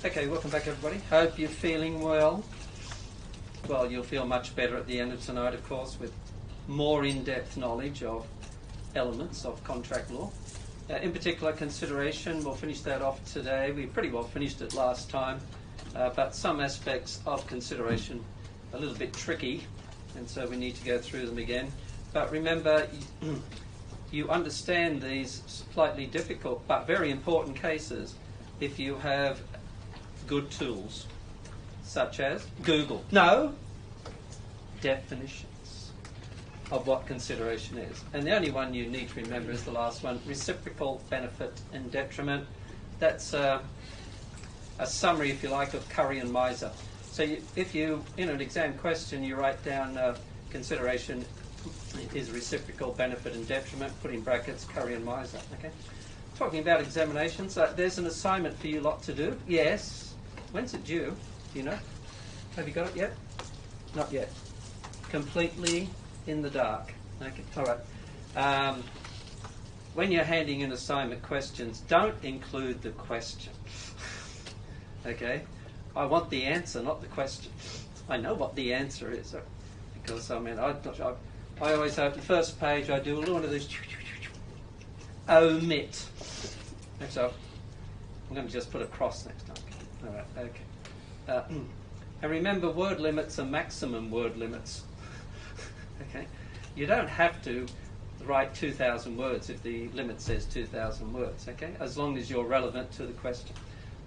Okay, welcome back everybody. Hope you're feeling well. Well, you'll feel much better at the end of tonight, of course, with more in-depth knowledge of elements of contract law. In particular, consideration, we'll finish that off today. We pretty well finished it last time, but some aspects of consideration a little bit tricky, and so we need to go through them again. But remember, you understand these slightly difficult but very important cases if you have good tools, such as Google. No, definitions of what consideration is. And the only one you need to remember is the last one, reciprocal benefit and detriment. That's a summary, if you like, of Curry and Miser. So if you, in an exam question, you write down consideration is reciprocal benefit and detriment, put in brackets Curry and Miser. Okay. Talking about examinations, there's an assignment for you lot to do. Yes. When's it due? Do you know? Have you got it yet? Not yet. Completely in the dark. Okay. All right. When you're handing in assignment questions, don't include the question. Okay. I want the answer, not the question. I know what the answer is, because I mean, I always have the first page. I do a little one of these. Omit. So I'm going to just put a cross next time. All right. Okay. And remember, word limits are maximum word limits. Okay. You don't have to write 2,000 words if the limit says 2,000 words. Okay. As long as you're relevant to the question.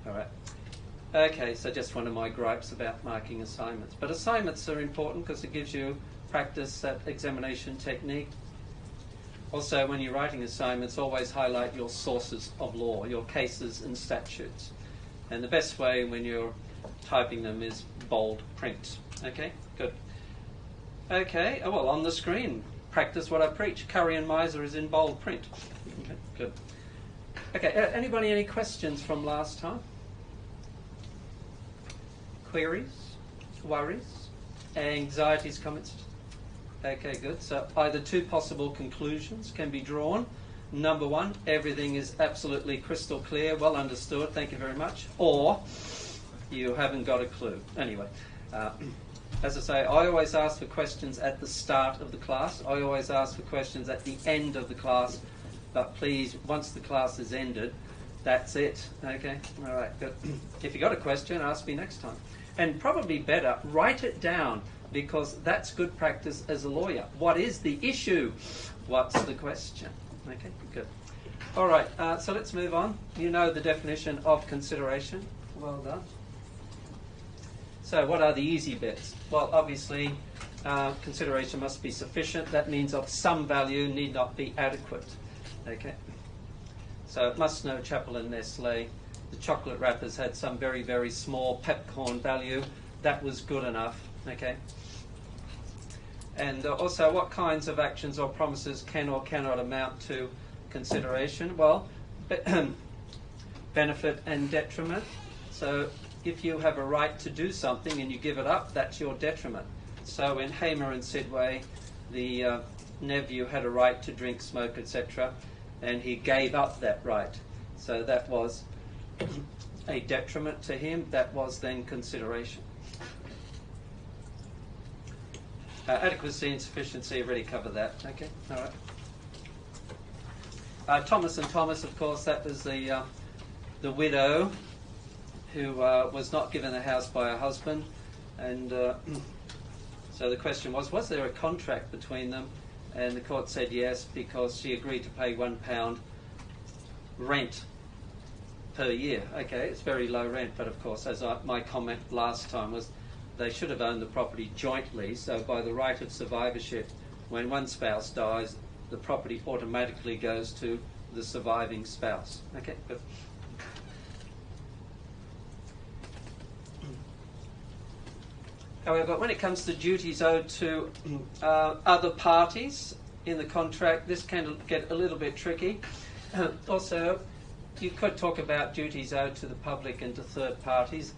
All right. Okay, so just one of my gripes about marking assignments. But assignments are important because it gives you practice at examination technique. Also, when you're writing assignments, always highlight your sources of law, your cases and statutes. And the best way when you're typing them is bold print. Okay, good. Okay, well, on the screen, practice what I preach. Curry and Miser is in bold print. Okay, good. Okay, anybody any questions from last time? Queries, worries, anxieties, comments? Okay, good. So either two possible conclusions can be drawn. Number one, everything is absolutely crystal clear, well understood, thank you very much. Or you haven't got a clue. Anyway, as I say, I always ask for questions at the start of the class. I always ask for questions at the end of the class. But please, once the class is ended, that's it. Okay? All right, good. If you got a question, ask me next time. And probably better, write it down, because that's good practice as a lawyer. What is the issue? What's the question? Okay, good. All right, so let's move on. You know the definition of consideration. Well done. So what are the easy bits? Well, obviously, consideration must be sufficient. That means of some value, need not be adequate. Okay. So it must know Chapel and Nestle. The chocolate wrappers had some very, very small peppercorn value. That was good enough. Okay. And also, what kinds of actions or promises can or cannot amount to consideration? Well, benefit and detriment. So if you have a right to do something and you give it up, that's your detriment. So in Hamer and Sidway, the nephew had a right to drink, smoke, etc., and he gave up that right. So that was a detriment to him. That was then consideration. Adequacy and sufficiency, already covered that. Okay, all right. Thomas and Thomas, of course, that was the widow who was not given a house by her husband, and so the question was there a contract between them? And the court said yes, because she agreed to pay £1 rent per year. Okay, it's very low rent, but of course, as my comment last time was, they should have owned the property jointly, so by the right of survivorship, when one spouse dies, the property automatically goes to the surviving spouse. Okay, good. However, when it comes to duties owed to other parties in the contract, this can get a little bit tricky. Also, you could talk about duties owed to the public and to third parties.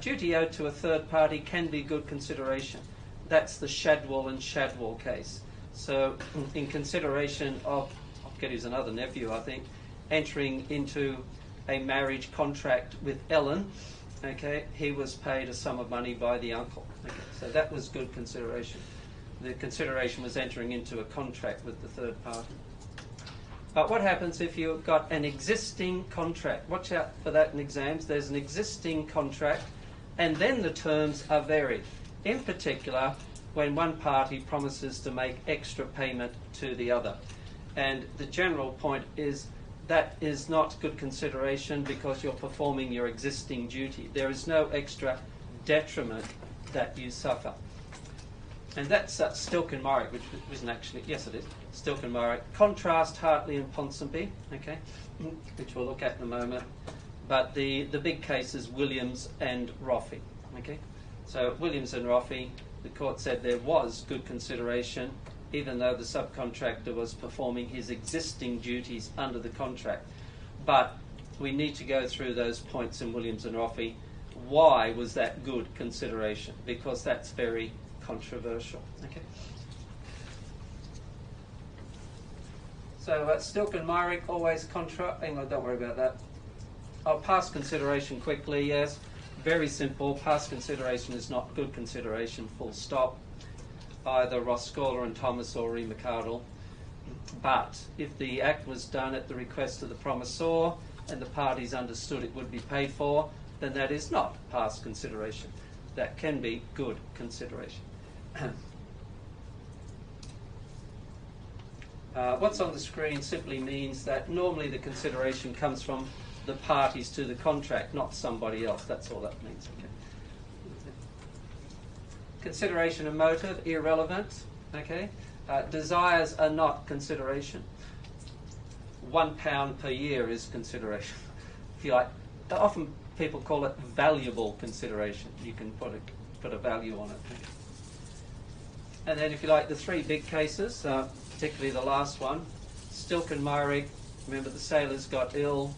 Duty owed to a third party can be good consideration. That's the Shadwell and Shadwell case. So in consideration of, I forget who's another nephew, I think, entering into a marriage contract with Ellen, okay, he was paid a sum of money by the uncle. Okay, so that was good consideration. The consideration was entering into a contract with the third party. But what happens if you've got an existing contract? Watch out for that in exams. There's an existing contract, and then the terms are varied. In particular, when one party promises to make extra payment to the other. And the general point is that is not good consideration because you're performing your existing duty. There is no extra detriment that you suffer. And that's Stilk and Morrick, which isn't actually, yes it is, Stilk and Morrick. Contrast Hartley and Ponsonby, okay, which we'll look at in a moment. But the big case is Williams and Roffey, okay. So Williams and Roffey, the court said there was good consideration, even though the subcontractor was performing his existing duties under the contract. But we need to go through those points in Williams and Roffey. Why was that good consideration? Because that's very controversial. Okay. So Stilk and Myrick, always hang on, don't worry about that. I'll pass consideration quickly, yes. Very simple. Past consideration is not good consideration, full stop. Either Roscola and Thomas or Reed McArdle. But if the act was done at the request of the promissor and the parties understood it would be paid for, then that is not past consideration. That can be good consideration. What's on the screen simply means that normally the consideration comes from the parties to the contract, not somebody else. That's all that means. Okay. Consideration and motive, irrelevant. Okay. Desires are not consideration. £1 per year is consideration. If you like, often people call it valuable consideration. You can put a value on it. And then if you like, the three big cases, particularly the last one, Stilk and Myrick, remember the sailors got ill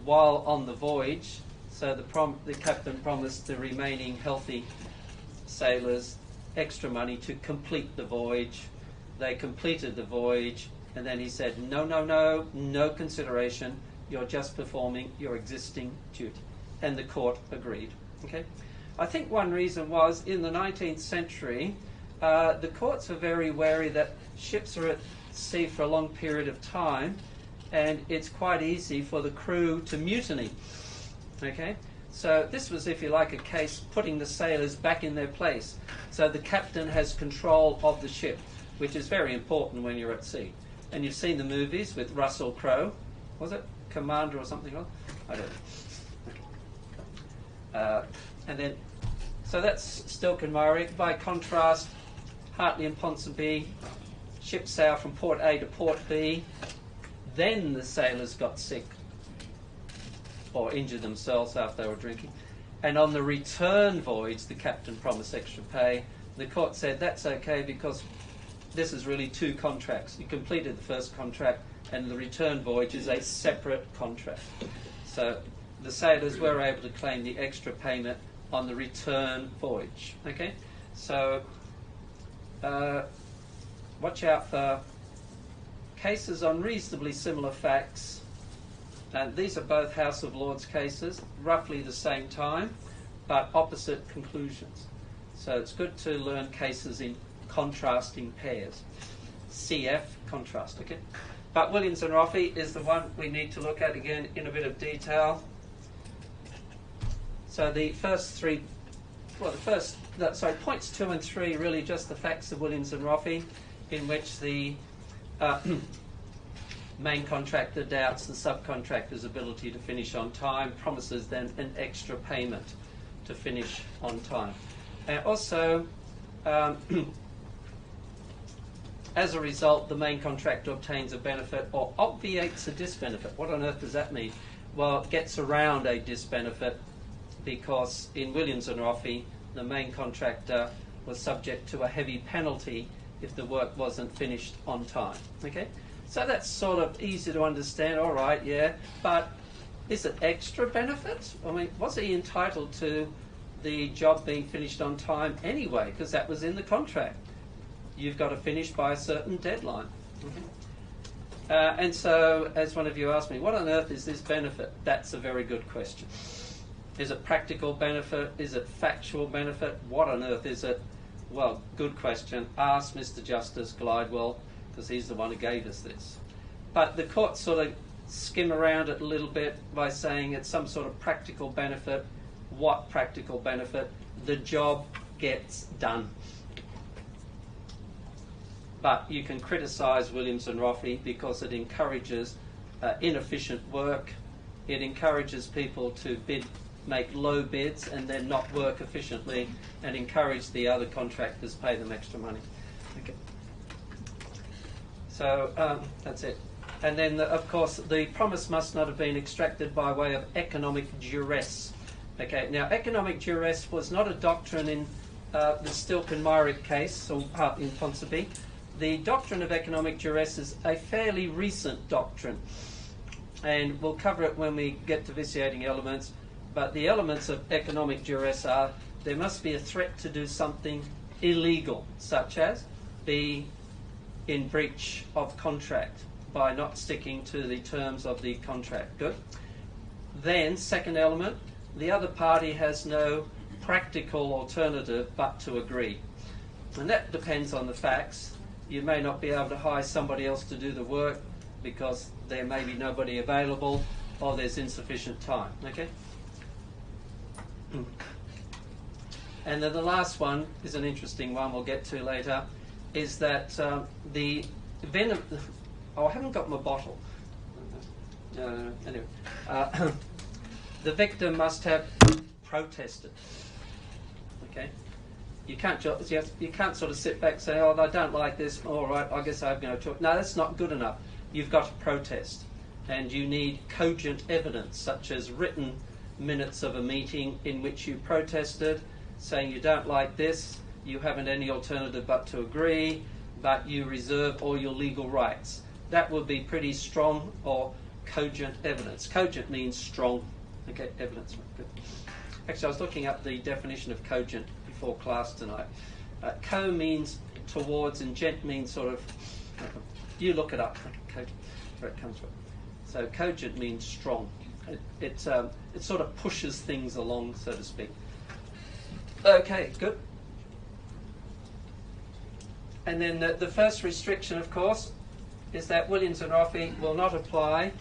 while on the voyage, so the captain promised the remaining healthy sailors extra money to complete the voyage. They completed the voyage, and then he said, no consideration, you're just performing your existing duty. And the court agreed. Okay? I think one reason was, in the 19th century, the courts are very wary that ships are at sea for a long period of time, and it's quite easy for the crew to mutiny. Okay? So this was, if you like, a case putting the sailors back in their place. So the captain has control of the ship, which is very important when you're at sea. And you've seen the movies with Russell Crowe. Was it Commander or something else? I don't know. And then, so that's Stilk and Myrick. By contrast, Hartley and Ponsonby, ship sailed from port A to port B. Then the sailors got sick or injured themselves after they were drinking. And on the return voyage, the captain promised extra pay. The court said that's okay because this is really two contracts. You completed the first contract, and the return voyage is a separate contract. So the sailors were able to claim the extra payment on the return voyage. Okay? So watch out for cases on reasonably similar facts. These are both House of Lords cases, roughly the same time, but opposite conclusions. So it's good to learn cases in contrasting pairs. CF, contrast, okay? But Williams and Roffey is the one we need to look at again in a bit of detail. So the first three, points 2 and 3, really just the facts of Williams and Roffey, in which the main contractor doubts the subcontractor's ability to finish on time, promises then an extra payment to finish on time. And also, as a result, the main contractor obtains a benefit or obviates a disbenefit. What on earth does that mean? Well, it gets around a disbenefit because in Williams and Roffey, the main contractor was subject to a heavy penalty if the work wasn't finished on time. Okay? So that's sort of easy to understand, all right, yeah, but is it extra benefit? I mean, was he entitled to the job being finished on time anyway, because that was in the contract? You've got to finish by a certain deadline. And so, as one of you asked me, what on earth is this benefit? That's a very good question. Is it practical benefit? Is it factual benefit? What on earth is it? Well, good question. Ask Mr. Justice Glidewell, because he's the one who gave us this. But the court sort of skim around it a little bit by saying it's some sort of practical benefit. What practical benefit? The job gets done. But you can criticise Williams and Roffey because it encourages inefficient work. It encourages people to make low bids and then not work efficiently, and encourage the other contractors to pay them extra money. Okay. So that's it. And then, of course, the promise must not have been extracted by way of economic duress. Okay. Now, economic duress was not a doctrine in the Stilk and Myrick case or in Ponsonby. The doctrine of economic duress is a fairly recent doctrine, and we'll cover it when we get to vitiating elements. But the elements of economic duress are there must be a threat to do something illegal, such as be in breach of contract by not sticking to the terms of the contract. Good. Then, second element, the other party has no practical alternative but to agree. And that depends on the facts. You may not be able to hire somebody else to do the work because there may be nobody available or there's insufficient time. Okay? And then the last one is an interesting one we'll get to later, is that the venom... Oh, I haven't got my bottle. Anyway. The victim must have protested. Okay? You can't sort of sit back and say, oh, I don't like this, all right, I guess I'm going to talk. No, that's not good enough. You've got to protest. And you need cogent evidence, such as written minutes of a meeting in which you protested, saying you don't like this, you haven't any alternative but to agree, but you reserve all your legal rights. That would be pretty strong or cogent evidence. Cogent means strong. Okay, evidence. Good. Actually, I was looking up the definition of cogent before class tonight. Co means towards and gent means sort of, you look it up, cogent, where it comes from. So cogent means strong. It sort of pushes things along, so to speak. Okay, good. And then the first restriction, of course, is that Williams and Roffey will not apply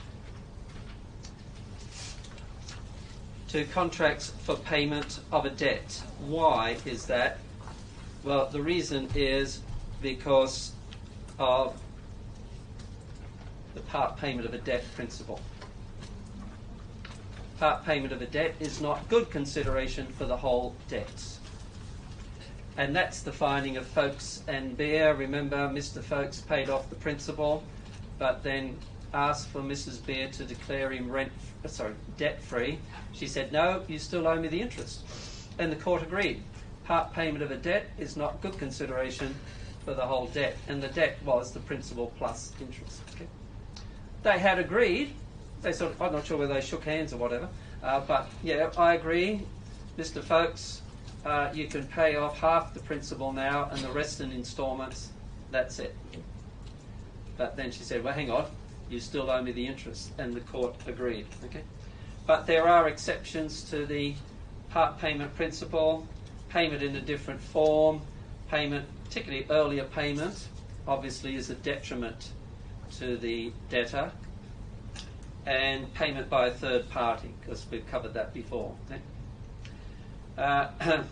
to contracts for payment of a debt. Why is that? Well, the reason is because of the part payment of a debt principle. Part payment of a debt is not good consideration for the whole debts. And that's the finding of Folkes and Beer. Remember, Mr. Folkes paid off the principal, but then asked for Mrs. Beer to declare him debt-free. She said, no, you still owe me the interest. And the court agreed. Part payment of a debt is not good consideration for the whole debt. And the debt was the principal plus interest. Okay? They had agreed. They sort of, I'm not sure whether they shook hands or whatever, but yeah, I agree, Mr. Folkes, you can pay off half the principal now and the rest in instalments. That's it. But then she said, well, hang on, you still owe me the interest, and the court agreed. Okay, but there are exceptions to the part payment principle. Payment in a different form, payment, particularly earlier payment, obviously is a detriment to the debtor, and payment by a third party, because we've covered that before. Okay?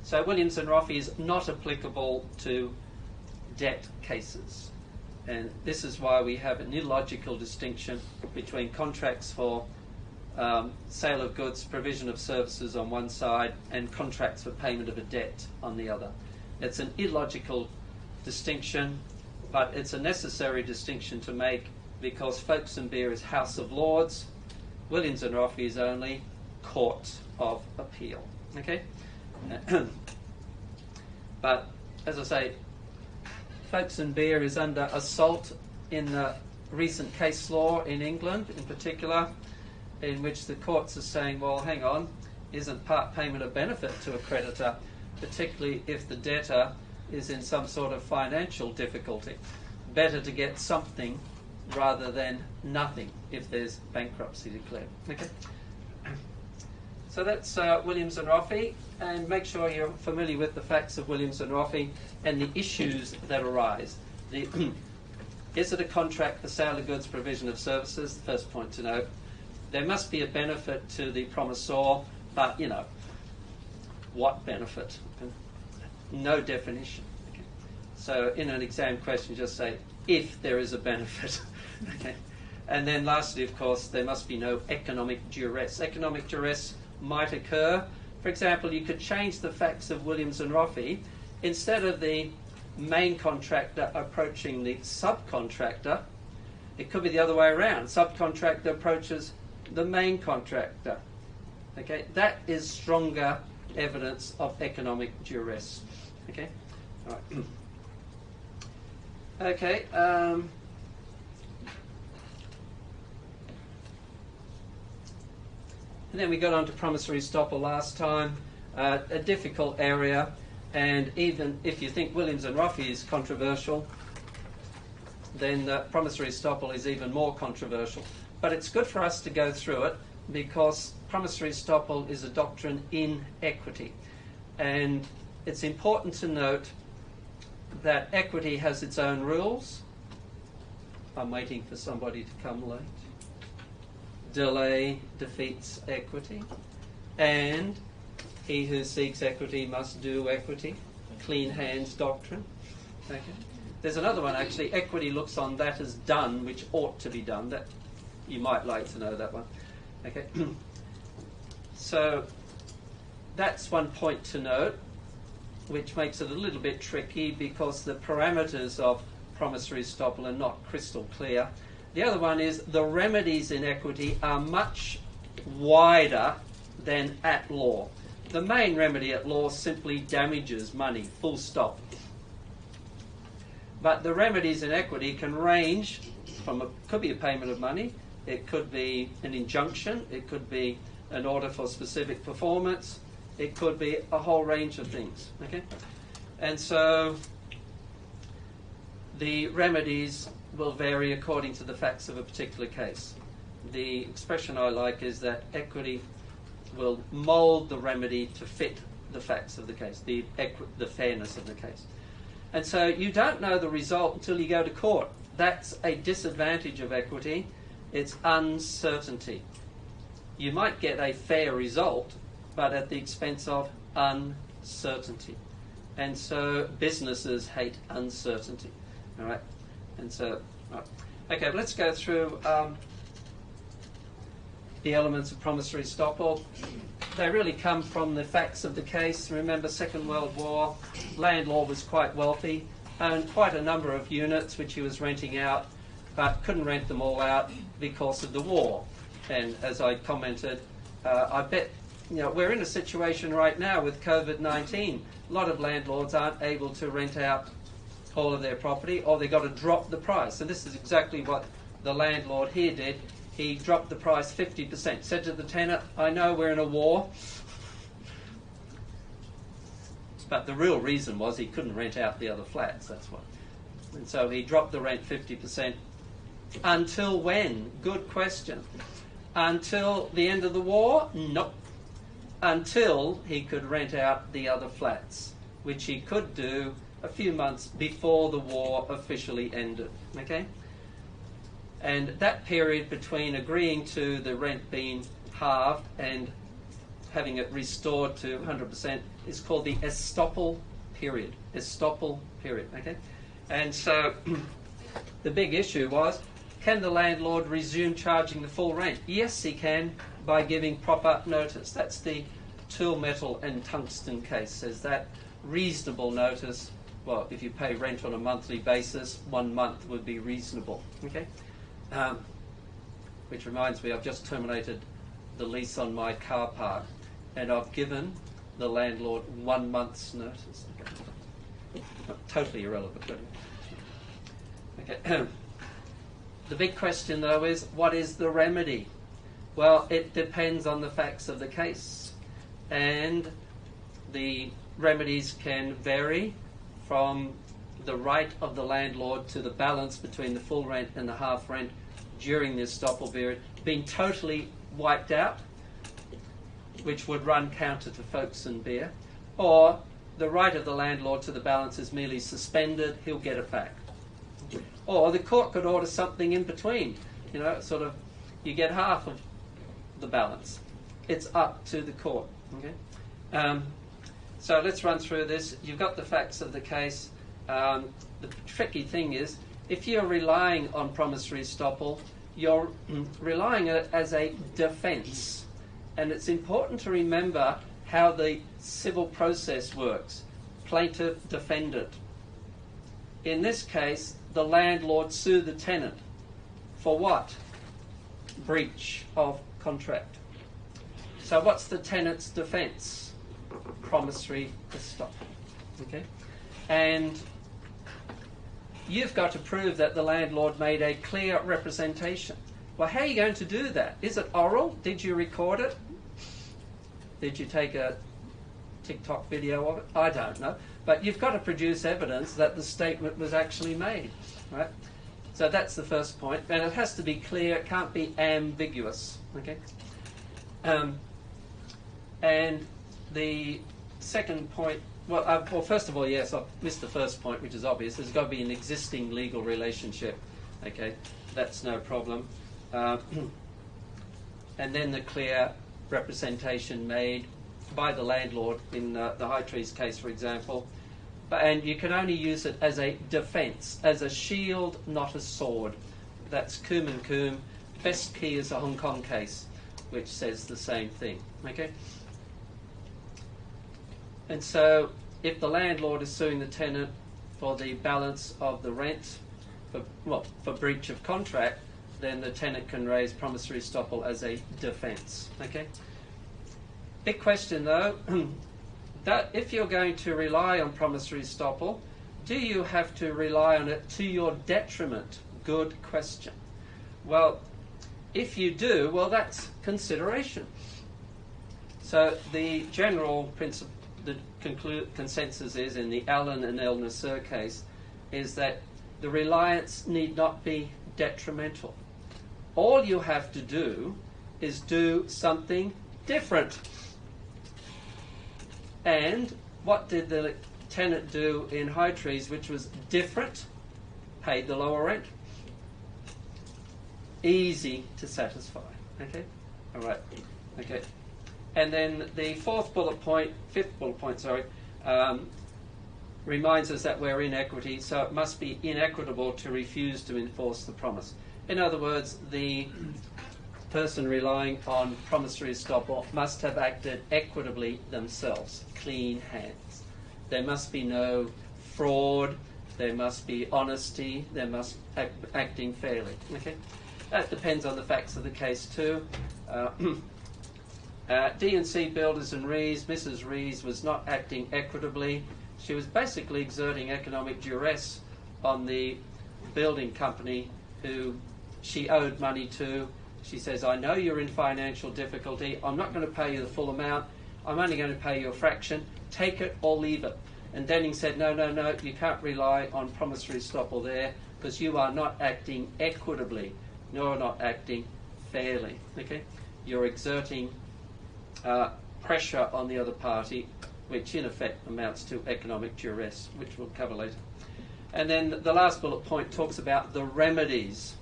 So Williams and Roffey is not applicable to debt cases. And this is why we have an illogical distinction between contracts for sale of goods, provision of services on one side, and contracts for payment of a debt on the other. It's an illogical distinction, but it's a necessary distinction to make because Folkes and Beer is House of Lords, Williams and Roffey is only Court of Appeal. Okay? But, as I say, Folkes and Beer is under assault in the recent case law in England, in particular, in which the courts are saying, well, hang on, isn't part payment a benefit to a creditor, particularly if the debtor is in some sort of financial difficulty? Better to get something rather than nothing if there's bankruptcy declared. Okay? So that's Williams and Roffey, and make sure you're familiar with the facts of Williams and Roffey and the issues that arise. Is it a contract for sale of goods, provision of services? The first point to note. There must be a benefit to the promisor, but, you know, what benefit? No definition. Okay. So in an exam question, just say, if there is a benefit. Okay. And then lastly, of course, there must be no economic duress. Economic duress might occur. For example, you could change the facts of Williams and Roffey. Instead of the main contractor approaching the subcontractor, it could be the other way around. Subcontractor approaches the main contractor. Okay, that is stronger evidence of economic duress. Okay, all right. Okay. And then we got on to promissory estoppel last time, a difficult area, and even if you think Williams and Roffey is controversial, then promissory estoppel is even more controversial. But it's good for us to go through it because promissory estoppel is a doctrine in equity. And it's important to note that equity has its own rules. I'm waiting for somebody to come late. Delay defeats equity, and he who seeks equity must do equity. Clean hands doctrine. Okay. There's another one actually. Equity looks on that as done, which ought to be done. That you might like to know that one. Okay. So that's one point to note, which makes it a little bit tricky because the parameters of promissory estoppel are not crystal clear. The other one is the remedies in equity are much wider than at law. The main remedy at law simply damages money, full stop. But the remedies in equity can range from, could be a payment of money, it could be an injunction, it could be an order for specific performance, it could be a whole range of things. Okay? And so the remedies will vary according to the facts of a particular case. The expression I like is that equity will mould the remedy to fit the facts of the case, the fairness of the case. And so you don't know the result until you go to court. That's a disadvantage of equity. It's uncertainty. You might get a fair result, but at the expense of uncertainty. And so businesses hate uncertainty. All right? And so, right. Okay, let's go through the elements of promissory estoppel. They really come from the facts of the case. Remember, Second World War, landlord was quite wealthy, owned quite a number of units which he was renting out, but couldn't rent them all out because of the war. And as I commented, I bet we're in a situation right now with COVID-19. A lot of landlords aren't able to rent out all of their property, or they've got to drop the price. And this is exactly what the landlord here did. He dropped the price 50%. Said to the tenant, I know we're in a war, but the real reason was he couldn't rent out the other flats, that's what. And so he dropped the rent 50%. Until when? Good question. Until the end of the war? Nope. Until he could rent out the other flats, which he could do a few months before the war officially ended. Okay? And that period between agreeing to the rent being halved and having it restored to 100% is called the estoppel period. Estoppel period. Okay? And so the big issue was, can the landlord resume charging the full rent? Yes, he can, by giving proper notice. That's the Tool Metal and Tungsten case. Says that reasonable notice. Well, if you pay rent on a monthly basis, 1 month would be reasonable. Okay? Which reminds me, I've just terminated the lease on my car park, and I've given the landlord 1 month's notice. Okay. Totally irrelevant. Okay. The big question, though, is what is the remedy? Well, it depends on the facts of the case, and the remedies can vary from the right of the landlord to the balance between the full rent and the half rent during this estoppel period being totally wiped out, which would run counter to Folks and Beer, or the right of the landlord to the balance is merely suspended, he'll get it back. Or the court could order something in between, sort of, you get half of the balance. It's up to the court. Okay? So let's run through this. You've got the facts of the case. The tricky thing is, if you're relying on promissory estoppel, you're relying on it as a defence. And it's important to remember how the civil process works. Plaintiff, defendant. In this case, the landlord sued the tenant. For what? Breach of contract. So what's the tenant's defence? Promissory estoppel. Okay? And you've got to prove that the landlord made a clear representation. Well, how are you going to do that? Is it oral? Did you record it? Did you take a TikTok video of it? I don't know. But you've got to produce evidence that the statement was actually made. Right? So that's the first point. And it has to be clear. It can't be ambiguous. Okay? And the second point, well, first of all, yes, I missed the first point, which is obvious. There's got to be an existing legal relationship. Okay? That's no problem. And then the clear representation made by the landlord in the High Trees case, for example. And you can only use it as a defence, as a shield, not a sword. That's Coombe and Coombe. Best Key is a Hong Kong case, which says the same thing. Okay? And so, if the landlord is suing the tenant for the balance of the rent, for breach of contract, then the tenant can raise promissory estoppel as a defence. Okay? Big question though, that if you're going to rely on promissory estoppel, do you have to rely on it to your detriment? Good question. Well, if you do, well, that's consideration. So the general principle, the consensus is in the Allen and El Nasser case, is that the reliance need not be detrimental. All you have to do is do something different. And what did the tenant do in High Trees, which was different? Paid the lower rent. Easy to satisfy. Okay? All right. Okay. And then the fifth bullet point, reminds us that we're in equity, so it must be inequitable to refuse to enforce the promise. In other words, the person relying on promissory estoppel must have acted equitably themselves, clean hands. There must be no fraud, there must be honesty, there must acting fairly. Okay? That depends on the facts of the case too. D&C Builders and Rees, Mrs. Rees was not acting equitably. She was basically exerting economic duress on the building company who she owed money to. She says, I know you're in financial difficulty. I'm not going to pay you the full amount. I'm only going to pay you a fraction. Take it or leave it. And Denning said, no, you can't rely on promissory estoppel there because you are not acting equitably. You're not acting fairly. Okay? You're exerting pressure on the other party, which in effect amounts to economic duress, which we'll cover later. And then the last bullet point talks about the remedies.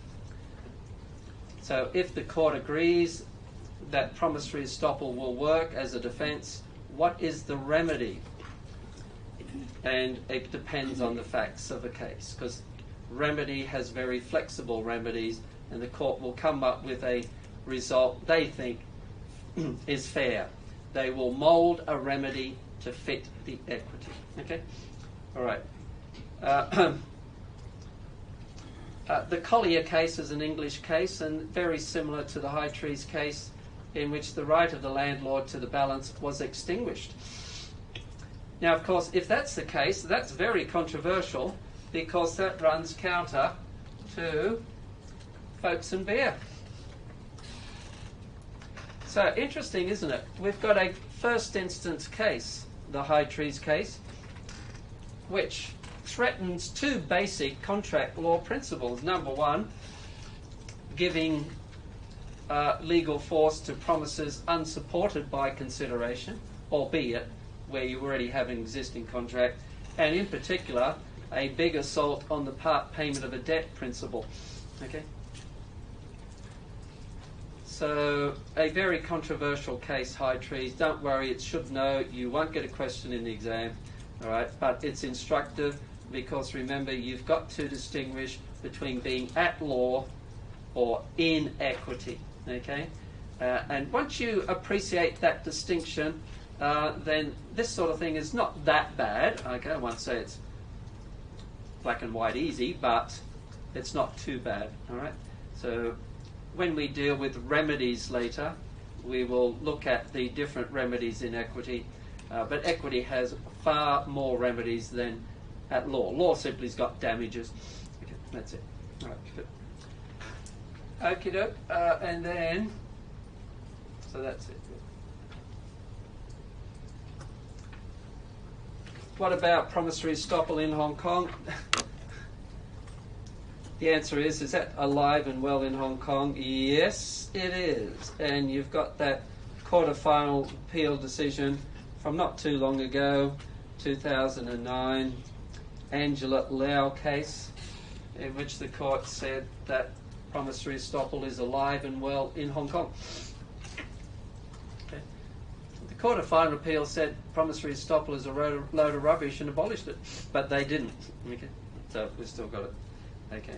So if the court agrees that promissory estoppel will work as a defence, what is the remedy? And it depends on the facts of the case, because remedy has very flexible remedies, and the court will come up with a result they think is fair. They will mould a remedy to fit the equity. Okay? All right. The Collier case is an English case and very similar to the High Trees case, in which the right of the landlord to the balance was extinguished. Now, of course, if that's the case, that's very controversial because that runs counter to Folks and Beer. So, interesting, isn't it? We've got a first instance case, the High Trees case, which threatens two basic contract law principles. Number one, giving legal force to promises unsupported by consideration, albeit where you already have an existing contract, and in particular, a big assault on the part payment of a debt principle. Okay. So a very controversial case, High Trees. Don't worry, it should know. You won't get a question in the exam, all right? But it's instructive because remember, you've got to distinguish between being at law or in equity, okay? And once you appreciate that distinction, then this sort of thing is not that bad. Okay, I won't say it's black and white easy, but it's not too bad, all right? So when we deal with remedies later, we will look at the different remedies in equity, but equity has far more remedies than at law. Law simply has got damages. Okay, that's it. All right, good. Okie doke, and then, so that's it. What about promissory estoppel in Hong Kong? The answer is that alive and well in Hong Kong? Yes, it is. And you've got that Court of Final Appeal decision from not too long ago, 2009, Angela Lau case, in which the court said that promissory estoppel is alive and well in Hong Kong. Okay. The Court of Final Appeal said promissory estoppel is a load of rubbish and abolished it, but they didn't. Okay. So we've still got it. Okay.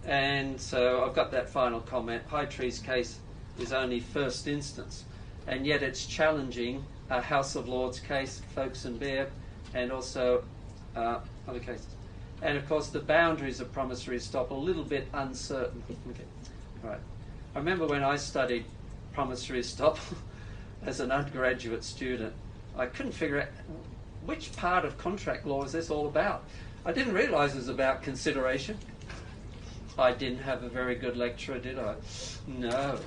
And so I've got that final comment. High Trees case is only first instance, and yet it's challenging a House of Lords case, Folkes and Baird, and also other cases. And of course, the boundaries of promissory estoppel a little bit uncertain. Okay, all right. I remember when I studied promissory estoppel as an undergraduate student, I couldn't figure out which part of contract law is this all about. I didn't realise it was about consideration. I didn't have a very good lecturer, did I? No.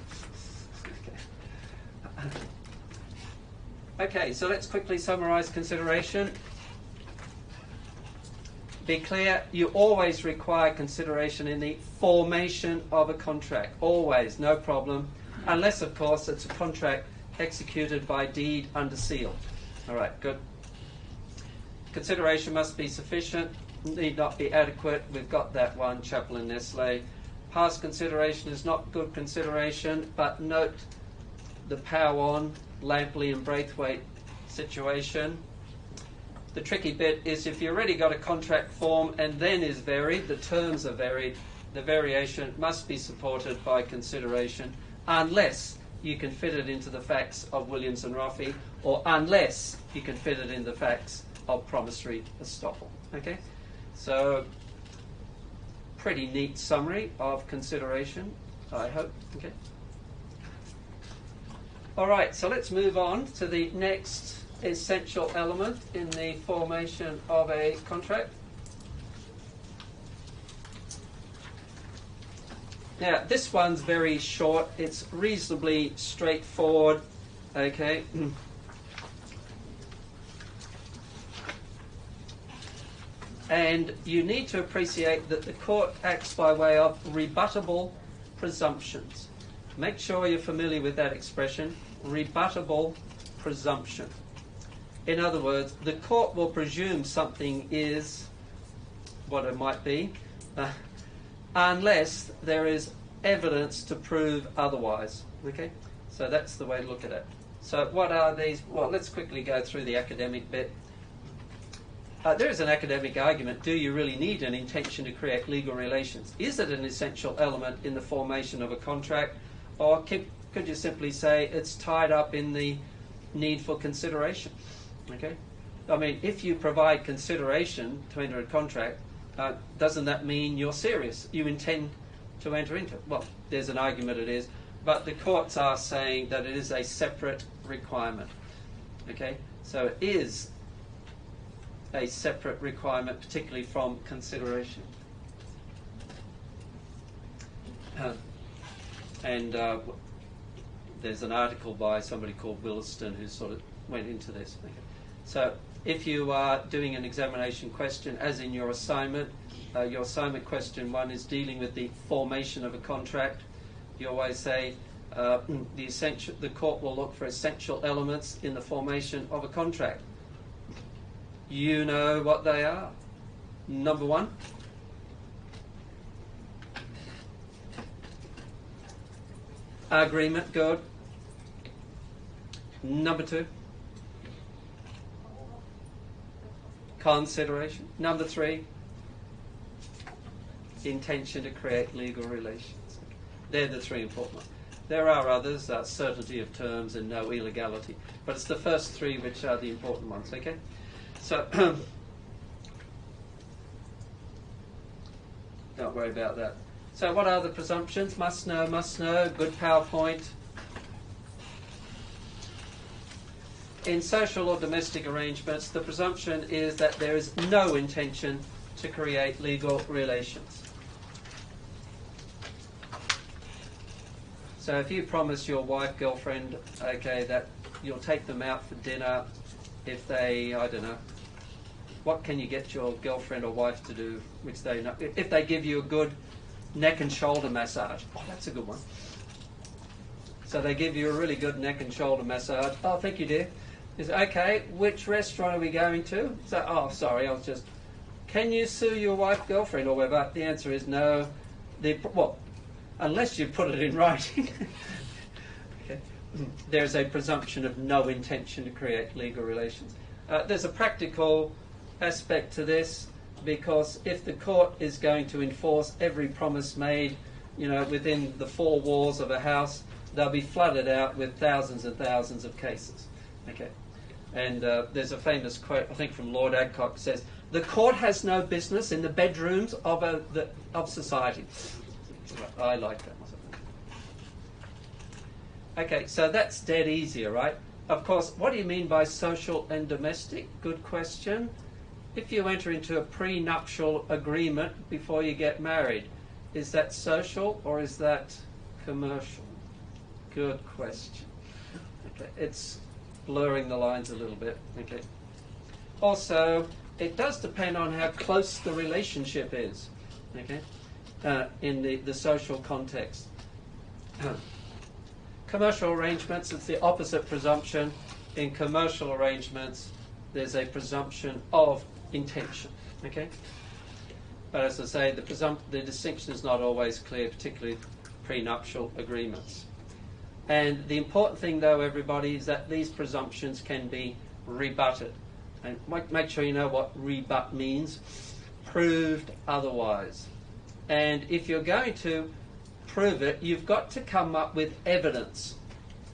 Okay, so let's quickly summarise consideration. Be clear, you always require consideration in the formation of a contract. Always, no problem. Unless, of course, it's a contract executed by deed under seal. All right, good. Consideration must be sufficient, need not be adequate. We've got that one, Chappell and Nestle. Past consideration is not good consideration, but note the Power-on, Lampley and Braithwaite situation. The tricky bit is if you've already got a contract form and then is varied, the terms are varied, the variation must be supported by consideration unless you can fit it into the facts of Williams and Roffey, or unless you can fit it in the facts of promissory estoppel. Okay? So, pretty neat summary of consideration, I hope. Okay. All right, so let's move on to the next essential element in the formation of a contract. Now, this one's very short. It's reasonably straightforward. Okay. And you need to appreciate that the court acts by way of rebuttable presumptions. Make sure you're familiar with that expression, rebuttable presumption. In other words, the court will presume something is what it might be, unless there is evidence to prove otherwise. Okay? So that's the way to look at it. So what are these? Well, let's quickly go through the academic bit. There is an academic argument. Do you really need an intention to create legal relations? Is it an essential element in the formation of a contract? Or could you simply say it's tied up in the need for consideration? Okay? I mean, if you provide consideration to enter a contract, doesn't that mean you're serious? You intend to enter into it? Well, there's an argument it is. But the courts are saying that it is a separate requirement. Okay? So it is a separate requirement, particularly from consideration. There's an article by somebody called Williston who sort of went into this. Okay. So if you are doing an examination question, as in your assignment question 1 is dealing with the formation of a contract, you always say, The court will look for essential elements in the formation of a contract. You know what they are. Number one, agreement, good. Number two, consideration. Number three, intention to create legal relations. They're the three important ones. There are others, certainty of terms and no illegality, but it's the first three which are the important ones, okay? So, don't worry about that. So what are the presumptions? Must know, good PowerPoint. In social or domestic arrangements, the presumption is that there is no intention to create legal relations. So if you promise your wife, girlfriend, okay, that you'll take them out for dinner if they, I don't know, what can you get your girlfriend or wife to do which they know? If they give you a good neck and shoulder massage. Oh, that's a good one. So they give you a really good neck and shoulder massage. Oh, thank you, dear. Is okay, which restaurant are we going to? So, oh, sorry, I was just, can you sue your wife, girlfriend, or whatever? The answer is no. Well, unless you put it in writing. Okay. There's a presumption of no intention to create legal relations. There's a practical aspect to this, because if the court is going to enforce every promise made, within the four walls of a house, they'll be flooded out with thousands and thousands of cases. Okay. And there's a famous quote, I think from Lord Adcock, says, "The court has no business in the bedrooms of society." I like that. Okay, so that's dead easy, right? Of course, what do you mean by social and domestic? Good question. If you enter into a prenuptial agreement before you get married, is that social or is that commercial? Good question. Okay, it's blurring the lines a little bit. Okay. Also, it does depend on how close the relationship is. Okay. In the social context. Commercial arrangements, it's the opposite presumption. In commercial arrangements, there's a presumption of intention. Okay? But as I say, the distinction is not always clear, particularly prenuptial agreements. And the important thing, though, everybody, is that these presumptions can be rebutted. And make sure you know what rebut means. Proved otherwise. And if you're going to prove it, you've got to come up with evidence.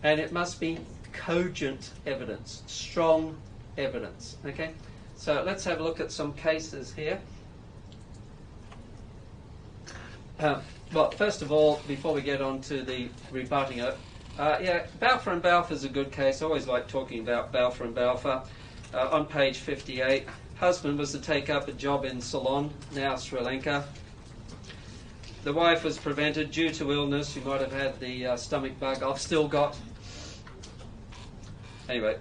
And it must be cogent evidence, strong evidence. Okay? So let's have a look at some cases here. Well, first of all, before we get on to the rebutting it, Balfour and Balfour is a good case. I always like talking about Balfour and Balfour. On page 58, husband was to take up a job in Ceylon, now Sri Lanka. The wife was prevented due to illness. She might have had the stomach bug. I've still got. Anyway,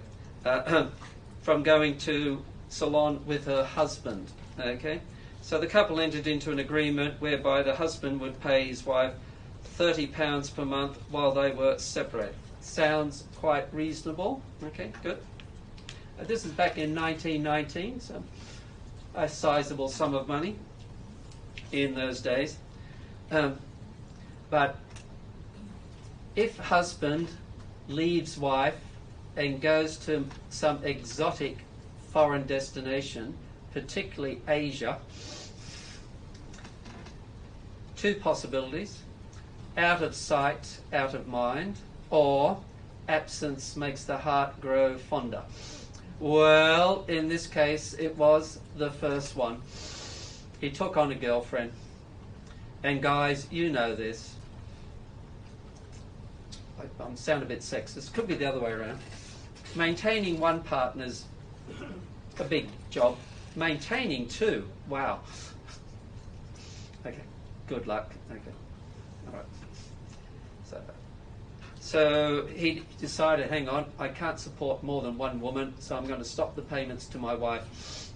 from going to Ceylon with her husband. Okay, so the couple entered into an agreement whereby the husband would pay his wife £30 per month while they were separated. Sounds quite reasonable. Okay, good. This is back in 1919, so a sizable sum of money in those days. But if husband leaves wife and goes to some exotic foreign destination, particularly Asia, two possibilities: out of sight, out of mind, or absence makes the heart grow fonder. Well, in this case, it was the first one. He took on a girlfriend. And guys, you know this. I sound a bit sexist. Could be the other way around. Maintaining one partner's a big job. Maintaining two, wow. Okay, good luck. Okay, all right. So he decided, hang on, I can't support more than one woman, so I'm going to stop the payments to my wife.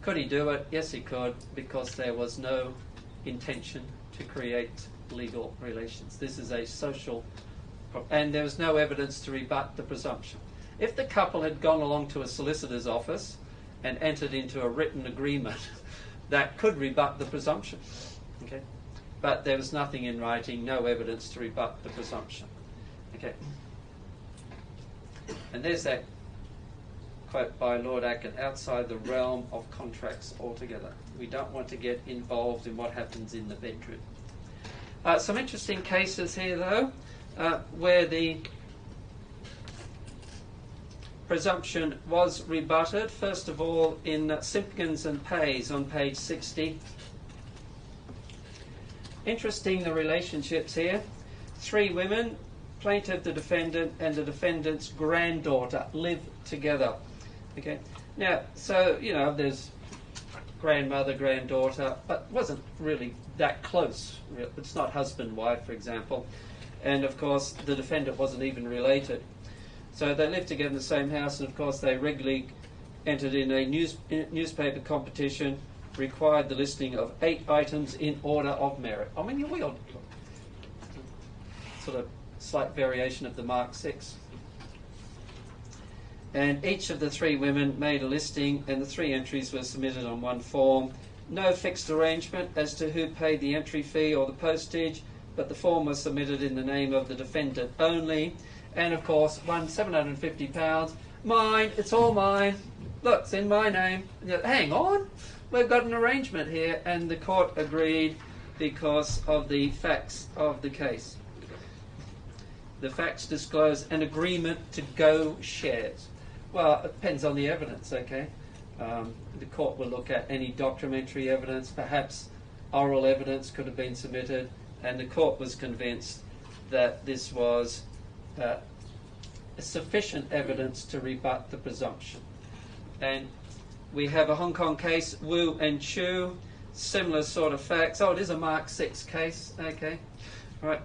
Could he do it? Yes, he could, because there was no intention to create legal relations. This is a social and there was no evidence to rebut the presumption. If the couple had gone along to a solicitor's office and entered into a written agreement, that could rebut the presumption. Okay? But there was nothing in writing, no evidence to rebut the presumption. Okay? And there's that quote by Lord Acton, outside the realm of contracts altogether. We don't want to get involved in what happens in the bedroom. Some interesting cases here, though, where the presumption was rebutted. First of all, in Simpkins and Pays on page 60. Interesting, the relationships here. 3 women, plaintiff, the defendant, and the defendant's granddaughter live together. Okay. Now, so, you know, there's grandmother, granddaughter, but wasn't really that close. It's not husband-wife, for example. And, of course, the defendant wasn't even related. So they lived together in the same house, and, of course, they regularly entered in a newspaper competition, required the listing of 8 items in order of merit. I mean, we all sort of slight variation of the Mark 6. And each of the 3 women made a listing, and the 3 entries were submitted on one form. No fixed arrangement as to who paid the entry fee or the postage, but the form was submitted in the name of the defendant only. And of course, won £750. Mine, it's all mine. Look, it's in my name. Hang on, we've got an arrangement here, and the court agreed because of the facts of the case. The facts disclose an agreement to go shares. Well, it depends on the evidence, okay? The court will look at any documentary evidence, perhaps oral evidence could have been submitted, and the court was convinced that this was sufficient evidence to rebut the presumption. And we have a Hong Kong case, Wu and Chu, similar sort of facts. Oh, it is a Mark 6 case, okay? All right.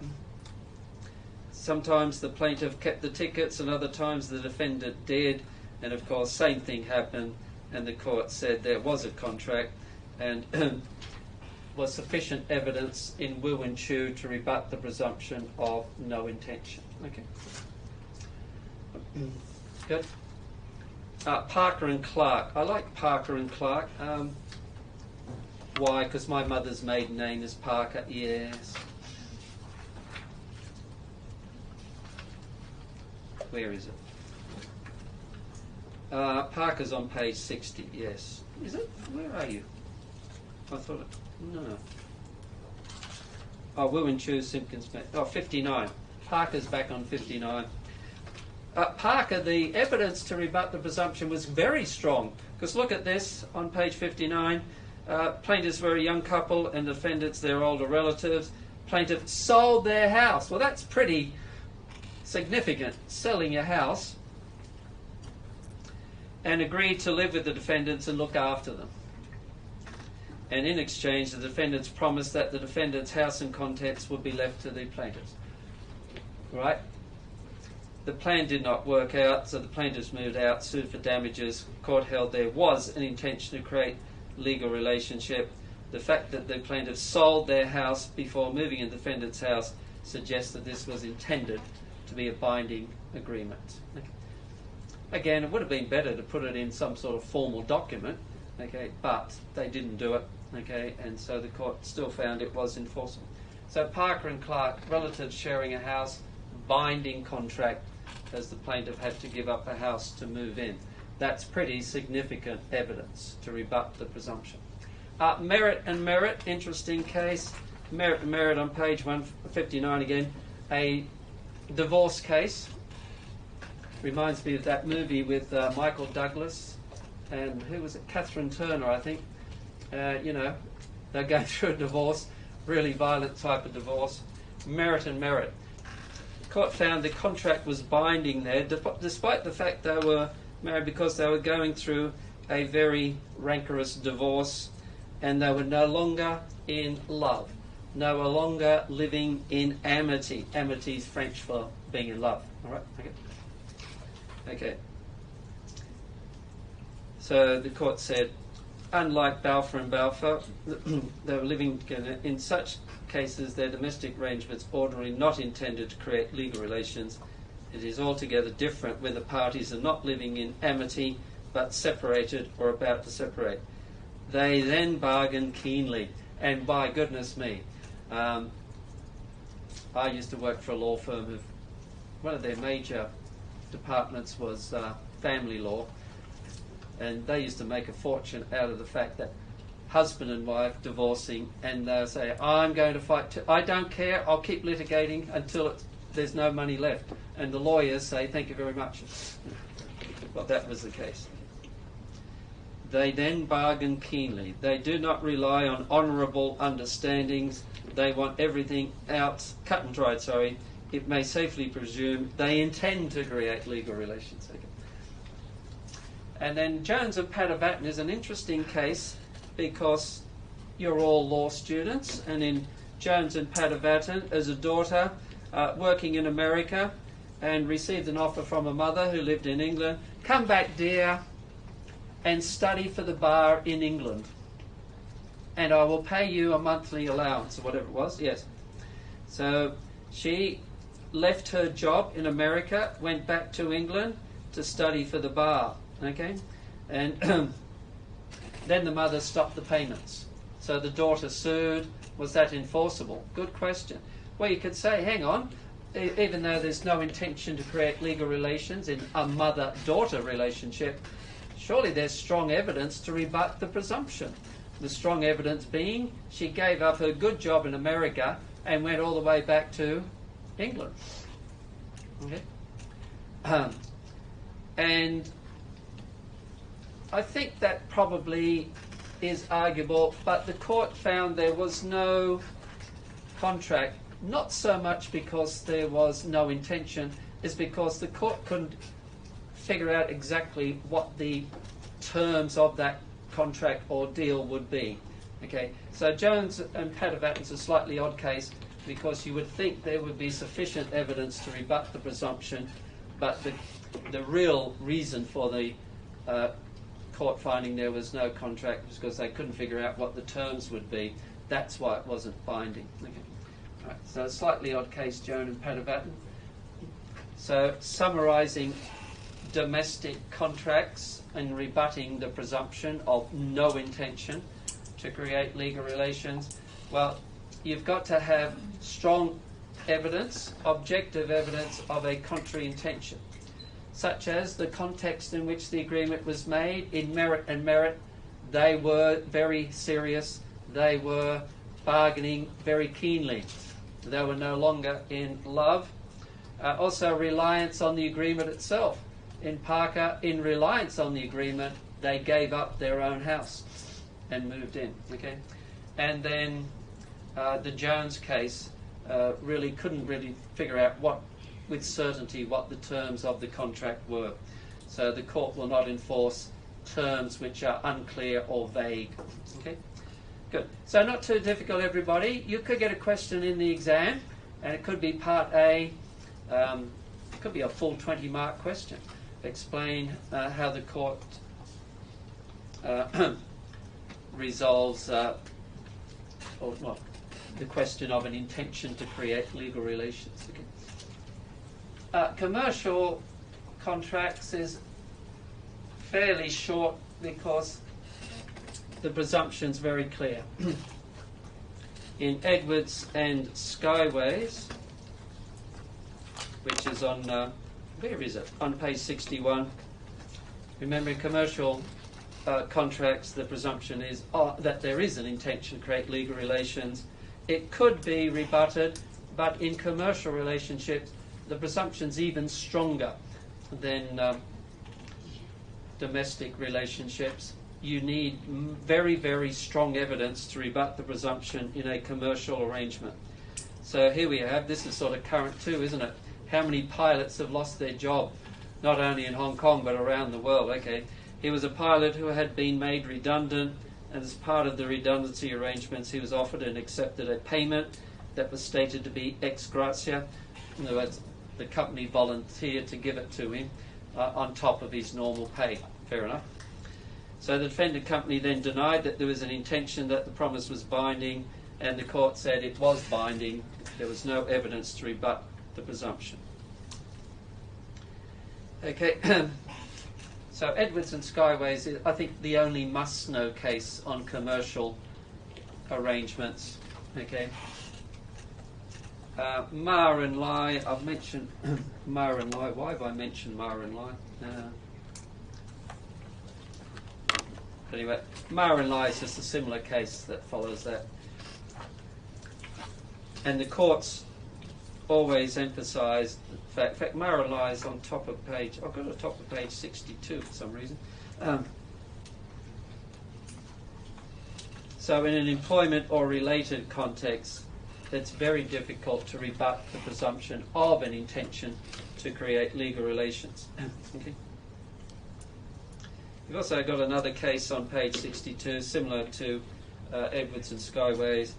Sometimes the plaintiff kept the tickets and other times the defendant did, and of course same thing happened, and the court said there was a contract and was sufficient evidence in Wu and Chu to rebut the presumption of no intention. Okay. Good. Parker and Clark. I like Parker and Clark. Why? Because my mother's maiden name is Parker. Yes. Where is it? Parker's on page 60, yes. Is it? Where are you? I thought it... No. Oh, Wu and Chu, Simpkins... Oh, 59. Parker's back on 59. Parker, the evidence to rebut the presumption was very strong. Because look at this on page 59. Plaintiffs were a young couple and defendants their older relatives. Plaintiff sold their house. Well, that's pretty significant, selling your house, and agreed to live with the defendants and look after them. And in exchange, the defendants promised that the defendant's house and contents would be left to the plaintiffs. Right? The plan did not work out, so the plaintiffs moved out, sued for damages. Court held there was an intention to create legal relationship. The fact that the plaintiffs sold their house before moving in the defendant's house suggests that this was intended to be a binding agreement. Okay. Again, it would have been better to put it in some sort of formal document, okay, but they didn't do it, okay, and so the court still found it was enforceable. So Parker and Clark, relatives sharing a house, binding contract, as the plaintiff had to give up a house to move in. That's pretty significant evidence to rebut the presumption. Merritt and Merritt, interesting case. Merritt and Merritt on page 159 again, a divorce case. Reminds me of that movie with Michael Douglas and who was it? Catherine Turner, I think. You know, they're going through a divorce, really violent type of divorce. Merritt and Merritt. The court found the contract was binding there, despite the fact they were married because they were going through a very rancorous divorce, and they were no longer in love, no longer living in amity. Amity is French for being in love. All right. Okay. Okay. So the court said, unlike Balfour and Balfour, they were living together. In such cases, their domestic arrangements ordinarily not intended to create legal relations. It is altogether different when the parties are not living in amity, but separated or about to separate. They then bargain keenly, and by goodness me, I used to work for a law firm who, one of their major departments was family law, and they used to make a fortune out of the fact that husband and wife divorcing, and they'll say, I'm going to fight, I don't care, I'll keep litigating until there's no money left. And the lawyers say, thank you very much. Well, that was the case. They then bargain keenly. They do not rely on honourable understandings. They want everything out, cut and dried, sorry. It may safely presume they intend to create legal relations. Okay. And then Jones and Patterbatten is an interesting case because you're all law students, and in Jones and Patterbatten, as a daughter working in America and received an offer from a mother who lived in England, come back, dear, and study for the bar in England, and I will pay you a monthly allowance, or whatever it was. Yes. So she left her job in America, went back to England to study for the bar. Okay, and then the mother stopped the payments. So the daughter sued. Was that enforceable? Good question. Well, you could say, hang on, even though there's no intention to create legal relations in a mother-daughter relationship, surely there's strong evidence to rebut the presumption. The strong evidence being she gave up her good job in America and went all the way back to England. Okay, and I think that probably is arguable, but the court found there was no contract, not so much because there was no intention, is because the court couldn't figure out exactly what the terms of that contract or deal would be. Okay, so Jones and Patterbatten's a slightly odd case because you would think there would be sufficient evidence to rebut the presumption, but the real reason for the court finding there was no contract was because they couldn't figure out what the terms would be. That's why it wasn't binding. Okay. Right. So a slightly odd case, Jones and Patterbatten. So summarising domestic contracts and rebutting the presumption of no intention to create legal relations. Well, you've got to have strong evidence, objective evidence of a contrary intention, such as the context in which the agreement was made. In merit and merit, they were very serious. They were bargaining very keenly. They were no longer in love. Also, reliance on the agreement itself. In Parker, in reliance on the agreement, they gave up their own house and moved in. Okay, and then the Jones case really couldn't figure out with certainty what the terms of the contract were. So the court will not enforce terms which are unclear or vague. Okay, good. So not too difficult, everybody. You could get a question in the exam, and it could be part A. It could be a full 20-mark question. Explain how the court resolves the question of an intention to create legal relations. Okay. Commercial contracts is fairly short because the presumption's very clear. In Edwards and Skyways, which is on where is it? On page 61. Remember, in commercial contracts, the presumption is that there is an intention to create legal relations. It could be rebutted, but in commercial relationships, the presumption's even stronger than domestic relationships. You need very, very strong evidence to rebut the presumption in a commercial arrangement. So here we have, this is sort of current too, isn't it? How many pilots have lost their job, not only in Hong Kong but around the world? Okay, he was a pilot who had been made redundant, and as part of the redundancy arrangements he was offered and accepted a payment that was stated to be ex gratia. In other words, the company volunteered to give it to him on top of his normal pay. Fair enough. So the defendant company then denied that there was an intention that the promise was binding, and the court said it was binding. There was no evidence to rebut the presumption. Okay, so Edwards and Skyways is, I think, the only must-know case on commercial arrangements. Okay. Maher and Lai, I've mentioned Maher and Lai. Why have I mentioned Maher and Lai? Anyway, Maher and Lai is just a similar case that follows that. And the courts always emphasise the fact, in fact, Maher and Lai is on top of page, I've got it on top of page 62 for some reason. So in an employment or related context, it's very difficult to rebut the presumption of an intention to create legal relations. Okay. You've also got another case on page 62, similar to Edwards and Skyways,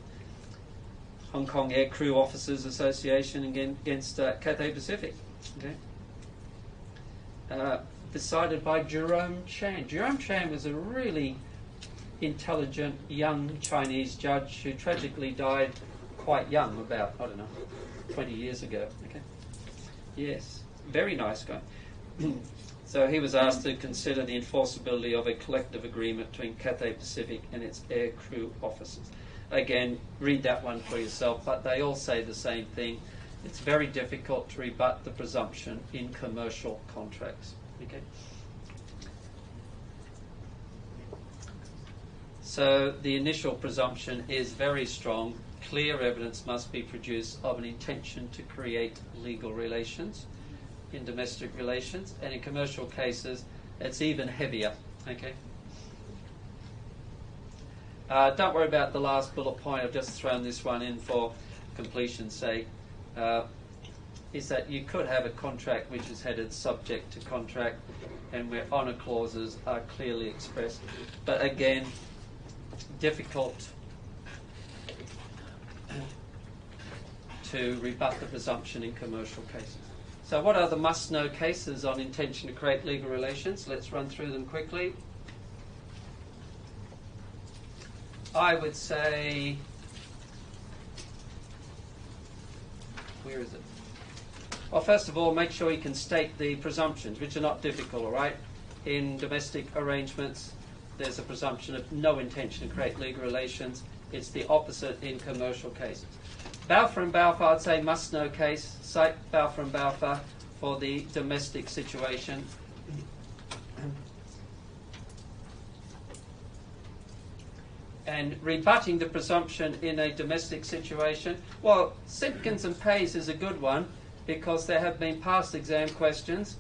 Hong Kong Air Crew Officers Association against Cathay Pacific. Okay. Decided by Jerome Chan. Jerome Chan was a really intelligent young Chinese judge who tragically died quite young, about, I don't know, 20 years ago. Okay. Yes, very nice guy. So he was asked to consider the enforceability of a collective agreement between Cathay Pacific and its air crew officers. Again, read that one for yourself, but they all say the same thing. It's very difficult to rebut the presumption in commercial contracts. Okay. So the initial presumption is very strong. Clear evidence must be produced of an intention to create legal relations in domestic relations, and in commercial cases it's even heavier. Okay. Don't worry about the last bullet point. I've just thrown this one in for completion's sake. Is that you could have a contract which is headed subject to contract and where honour clauses are clearly expressed, but again, difficult to rebut the presumption in commercial cases. So what are the must-know cases on intention to create legal relations? Let's run through them quickly. I would say, where is it? Well, first of all, make sure you can state the presumptions, which are not difficult, all right? In domestic arrangements, there's a presumption of no intention to create legal relations. It's the opposite in commercial cases. Balfour and Balfour, I'd say must-know case. Cite Balfour and Balfour for the domestic situation. And rebutting the presumption in a domestic situation, well, Simpkins and Pays is a good one because there have been past exam questions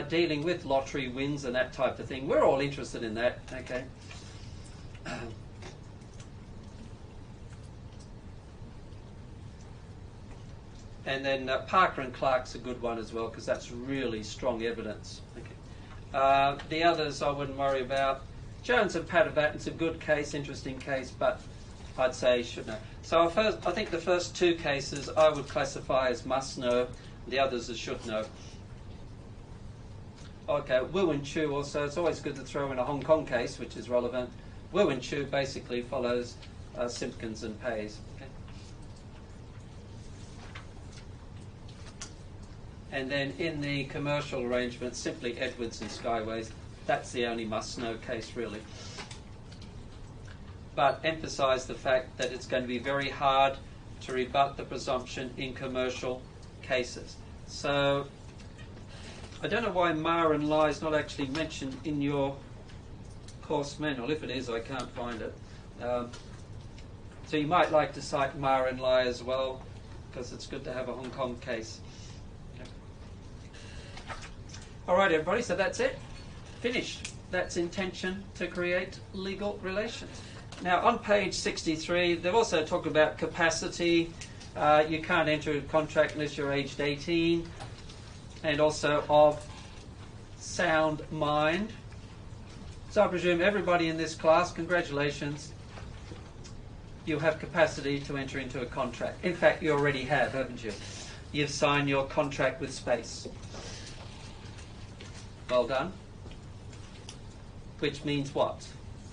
dealing with lottery wins and that type of thing. We're all interested in that, okay? And then Parker and Clark's a good one as well because that's really strong evidence. Okay. The others I wouldn't worry about. Jones and Patterbaton's a good case, interesting case, but I'd say should know. So I think the first two cases I would classify as must know, the others as should know. Okay, Wu and Chu also, it's always good to throw in a Hong Kong case, which is relevant. Wu and Chu basically follows Simpkins and Pays. Okay. And then in the commercial arrangement, simply Edwards and Skyways. That's the only must-know case, really. But emphasise the fact that it's going to be very hard to rebut the presumption in commercial cases. So I don't know why Maher and Lai is not actually mentioned in your course manual. If it is, I can't find it. So you might like to cite Maher and Lai as well, because it's good to have a Hong Kong case. All right, everybody, so that's it. Finished. That's intention to create legal relations. Now, on page 63, they've also talked about capacity. You can't enter a contract unless you're aged 18. And also of sound mind. So I presume everybody in this class, congratulations, you have capacity to enter into a contract. In fact, you already have, haven't you? You've signed your contract with Space. Well done. which means what?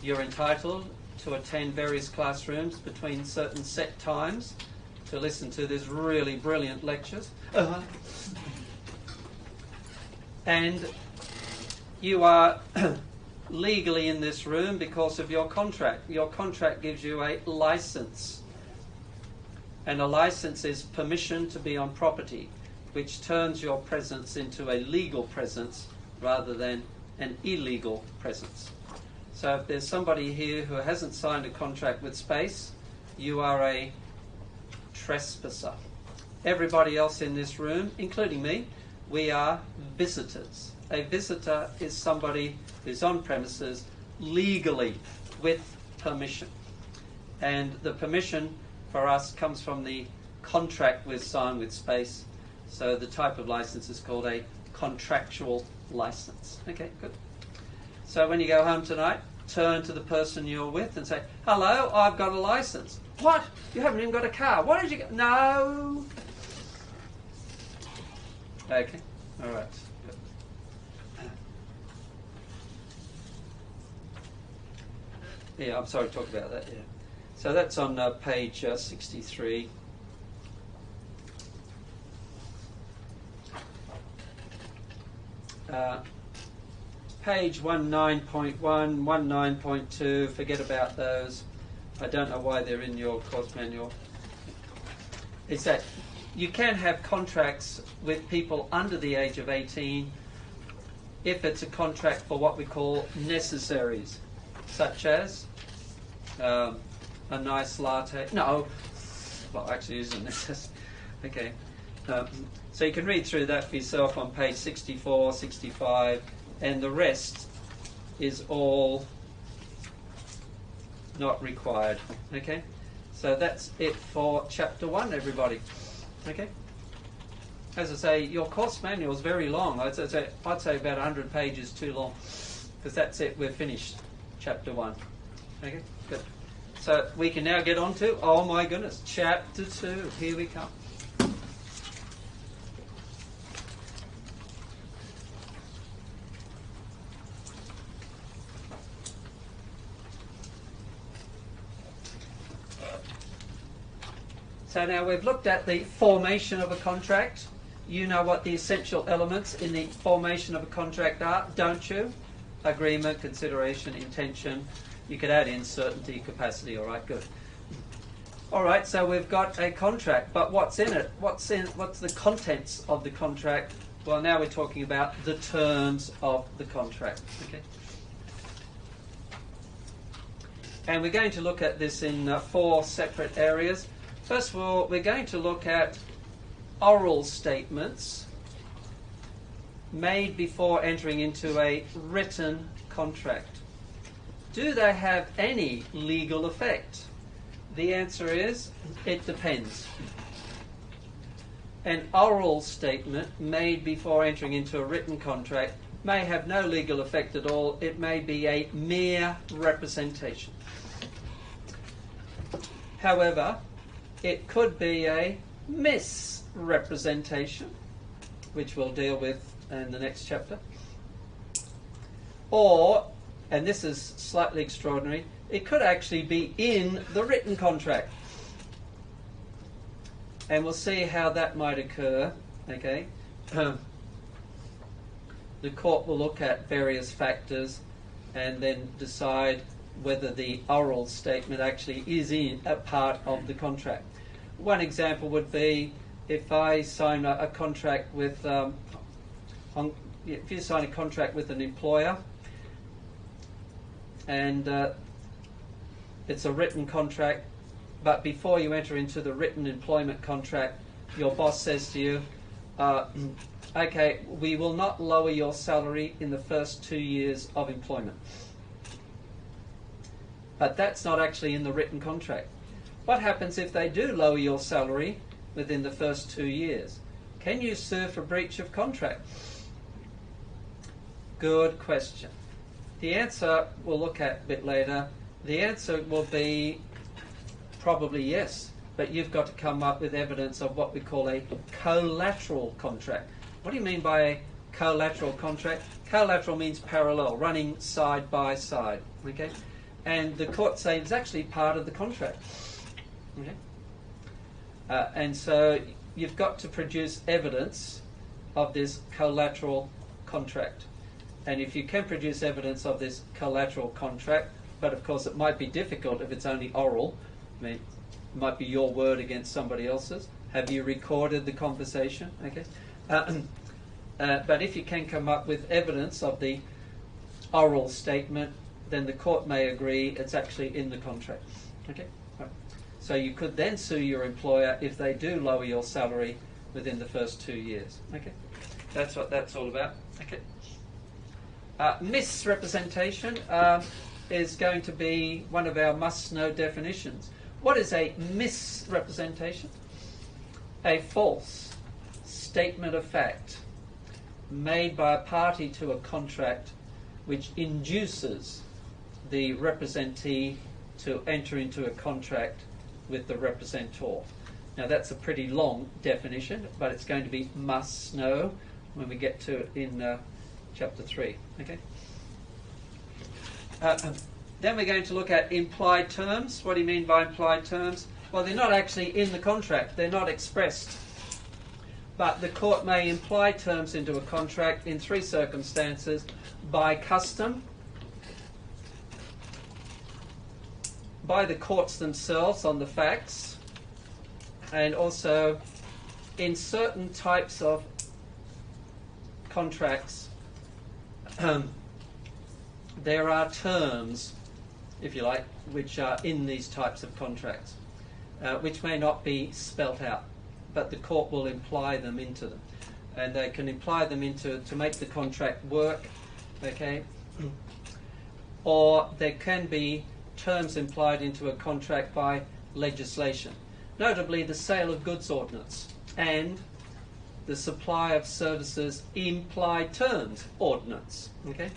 You're entitled to attend various classrooms between certain set times to listen to these really brilliant lectures. And you are legally in this room because of your contract. Your contract gives you a license. And a license is permission to be on property, which turns your presence into a legal presence rather than an illegal presence. So if there's somebody here who hasn't signed a contract with Space, you are a trespasser. Everybody else in this room, including me, we are visitors. A visitor is somebody who's on premises legally with permission. And the permission for us comes from the contract we've signed with Space. So the type of license is called a contractual license. Okay, good. So when you go home tonight, turn to the person you're with and say, hello, I've got a license. What? You haven't even got a car. What did you get? No. Okay, all right. Good. Yeah, I'm sorry to talk about that, yeah. So that's on page 63. Page 19.1, 19.2, forget about those. I don't know why they're in your course manual. It's that you can have contracts with people under the age of 18 if it's a contract for what we call necessaries, such as a nice latte. No, well, actually, isn't it? Okay. So you can read through that for yourself on page 64, 65, and the rest is all not required. Okay? So that's it for chapter 1, everybody. Okay? As I say, your course manual is very long. I'd say about 100 pages too long, because that's it. We're finished chapter 1. Okay? Good. So we can now get on to, oh my goodness, chapter 2. Here we come. So now we've looked at the formation of a contract. You know what the essential elements in the formation of a contract are, don't you? Agreement, consideration, intention. You could add in certainty, capacity. All right, good. All right, so we've got a contract, but what's in it? What's the contents of the contract? Well, now we're talking about the terms of the contract. Okay. And we're going to look at this in 4 separate areas. First of all, we're going to look at oral statements made before entering into a written contract. Do they have any legal effect? The answer is, it depends. An oral statement made before entering into a written contract may have no legal effect at all. It may be a mere representation. However, it could be a misrepresentation, which we'll deal with in the next chapter. Or, and this is slightly extraordinary, it could actually be in the written contract. And we'll see how that might occur. Okay. The court will look at various factors and then decide whether the oral statement actually is in a part of the contract. One example would be if I sign a contract with, if you sign a contract with an employer and it's a written contract, but before you enter into the written employment contract, your boss says to you, okay, we will not lower your salary in the first 2 years of employment. But that's not actually in the written contract. What happens if they do lower your salary within the first 2 years? Can you sue for breach of contract? Good question. The answer we'll look at a bit later. The answer will be probably yes, but you've got to come up with evidence of what we call a collateral contract. What do you mean by a collateral contract? collateral means parallel, running side by side. Okay, and the court say it's actually part of the contract. Okay, and so you've got to produce evidence of this collateral contract. And if you can produce evidence of this collateral contract, but of course it might be difficult if it's only oral. I mean, it might be your word against somebody else's. Have you recorded the conversation? Okay. But if you can come up with evidence of the oral statement, then the court may agree it's actually in the contract. Okay. Right. So you could then sue your employer if they do lower your salary within the first 2 years. Okay. That's what that's all about. Okay. Misrepresentation is going to be one of our must-know definitions. What is a misrepresentation? A false statement of fact made by a party to a contract which induces the representee to enter into a contract with the representor. Now that's a pretty long definition, but it's going to be must-know when we get to it in Chapter 3. Okay. Then we're going to look at implied terms. What do you mean by implied terms? Well, they're not actually in the contract. They're not expressed. But the court may imply terms into a contract in 3 circumstances: by custom, by the courts themselves on the facts, and also in certain types of contracts. There are terms, if you like, which are in these types of contracts, which may not be spelt out, but the court will imply them into them. And they can imply them into to make the contract work, okay? Or there can be terms implied into a contract by legislation, notably the Sale of Goods Ordinance and the Supply of Services Implied Terms Ordinance. Okay?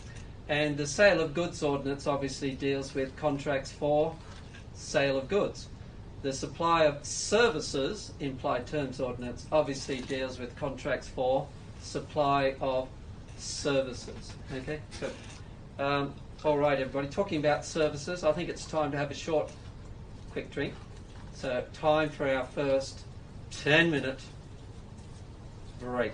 And the Sale of Goods Ordinance obviously deals with contracts for sale of goods. The Supply of Services Implied Terms Ordinance obviously deals with contracts for supply of services. Okay? So, all right, everybody. Talking about services, I think it's time to have a short, quick drink. So, time for our first 10-minute break.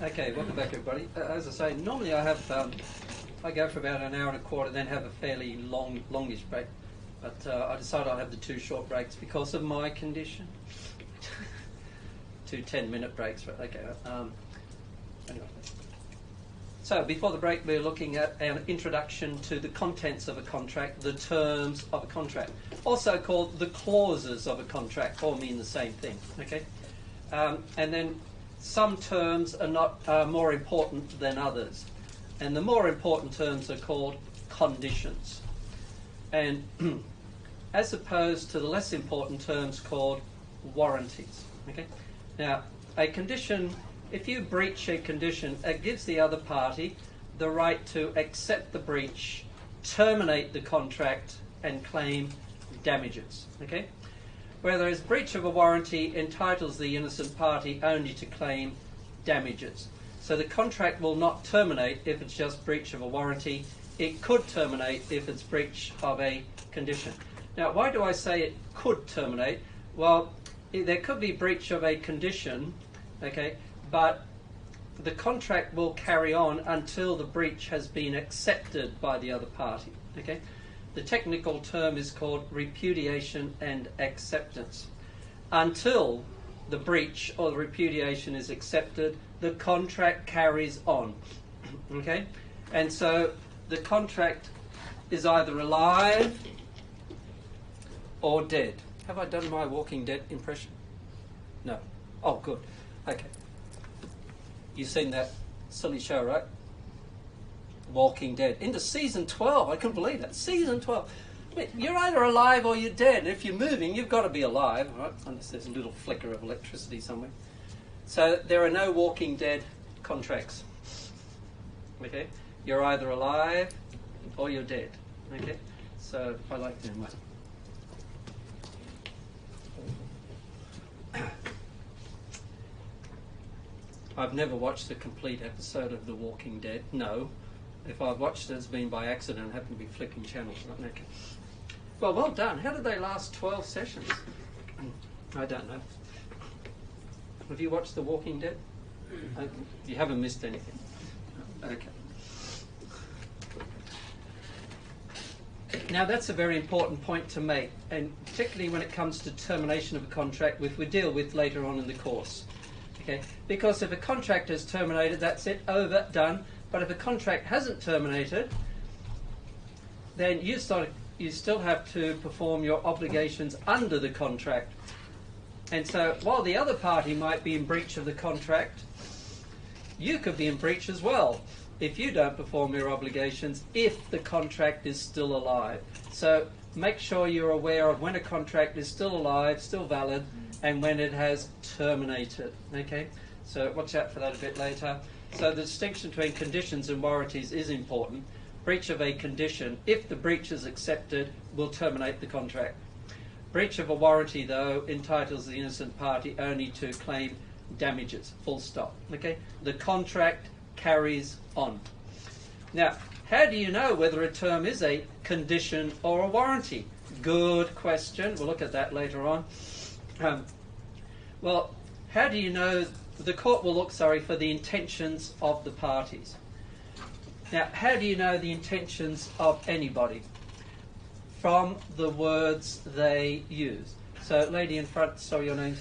Okay, welcome back, everybody. As I say, normally I go for about an hour and a quarter, then have a fairly longish break. But I decided I'll have the 2 short breaks because of my condition. 2 10-minute breaks, right? Okay. Anyway. So before the break, we're looking at an introduction to the contents of a contract, the terms of a contract, also called the clauses of a contract, all mean the same thing. Okay, and then some terms are not more important than others, and the more important terms are called conditions, and as opposed to the less important terms called warranties. Okay, now a condition. If you breach a condition, it gives the other party the right to accept the breach, terminate the contract, and claim damages. Okay? Whereas breach of a warranty entitles the innocent party only to claim damages. So the contract will not terminate if it's just breach of a warranty. It could terminate if it's breach of a condition. Now, why do I say it could terminate? Well, there could be breach of a condition, okay, but the contract will carry on until the breach has been accepted by the other party. Okay? The technical term is called repudiation and acceptance. Until the breach or the repudiation is accepted, the contract carries on. Okay? And so the contract is either alive or dead. Have I done my Walking Dead impression? No. Oh, good. Okay. You've seen that silly show, right? Walking Dead. Into season 12. I couldn't believe that. Season 12. I mean, you're either alive or you're dead. If you're moving, you've got to be alive, right? Unless there's a little flicker of electricity somewhere. So there are no Walking Dead contracts. Okay? You're either alive or you're dead. Okay? So I like to know. I've never watched a complete episode of The Walking Dead. No. If I've watched it, it's been by accident. I happen to be flicking channels. Okay. Well done. How did they last 12 sessions? I don't know. Have you watched The Walking Dead? You haven't missed anything. Okay. Now that's a very important point to make, and particularly when it comes to termination of a contract, which we deal with later on in the course. Okay? Because if a contract is terminated, that's it, over, done. But if a contract hasn't terminated, then you still have to perform your obligations under the contract. And so while the other party might be in breach of the contract, you could be in breach as well if you don't perform your obligations if the contract is still alive. So make sure you're aware of when a contract is still alive, still valid, and when it has terminated. Okay? So watch out for that a bit later. So the distinction between conditions and warranties is important. Breach of a condition, if the breach is accepted, will terminate the contract. Breach of a warranty, though, entitles the innocent party only to claim damages, full stop. Okay? The contract carries on. Now, how do you know whether a term is a condition or a warranty? Good question. We'll look at that later on. Well, how do you know? The court will look, for the intentions of the parties. Now, how do you know the intentions of anybody? From the words they use. So, lady in front, sorry, your name's?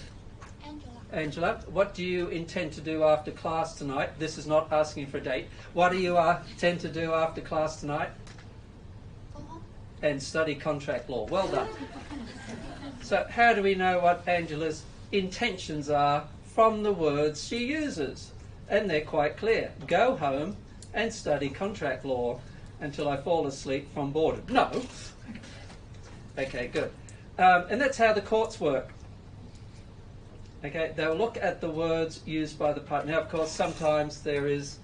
Angela, what do you intend to do after class tonight? This is not asking for a date. What do you intend to do after class tonight? Go home. And study contract law. Well done. So how do we know what Angela's intentions are from the words she uses? And they're quite clear. Go home and study contract law until I fall asleep from boredom. No. Okay, good. And that's how the courts work. Okay, they'll look at the words used by the party. Now, of course, sometimes there is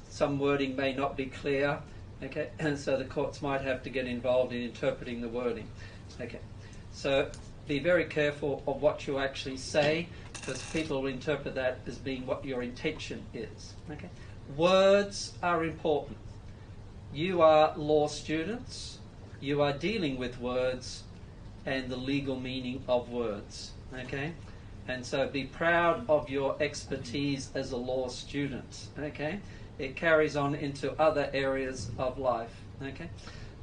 some wording may not be clear. Okay, and so the courts might have to get involved in interpreting the wording. Okay, so be very careful of what you actually say, because people will interpret that as being what your intention is. Okay, words are important. You are law students. You are dealing with words and the legal meaning of words. Okay, And so be proud of your expertise as a law student, okay? It carries on into other areas of life, okay?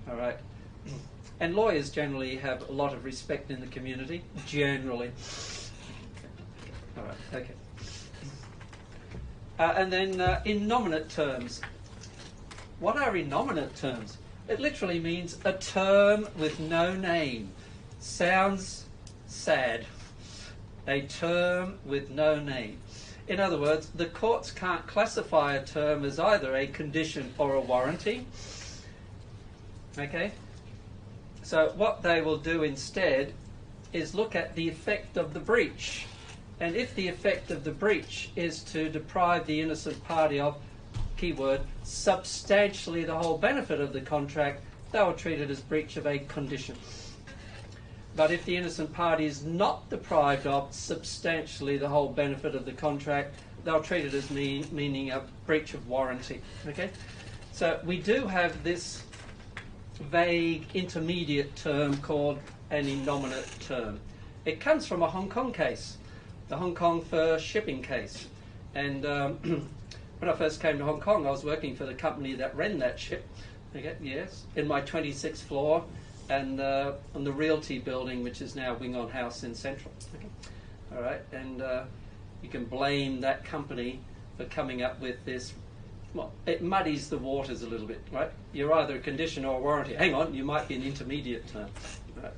All right. And lawyers generally have a lot of respect in the community, generally. All right, okay. And then innominate terms. What are innominate terms? It literally means a term with no name. Sounds sad. A term with no name. In other words, the courts can't classify a term as either a condition or a warranty. Okay? So what they will do instead is look at the effect of the breach. And if the effect of the breach is to deprive the innocent party of, keyword, substantially the whole benefit of the contract, they will treat it as breach of a condition. But if the innocent party is not deprived of substantially the whole benefit of the contract, they'll treat it as meaning a breach of warranty. Okay? So we do have this vague intermediate term called an innominate term. It comes from a Hong Kong case, the Hong Kong fur shipping case. And when I first came to Hong Kong, I was working for the company that ran that ship. Okay, yes, in my 26th floor, and on the Realty building, which is now Wing On House in Central. Okay. All right, and you can blame that company for coming up with this. Well, it muddies the waters a little bit, right? You're either a condition or a warranty. Hang on, you might be an intermediate term. Right?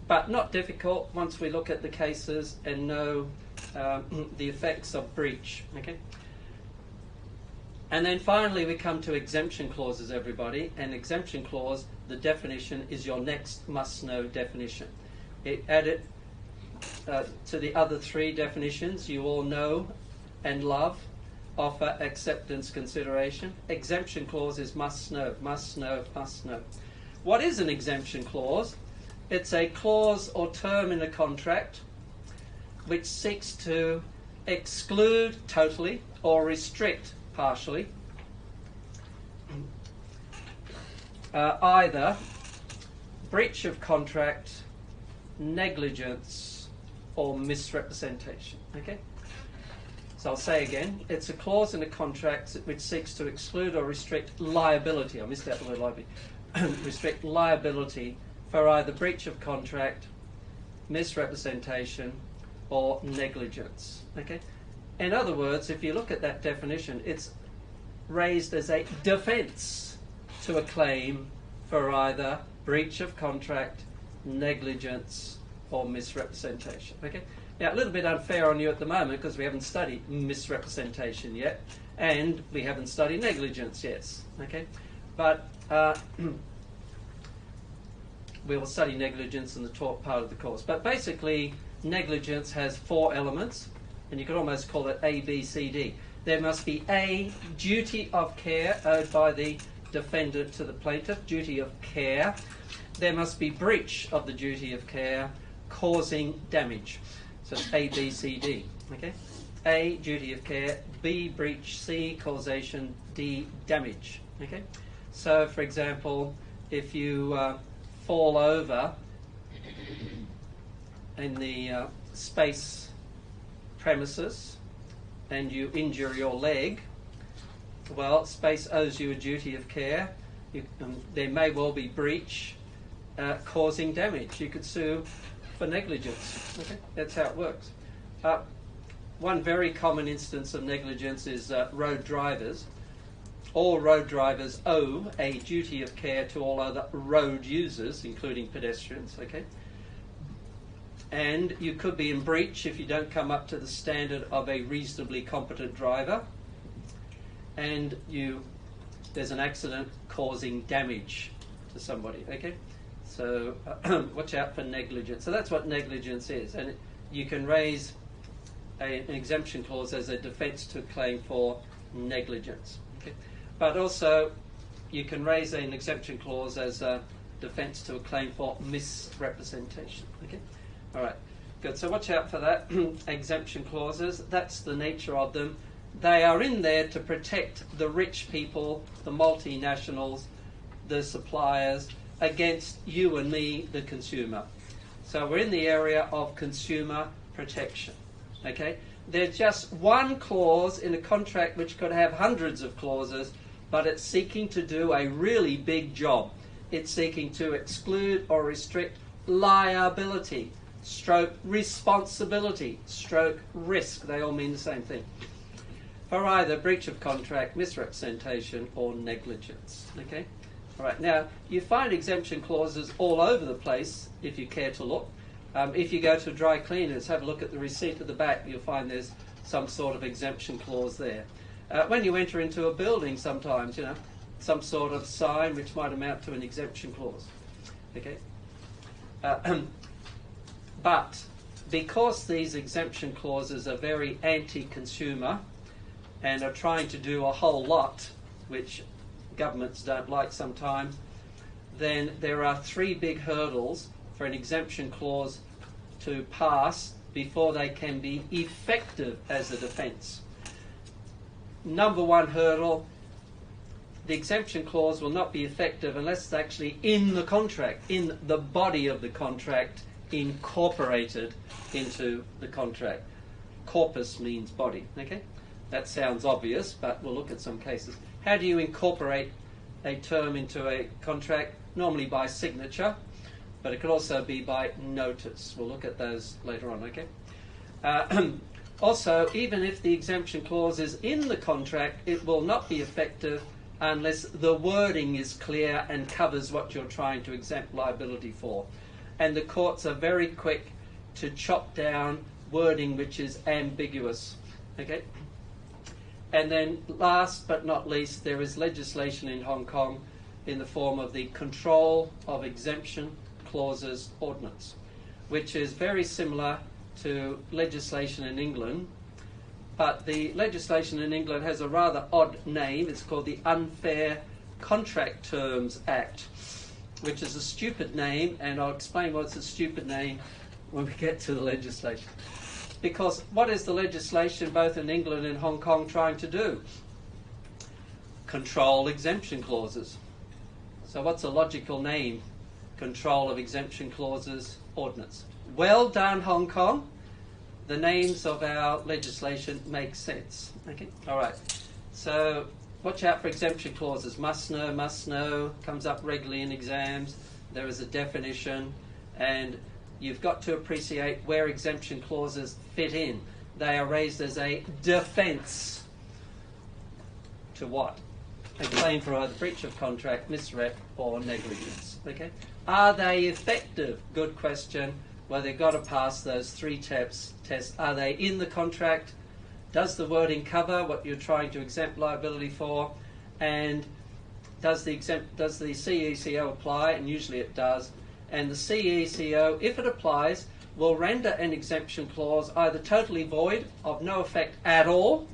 But not difficult once we look at the cases and know the effects of breach. Okay. And then finally we come to exemption clauses, everybody. An exemption clause, the definition is your next must-know definition. It added to the other three definitions you all know and love: offer, acceptance, consideration. Exemption clause is must-know, must-know, must-know. What is an exemption clause? It's a clause or term in a contract which seeks to exclude totally or restrict partially either breach of contract, negligence, or misrepresentation. Okay? So I'll say again, it's a clause in a contract which seeks to exclude or restrict liability. I missed out the word liability. Restrict liability for either breach of contract, misrepresentation, or negligence. Okay? In other words, if you look at that definition, it's raised as a defence to a claim for either breach of contract, negligence, or misrepresentation. Okay? Now, a little bit unfair on you at the moment because we haven't studied misrepresentation yet, and we haven't studied negligence yet. Okay? But we will study negligence in the talk part of the course. But basically, negligence has four elements, and you could almost call it A, B, C, D. There must be a duty of care owed by the defendant to the plaintiff, duty of care. There must be breach of the duty of care causing damage. So it's A, B, C, D. Okay? A, duty of care. B, breach. C, causation. D, damage. Okay? So, for example, if you fall over in the space premises and you injure your leg, well, space owes you a duty of care. There may well be breach causing damage. You could sue for negligence. Okay? That's how it works. One very common instance of negligence is road drivers. All road drivers owe a duty of care to all other road users, including pedestrians. Okay? And you could be in breach if you don't come up to the standard of a reasonably competent driver, and there's an accident causing damage to somebody. Okay? So watch out for negligence. So that's what negligence is, and you can raise an exemption clause as a defence to a claim for negligence. Okay? But also you can raise an exemption clause as a defence to a claim for misrepresentation. Okay? All right, good. So watch out for that. Exemption clauses, that's the nature of them. They are in there to protect the rich people, the multinationals, the suppliers, against you and me, the consumer. So we're in the area of consumer protection. Okay? They're just one clause in a contract which could have hundreds of clauses, but it's seeking to do a really big job. It's seeking to exclude or restrict liability, stroke responsibility, stroke risk. They all mean the same thing. For either breach of contract, misrepresentation, or negligence. Okay? All right. Now, you find exemption clauses all over the place if you care to look. If you go to dry cleaners, have a look at the receipt at the back, you'll find there's some sort of exemption clause there. When you enter into a building sometimes, you know, some sort of sign which might amount to an exemption clause. Okay? But because these exemption clauses are very anti-consumer and are trying to do a whole lot, which governments don't like sometimes, then there are three big hurdles for an exemption clause to pass before they can be effective as a defence. Number one hurdle, the exemption clause will not be effective unless it's actually in the contract, in the body of the contract, incorporated into the contract. Corpus means body, okay? That sounds obvious, but we'll look at some cases. How do you incorporate a term into a contract? Normally by signature, but it could also be by notice. We'll look at those later on, okay? Also, even if the exemption clause is in the contract, it will not be effective unless the wording is clear and covers what you're trying to exempt liability for. And the courts are very quick to chop down wording which is ambiguous. Okay? And then last but not least, there is legislation in Hong Kong in the form of the Control of Exemption Clauses Ordinance, which is very similar to legislation in England, but the legislation in England has a rather odd name. It's called the Unfair Contract Terms Act, which is a stupid name, and I'll explain what's a stupid name when we get to the legislation. Because what is the legislation both in England and Hong Kong trying to do? Control exemption clauses. So what's a logical name? Control of Exemption Clauses Ordinance. Well done, Hong Kong. The names of our legislation make sense. Okay, all right. So watch out for exemption clauses. Must know, comes up regularly in exams. There is a definition, and you've got to appreciate where exemption clauses fit in. They are raised as a defence to what? A claim for either breach of contract, misrep, or negligence. Okay? Are they effective? Good question. Well, they've got to pass those three tests. Are they in the contract? Does the wording cover what you're trying to exempt liability for? And does the CECO apply? And usually it does. And the CECO, if it applies, will render an exemption clause either totally void, of no effect at all,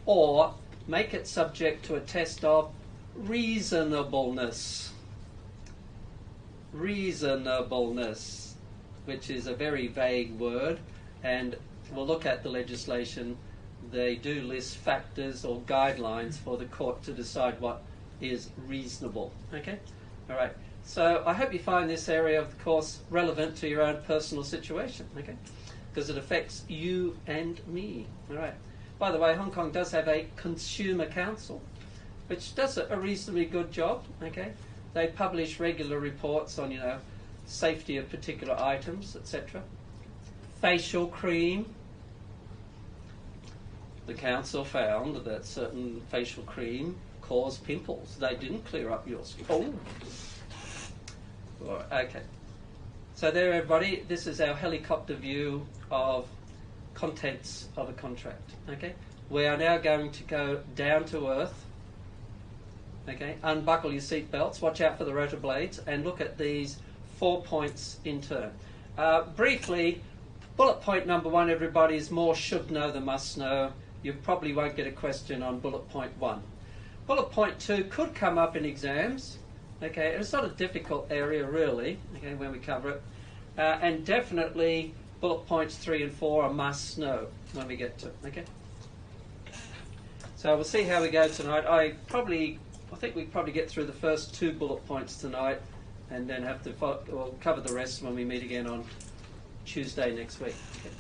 or make it subject to a test of reasonableness. Reasonableness, which is a very vague word, and we'll look at the legislation. They do list factors or guidelines for the court to decide what is reasonable. Okay? All right. So I hope you find this area of the course relevant to your own personal situation, okay? Because it affects you and me. All right. By the way, Hong Kong does have a consumer council, which does a reasonably good job, okay? They publish regular reports on, safety of particular items, etc. Facial cream. The council found that certain facial cream caused pimples. They didn't clear up your skin. Oh. Okay. So there, everybody, this is our helicopter view of contents of a contract. Okay. We are now going to go down to earth. Okay. Unbuckle your seat belts. Watch out for the rotor blades, and look at these 4 points in turn. Briefly, bullet point number 1, everybody, is more should know than must know. You probably won't get a question on bullet point 1. Bullet point 2 could come up in exams. Okay, it's not a difficult area really, okay, when we cover it. And definitely bullet points 3 and 4 are must know when we get to it, okay? So we'll see how we go tonight. I think we probably get through the first 2 bullet points tonight, and then have to cover the rest when we meet again on Tuesday next week. Okay.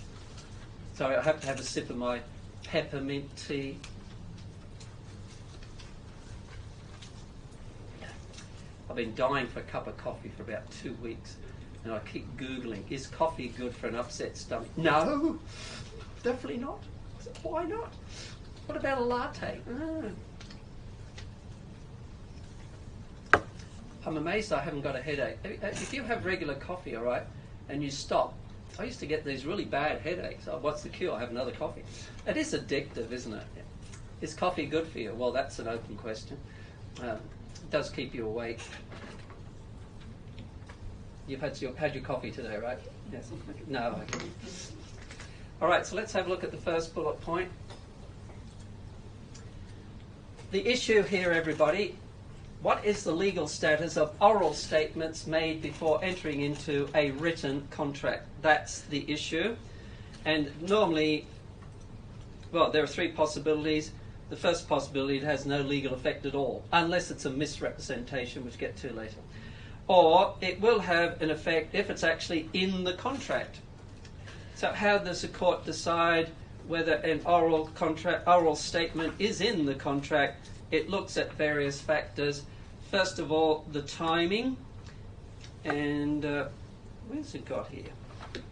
Sorry, I have to have a sip of my peppermint tea. I've been dying for a cup of coffee for about 2 weeks, and I keep Googling, is coffee good for an upset stomach? No, definitely not. Why not? What about a latte? I'm amazed I haven't got a headache. If you have regular coffee, all right, and you stop, I used to get these really bad headaches. Oh, what's the cure? I have another coffee. It is addictive, isn't it? Is coffee good for you? Well, that's an open question. It does keep you awake. You've had your coffee today, right? Yes. No. All right, so let's have a look at the first bullet point. The issue here, everybody, what is the legal status of oral statements made before entering into a written contract? That's the issue. And normally, well, there are three possibilities. The first possibility, it has no legal effect at all, unless it's a misrepresentation, which we'll get to later. Or it will have an effect if it's actually in the contract. So how does the court decide whether an oral statement is in the contract? It looks at various factors. First of all, the timing. And where's it got here?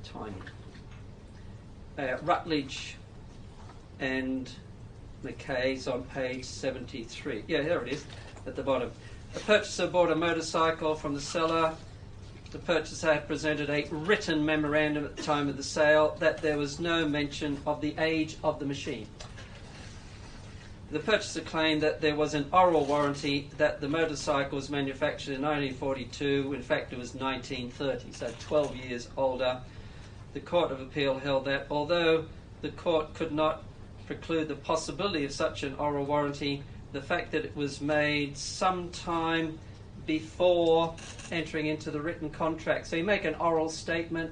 Timing. Rutledge and McKay's on page 73. Yeah, there it is, at the bottom. The purchaser bought a motorcycle from the seller. The purchaser had presented a written memorandum at the time of the sale that there was no mention of the age of the machine. The purchaser claimed that there was an oral warranty that the motorcycle was manufactured in 1942. In fact, it was 1930, so 12 years older. The Court of Appeal held that although the court could not preclude the possibility of such an oral warranty, the fact that it was made sometime before entering into the written contract. So you make an oral statement,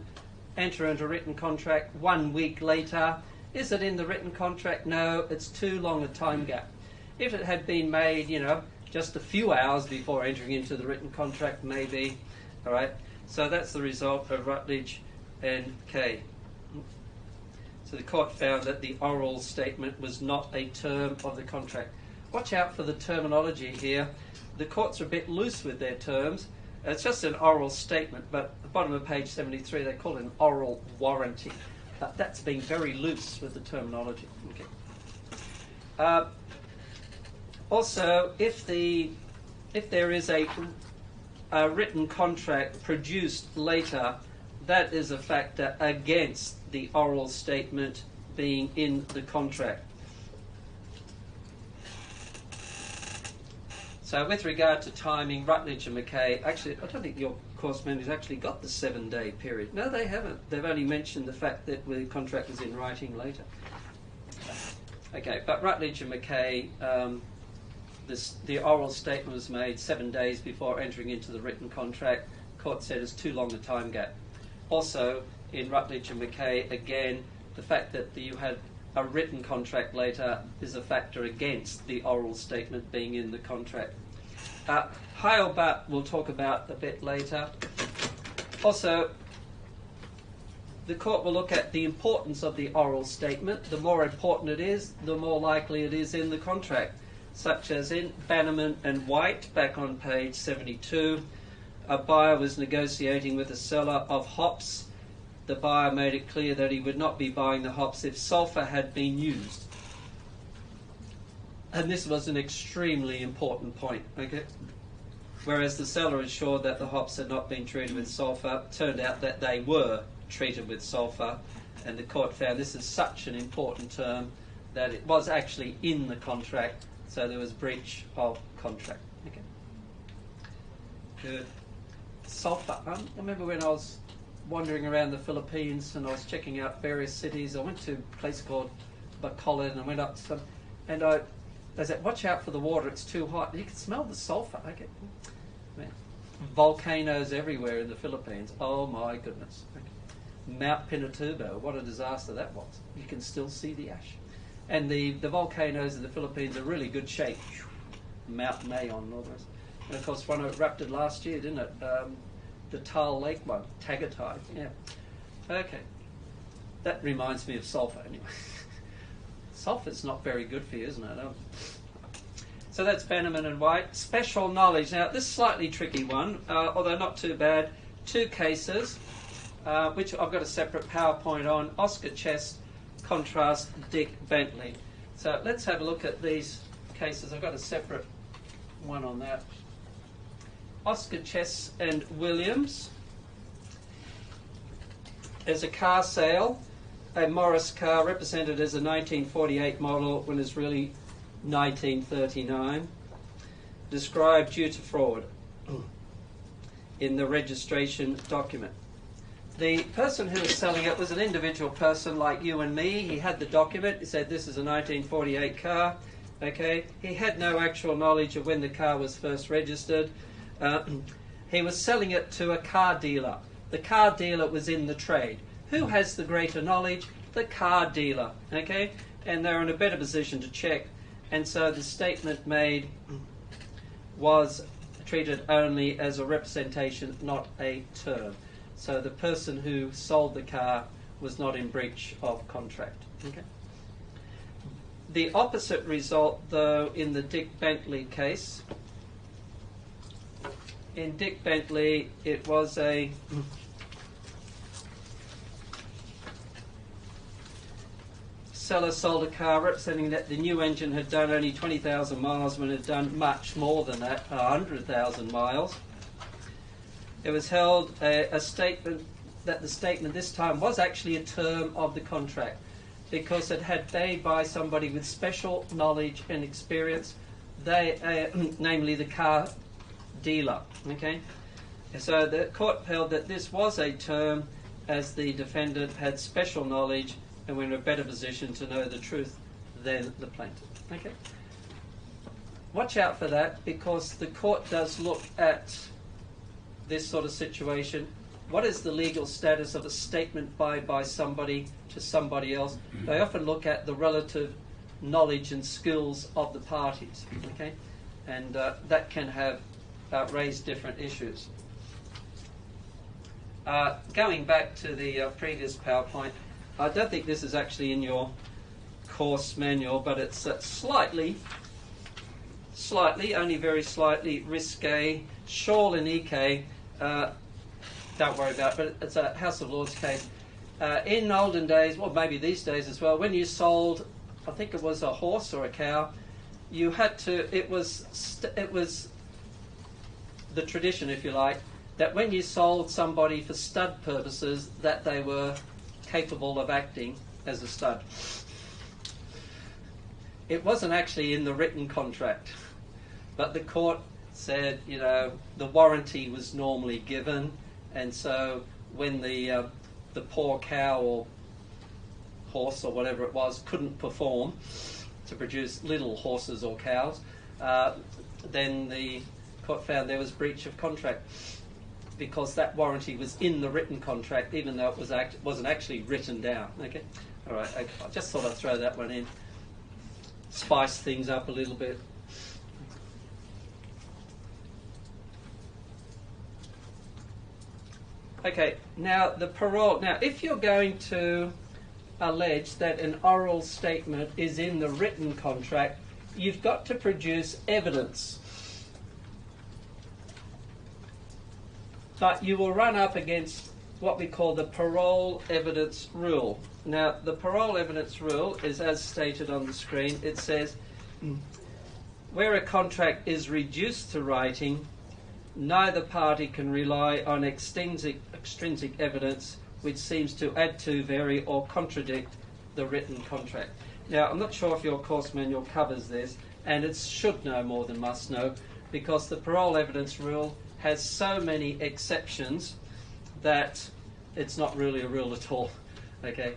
enter into a written contract 1 week later. Is it in the written contract? No, it's too long a time gap. If it had been made, just a few hours before entering into the written contract, maybe. All right. So that's the result of Rutledge and Kay. So the court found that the oral statement was not a term of the contract. Watch out for the terminology here. The courts are a bit loose with their terms. It's just an oral statement, but at the bottom of page 73 they call it an oral warranty. That's being very loose with the terminology. Okay. Also, if there is a written contract produced later, that is a factor against the oral statement being in the contract. So with regard to timing, Rutledge and McKay, actually, I don't think your course managers actually got the 7-day period. No, they haven't. They've only mentioned the fact that the contract was in writing later. Okay, but Rutledge and McKay, the oral statement was made 7 days before entering into the written contract. Court said it's too long a time gap. Also, in Rutledge and McKay, again, the fact that you had a written contract later is a factor against the oral statement being in the contract. Heilbut we'll talk about a bit later. Also, the court will look at the importance of the oral statement. The more important it is, the more likely it is in the contract, such as in Bannerman and White, back on page 72. A buyer was negotiating with a seller of hops. The buyer made it clear that he would not be buying the hops if sulphur had been used. And this was an extremely important point, okay? Whereas the seller assured that the hops had not been treated with sulphur, turned out that they were treated with sulphur, and the court found this is such an important term that it was actually in the contract, so there was breach of contract. Okay. Good. Sulphur. I remember when I was wandering around the Philippines and I was checking out various cities. I went to a place called Bacolod and I went up to some, and they said, watch out for the water, it's too hot. You can smell the sulphur. Okay. Volcanoes everywhere in the Philippines. Oh my goodness. Okay. Mount Pinatubo, what a disaster that was. You can still see the ash. And the volcanoes in the Philippines are really good shape. Mount Mayon and all the rest. And of course one erupted last year, didn't it? The Taal Lake one, Tagatai. Yeah. Okay. That reminds me of sulphur anyway. Sulphur's not very good for you, isn't it? So that's Bannerman and White. Special knowledge. Now, this is a slightly tricky one, although not too bad. Two cases, which I've got a separate PowerPoint on. Oscar Chess, contrast Dick Bentley. So let's have a look at these cases. I've got a separate one on that. Oscar Chess and Williams. There's a car sale, a Morris car represented as a 1948 model when it's really 1939, described due to fraud in the registration document. The person who was selling it was an individual person like you and me. He had the document. He said this is a 1948 car. Okay, he had no actual knowledge of when the car was first registered. He was selling it to a car dealer. The car dealer was in the trade. Who has the greater knowledge? The car dealer. Okay, and they're in a better position to check. And so the statement made was treated only as a representation, not a term. So the person who sold the car was not in breach of contract. Okay. The opposite result, though, in the Dick Bentley case. In Dick Bentley, it was a seller sold a car representing that the new engine had done only 20,000 miles when it had done much more than that, 100,000 miles. It was held a statement that the statement this time was actually a term of the contract because it had made by somebody with special knowledge and experience, namely the car dealer. Okay, so the court held that this was a term as the defendant had special knowledge and we're in a better position to know the truth than the plaintiff. Okay. Watch out for that because the court does look at this sort of situation. What is the legal status of a statement by somebody to somebody else? They often look at the relative knowledge and skills of the parties. Okay, and that can have raise different issues. Going back to the previous PowerPoint, I don't think this is actually in your course manual, but it's slightly, only very slightly risque. Shaw and Ike, don't worry about it, but it's a House of Lords case. In olden days, well maybe these days as well, when you sold, I think it was a horse or a cow, you had to, it was the tradition, if you like, that when you sold somebody for stud purposes, that they were capable of acting as a stud. It wasn't actually in the written contract, but the court said, you know, the warranty was normally given, and so when the poor cow or horse or whatever it was couldn't perform to produce little horses or cows, then the court found there was breach of contract because that warranty was in the written contract, even though it wasn't actually written down. Okay, all right. I just thought I'd throw that one in, spice things up a little bit. Okay, now the parole. Now, if you're going to allege that an oral statement is in the written contract, you've got to produce evidence. But you will run up against what we call the parole evidence rule. Now, the parole evidence rule is as stated on the screen. It says, where a contract is reduced to writing, neither party can rely on extrinsic evidence which seems to add to, vary, or contradict the written contract. Now, I'm not sure if your course manual covers this, and it should know more than must know, because the parole evidence rule has so many exceptions that it's not really a rule at all. Okay,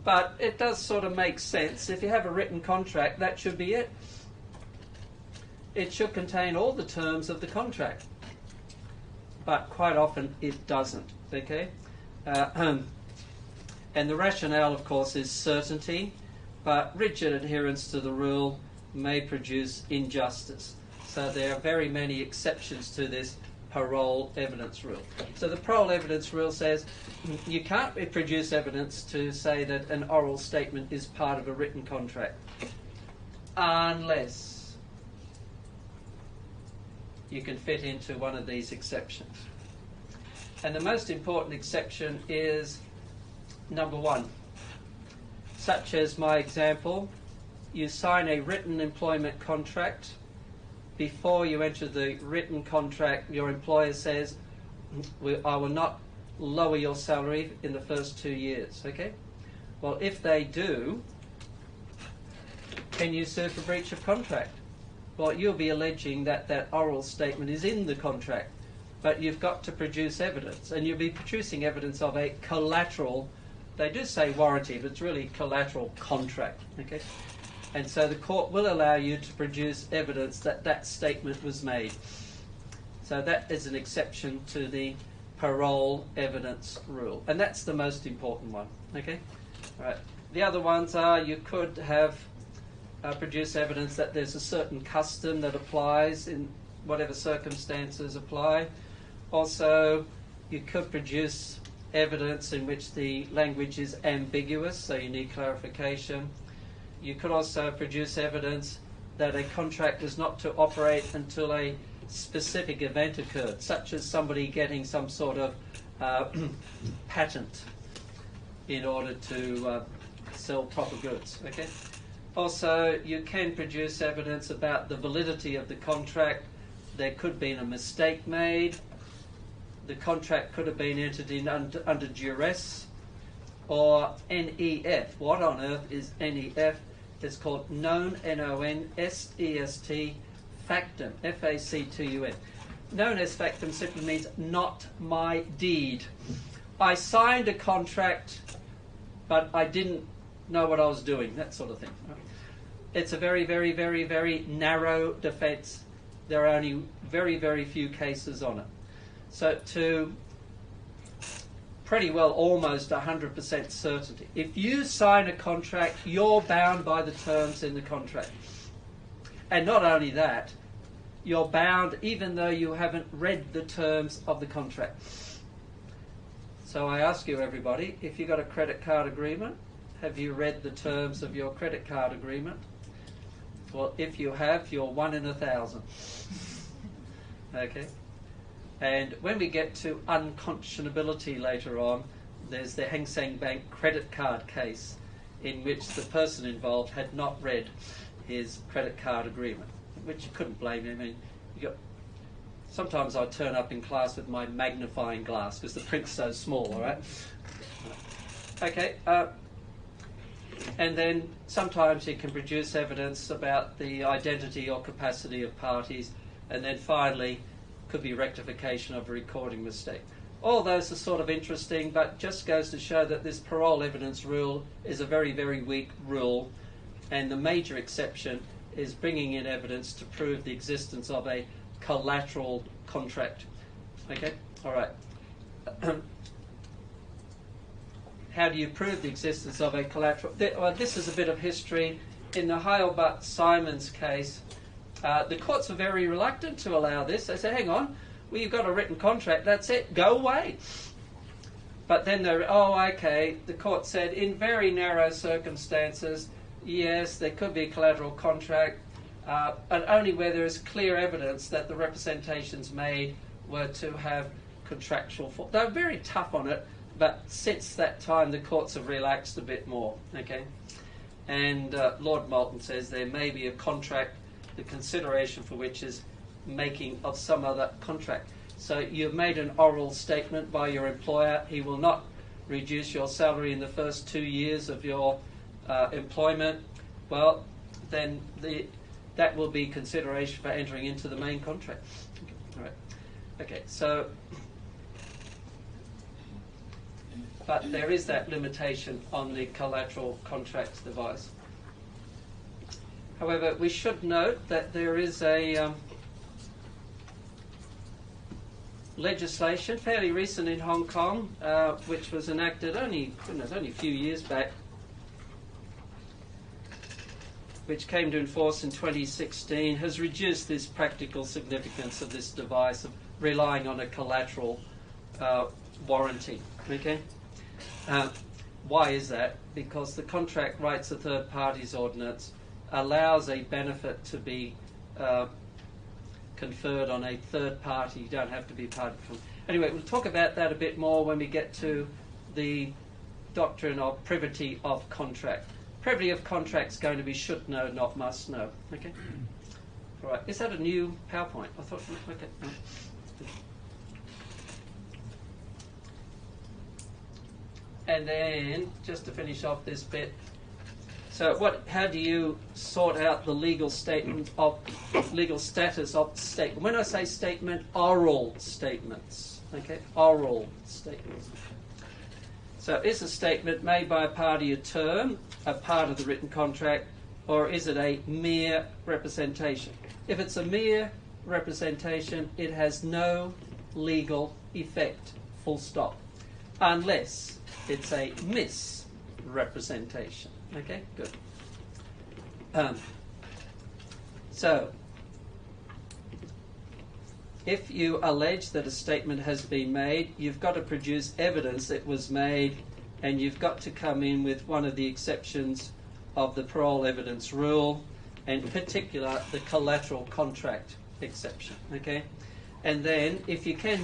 but it does sort of make sense. If you have a written contract, that should be it. It should contain all the terms of the contract, but quite often it doesn't. Okay, and the rationale, of course, is certainty, but rigid adherence to the rule may produce injustice. So there are very many exceptions to this, parole evidence rule. So the parole evidence rule says you can't produce evidence to say that an oral statement is part of a written contract unless you can fit into one of these exceptions. And the most important exception is number 1. Such as my example, you sign a written employment contract. Before you enter the written contract, your employer says, I will not lower your salary in the first 2 years, okay? Well, if they do, can you sue for breach of contract? Well, you'll be alleging that that oral statement is in the contract, but you've got to produce evidence, and you'll be producing evidence of a collateral, they do say warranty, but it's really collateral contract, okay? And so the court will allow you to produce evidence that that statement was made. So that is an exception to the parole evidence rule. And that's the most important one, okay? All right. The other ones are you could have produce evidence that there's a certain custom that applies in whatever circumstances apply. Also, you could produce evidence in which the language is ambiguous, so you need clarification. You could also produce evidence that a contract was not to operate until a specific event occurred, such as somebody getting some sort of patent in order to sell proper goods. Okay. Also, you can produce evidence about the validity of the contract. There could have been a mistake made. The contract could have been entered in under duress. Or NEF. What on earth is NEF? It's called known, N-O-N-S-E-S-T, factum, F-A-C-T-U-M. Known as factum simply means not my deed. I signed a contract, but I didn't know what I was doing, that sort of thing. It's a very, very, very, very narrow defence. There are only very, very few cases on it. So to pretty well almost 100% certainty, if you sign a contract, you're bound by the terms in the contract. And not only that, you're bound even though you haven't read the terms of the contract. So I ask you, everybody, if you've got a credit card agreement, have you read the terms of your credit card agreement? Well, if you have, you're 1 in 1,000. Okay? And when we get to unconscionability later on, there's the Hang Seng Bank credit card case in which the person involved had not read his credit card agreement, which you couldn't blame him. I mean, sometimes I turn up in class with my magnifying glass because the print's so small, all right? Okay, and then sometimes you can produce evidence about the identity or capacity of parties, and then finally could be rectification of a recording mistake. All those are sort of interesting, but just goes to show that this parole evidence rule is a very, very weak rule, and the major exception is bringing in evidence to prove the existence of a collateral contract. Okay? All right. How do you prove the existence of a collateral? Well, this is a bit of history. In the Heilbut-Simons case, the courts were very reluctant to allow this. They said, hang on, well, you've got a written contract, that's it, go away. But then the court said, in very narrow circumstances, yes, there could be a collateral contract, but only where there is clear evidence that the representations made were to have contractual force. They were very tough on it, but since that time the courts have relaxed a bit more. Okay, and Lord Moulton says there may be a contract, the consideration for which is making of some other contract. So you've made an oral statement by your employer, he will not reduce your salary in the first 2 years of your employment. Well, then that will be consideration for entering into the main contract. All right. Okay, so, but there is that limitation on the collateral contract device. However, we should note that there is a legislation fairly recent in Hong Kong, which was enacted only a few years back, which came to enforce in 2016, has reduced this practical significance of this device of relying on a collateral warranty. Okay. Why is that? Because the contract rights of third parties ordinance allows a benefit to be conferred on a third party. You don't have to be part of it. Anyway, we'll talk about that a bit more when we get to the doctrine of privity of contract. Privity of contract is going to be should know, not must know. Okay. All right. Is that a new PowerPoint? I thought. Okay. No. And then, just to finish off this bit, so how do you sort out the legal status of the statement? When I say statement, oral statements. Okay, oral statements. So, is a statement made by a party a term, a part of the written contract, or is it a mere representation? If it's a mere representation, it has no legal effect, full stop, unless it's a misrepresentation. Okay, good. So, if you allege that a statement has been made, you've got to produce evidence it was made, and you've got to come in with one of the exceptions of the parole evidence rule, and in particular the collateral contract exception. Okay, and then if you can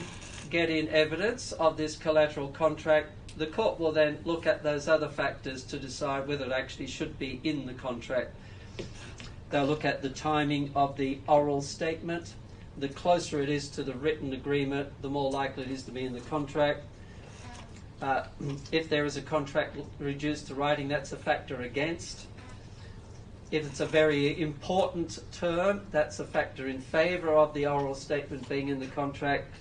get in evidence of this collateral contract, the court will then look at those other factors to decide whether it actually should be in the contract. They'll look at the timing of the oral statement. The closer it is to the written agreement, the more likely it is to be in the contract. If there is a contract reduced to writing, that's a factor against. If it's a very important term, that's a factor in favour of the oral statement being in the contract.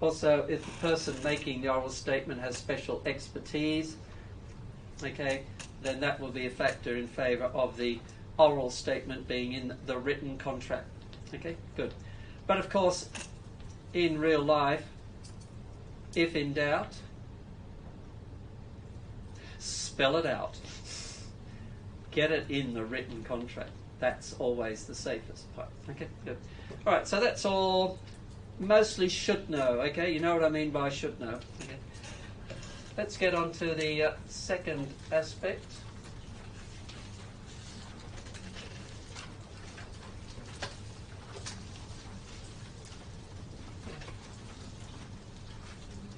Also, if the person making the oral statement has special expertise, okay, then that will be a factor in favour of the oral statement being in the written contract. Okay, good. But of course, in real life, if in doubt, spell it out. Get it in the written contract. That's always the safest part. Okay, good. All right, so that's all. Mostly should know, okay? You know what I mean by should know. Okay. Let's get on to the second aspect.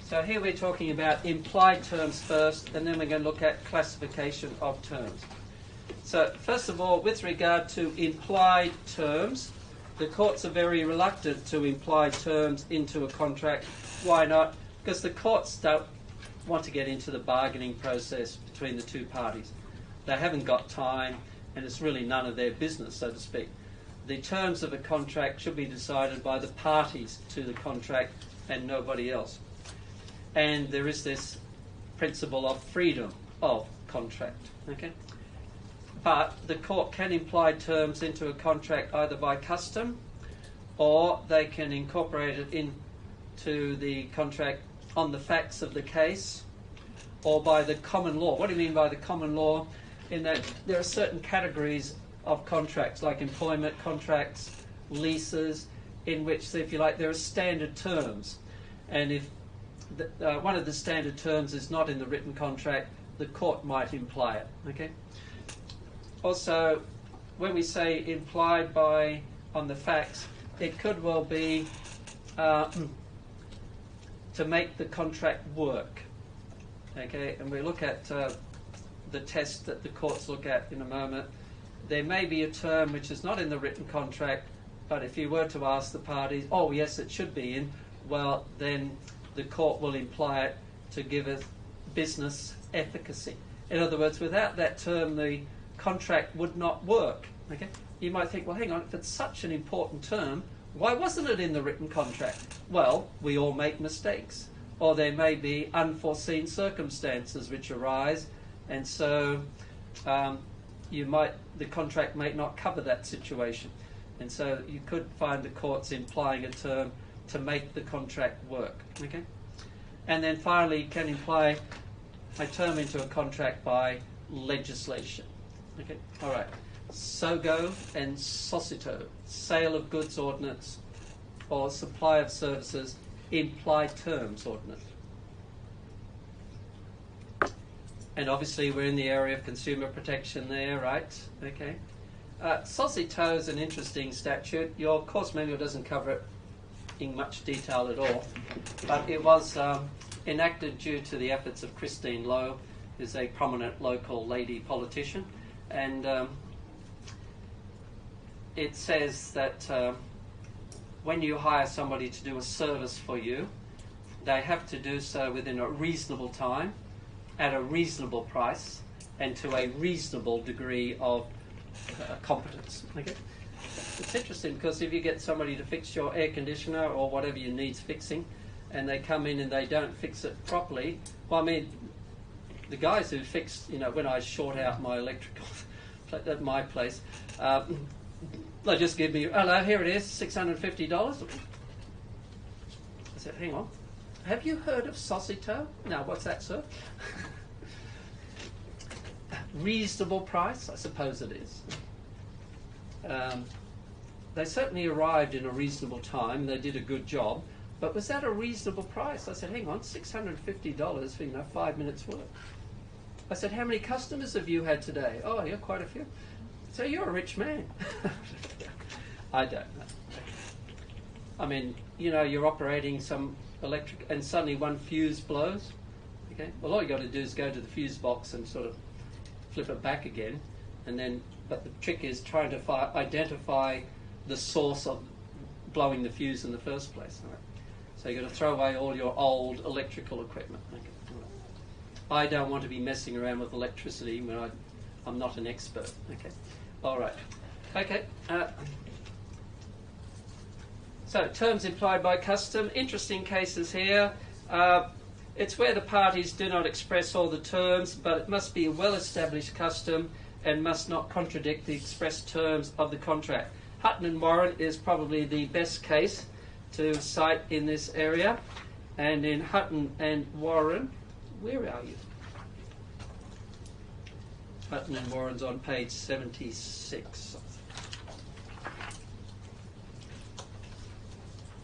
So here we're talking about implied terms first, and then we're going to look at classification of terms. So first of all, with regard to implied terms, the courts are very reluctant to imply terms into a contract. Why not? Because the courts don't want to get into the bargaining process between the two parties. They haven't got time, and it's really none of their business, so to speak. The terms of a contract should be decided by the parties to the contract and nobody else. And there is this principle of freedom of contract. Okay? But the court can imply terms into a contract either by custom, or they can incorporate it into the contract on the facts of the case, or by the common law. What do you mean by the common law? In that there are certain categories of contracts, like employment contracts, leases, in which, if you like, there are standard terms. And if one of the standard terms is not in the written contract, the court might imply it. Okay. Also, when we say implied by on the facts, it could well be to make the contract work. Okay, and we look at the test that the courts look at in a moment. There may be a term which is not in the written contract, but if you were to ask the parties, oh yes, it should be in, well, then the court will imply it to give it business efficacy. In other words, without that term, the contract would not work. Okay? You might think, well, hang on, if it's such an important term, why wasn't it in the written contract? Well, we all make mistakes, or there may be unforeseen circumstances which arise, and so the contract may not cover that situation. And so you could find the courts implying a term to make the contract work. Okay? And then finally, you can imply a term into a contract by legislation. Okay, all right. SOGO and SOCITO, Sale of Goods Ordinance or supply of services implied terms ordinance. And obviously we're in the area of consumer protection there, right? Okay. Saucy tow is an interesting statute. Your course manual doesn't cover it in much detail at all, but it was enacted due to the efforts of Christine Lowe, who's a prominent local lady politician, and it says that when you hire somebody to do a service for you, they have to do so within a reasonable time, at a reasonable price, and to a reasonable degree of competence. Okay? It's interesting because if you get somebody to fix your air conditioner or whatever you needs fixing, and they come in and they don't fix it properly, well, I mean, the guys who fixed, when I short out my electrical at my place, they just give me, hello, here it is, $650. I said, hang on, have you heard of Saucy tow? No, what's that, sir? Reasonable price? I suppose it is. They certainly arrived in a reasonable time. They did a good job. But was that a reasonable price? I said, hang on, $650 for 5 minutes work. I said, how many customers have you had today? Oh, yeah, quite a few. So you're a rich man. I don't know. I mean, you're operating some electric, and suddenly one fuse blows. Okay. Well, all you got to do is go to the fuse box and sort of flip it back again, and then. But the trick is trying to identify the source of blowing the fuse in the first place. Right? So you've got to throw away all your old electrical equipment. Okay. I don't want to be messing around with electricity when I'm not an expert. Okay. All right. Okay. So terms implied by custom. Interesting cases here. It's where the parties do not express all the terms, but it must be a well-established custom and must not contradict the express terms of the contract. Hutton and Warren is probably the best case to cite in this area. And in Hutton and Warren, where are you? Hutton and Warren's on page 76.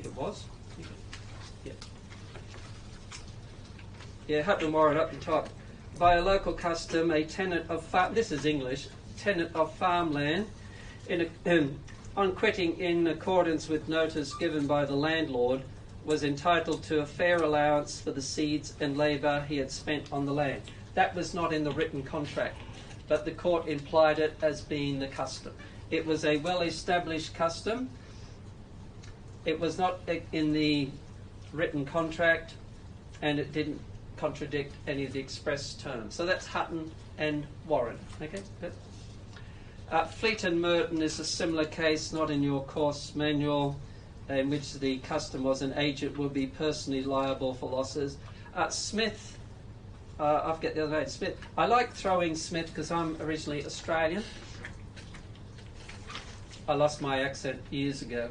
It was? Yeah. Yeah, Hutton and Warren up the top. By a local custom, a tenant of this is English, tenant of farmland, on quitting in accordance with notice given by the landlord, was entitled to a fair allowance for the seeds and labour he had spent on the land. That was not in the written contract, but the court implied it as being the custom. It was a well-established custom. It was not in the written contract, and it didn't contradict any of the express terms. So that's Hutton and Warren. Okay. Fleet and Merton is a similar case, not in your course manual, in which the custom was an agent will be personally liable for losses. Smith, I forget the other name, Smith. I like throwing Smith because I'm originally Australian. I lost my accent years ago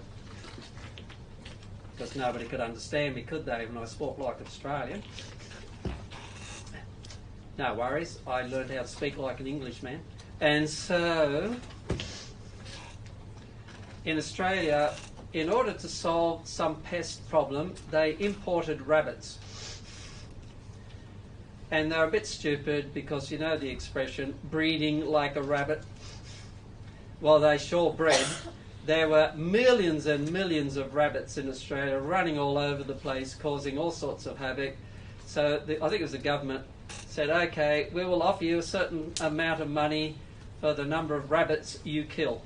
because nobody could understand me, could they, when I spoke like an Australian? No worries, I learned how to speak like an Englishman. And so, in Australia, in order to solve some pest problem, they imported rabbits. And they're a bit stupid because you know the expression, breeding like a rabbit. Well, they sure bred. There were millions and millions of rabbits in Australia running all over the place, causing all sorts of havoc. So I think it was the government said, okay, we will offer you a certain amount of money for the number of rabbits you kill.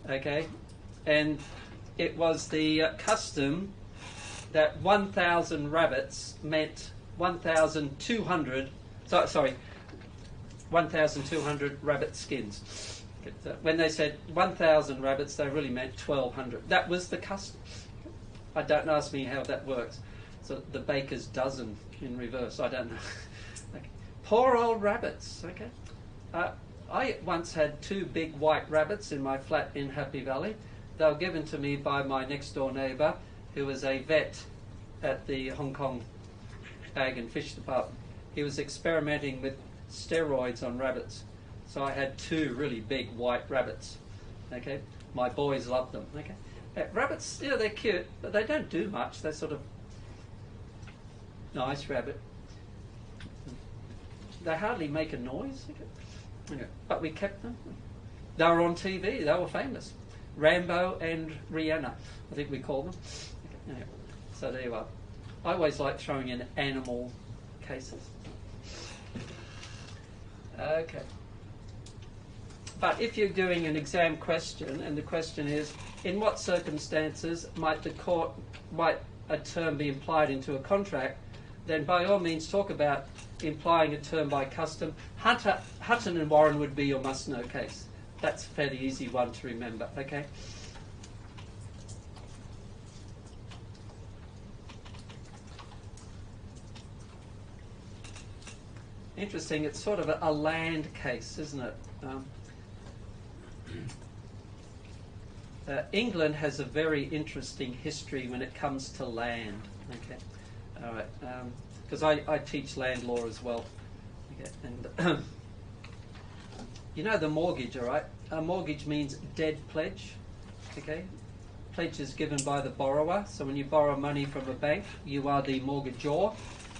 Okay, and it was the custom that 1,000 rabbits meant 1,200, 1,200 rabbit skins. So when they said 1,000 rabbits, they really meant 1,200. That was the custom. Don't ask me how that works. So the baker's dozen in reverse, I don't know. Okay. Poor old rabbits, okay. I once had 2 big white rabbits in my flat in Happy Valley. They were given to me by my next door neighbour, who was a vet at the Hong Kong Ag and Fish Department. He was experimenting with steroids on rabbits. So I had 2 really big white rabbits. Okay, my boys loved them. Okay, Rabbits, they're cute, but they don't do much. They're sort of nice rabbit. They hardly make a noise. Okay. But we kept them. They were on TV. They were famous. Rambo and Rihanna, I think we call them. Anyway, so there you are. I always like throwing in animal cases. Okay. But if you're doing an exam question, and the question is, in what circumstances might a term be implied into a contract, then by all means talk about implying a term by custom. Hutton and Warren would be your must-know case. That's a fairly easy one to remember, okay? Interesting, it's sort of a land case, isn't it? England has a very interesting history when it comes to land. Okay, all right, because I teach land law as well. Okay, and you know the mortgage, all right? A mortgage means dead pledge. Okay, pledge is given by the borrower. So when you borrow money from a bank, you are the mortgagor.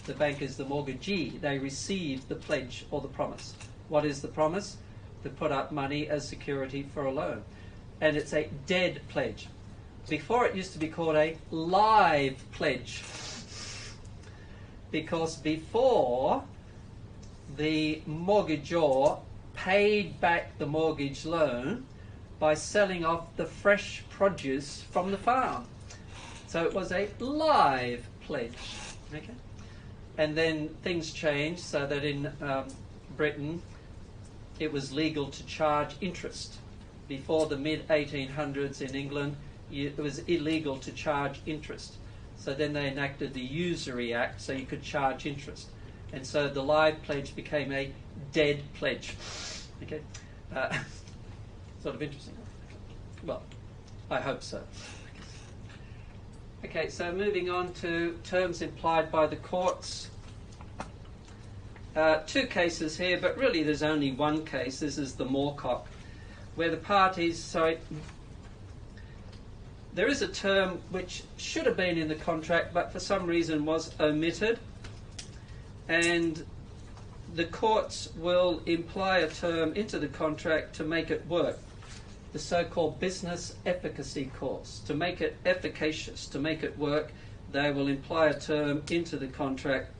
The bank is the mortgagee. They receive the pledge or the promise. What is the promise? To put up money as security for a loan. And it's a dead pledge. Before it used to be called a live pledge. Because before, the mortgagor paid back the mortgage loan by selling off the fresh produce from the farm. So it was a live pledge. Okay? And then things changed so that in Britain it was legal to charge interest. Before the mid-1800s in England, it was illegal to charge interest. So then they enacted the Usury Act so you could charge interest. And so the live pledge became a dead pledge. Okay? Sort of interesting. Well, I hope so. Okay, so moving on to terms implied by the courts. Two cases here, but really there's only one case. This is the Moorcock, where the parties, there is a term which should have been in the contract, but for some reason was omitted. And the courts will imply a term into the contract to make it work. The so-called business efficacy clause. To make it efficacious, to make it work, they will imply a term into the contract.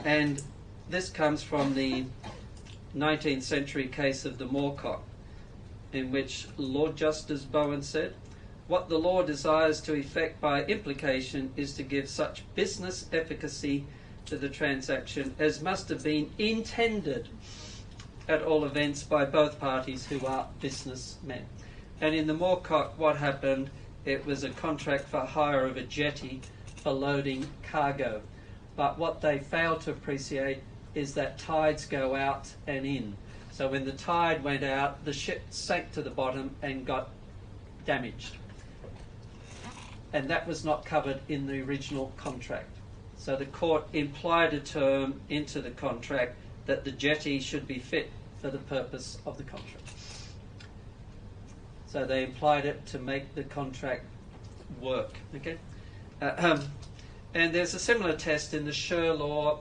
And this comes from the 19th century case of the Moorcock, in which Lord Justice Bowen said, "What the law desires to effect by implication is to give such business efficacy to the transaction as must have been intended at all events by both parties who are businessmen." And in the Moorcock, what happened, it was a contract for hire of a jetty for loading cargo. But what they failed to appreciate is that tides go out and in. So when the tide went out, the ship sank to the bottom and got damaged. And that was not covered in the original contract. So the court implied a term into the contract that the jetty should be fit for the purpose of the contract. So they implied it to make the contract work. Okay, and there's a similar test in the Sherlaw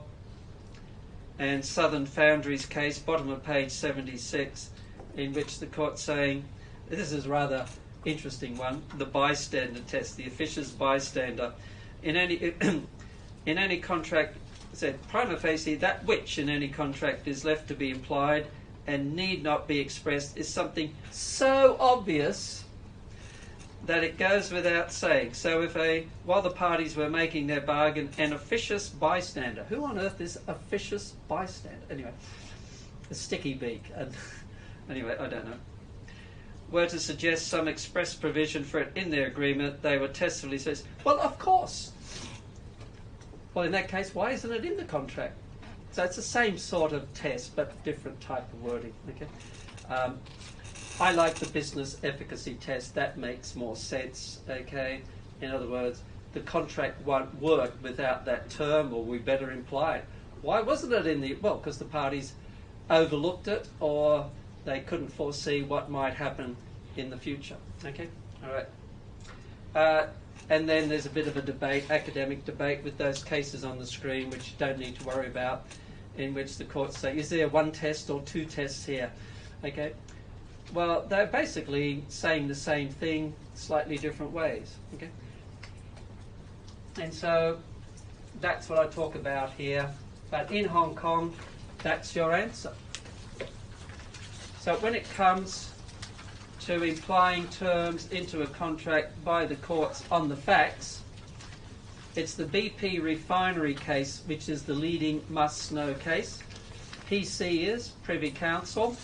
and Southern Foundries case, bottom of page 76, in which the court's saying, this is a rather interesting one, the bystander test, the officious bystander. In any contract, it said, prima facie, that which in any contract is left to be implied and need not be expressed is something so obvious that it goes without saying. So while the parties were making their bargain, an officious bystander, who on earth is officious bystander? Anyway, a sticky beak. And anyway, I don't know. Were to suggest some express provision for it in their agreement, they would testily say, well, of course. Well, in that case, why isn't it in the contract? So it's the same sort of test, but different type of wording. Okay. I like the business efficacy test. That makes more sense. Okay. In other words, the contract won't work without that term, or we better imply it. Why wasn't it in the? Well, because the parties overlooked it, or they couldn't foresee what might happen in the future. Okay. All right. And then there's a bit of a debate, academic debate, with those cases on the screen, which you don't need to worry about, in which the courts say, is there one test or two tests here? Okay. Well, they're basically saying the same thing, slightly different ways. Okay. And so that's what I talk about here. But in Hong Kong, that's your answer. So when it comes to implying terms into a contract by the courts on the facts, it's the BP refinery case which is the leading must-know case. PC is Privy Council,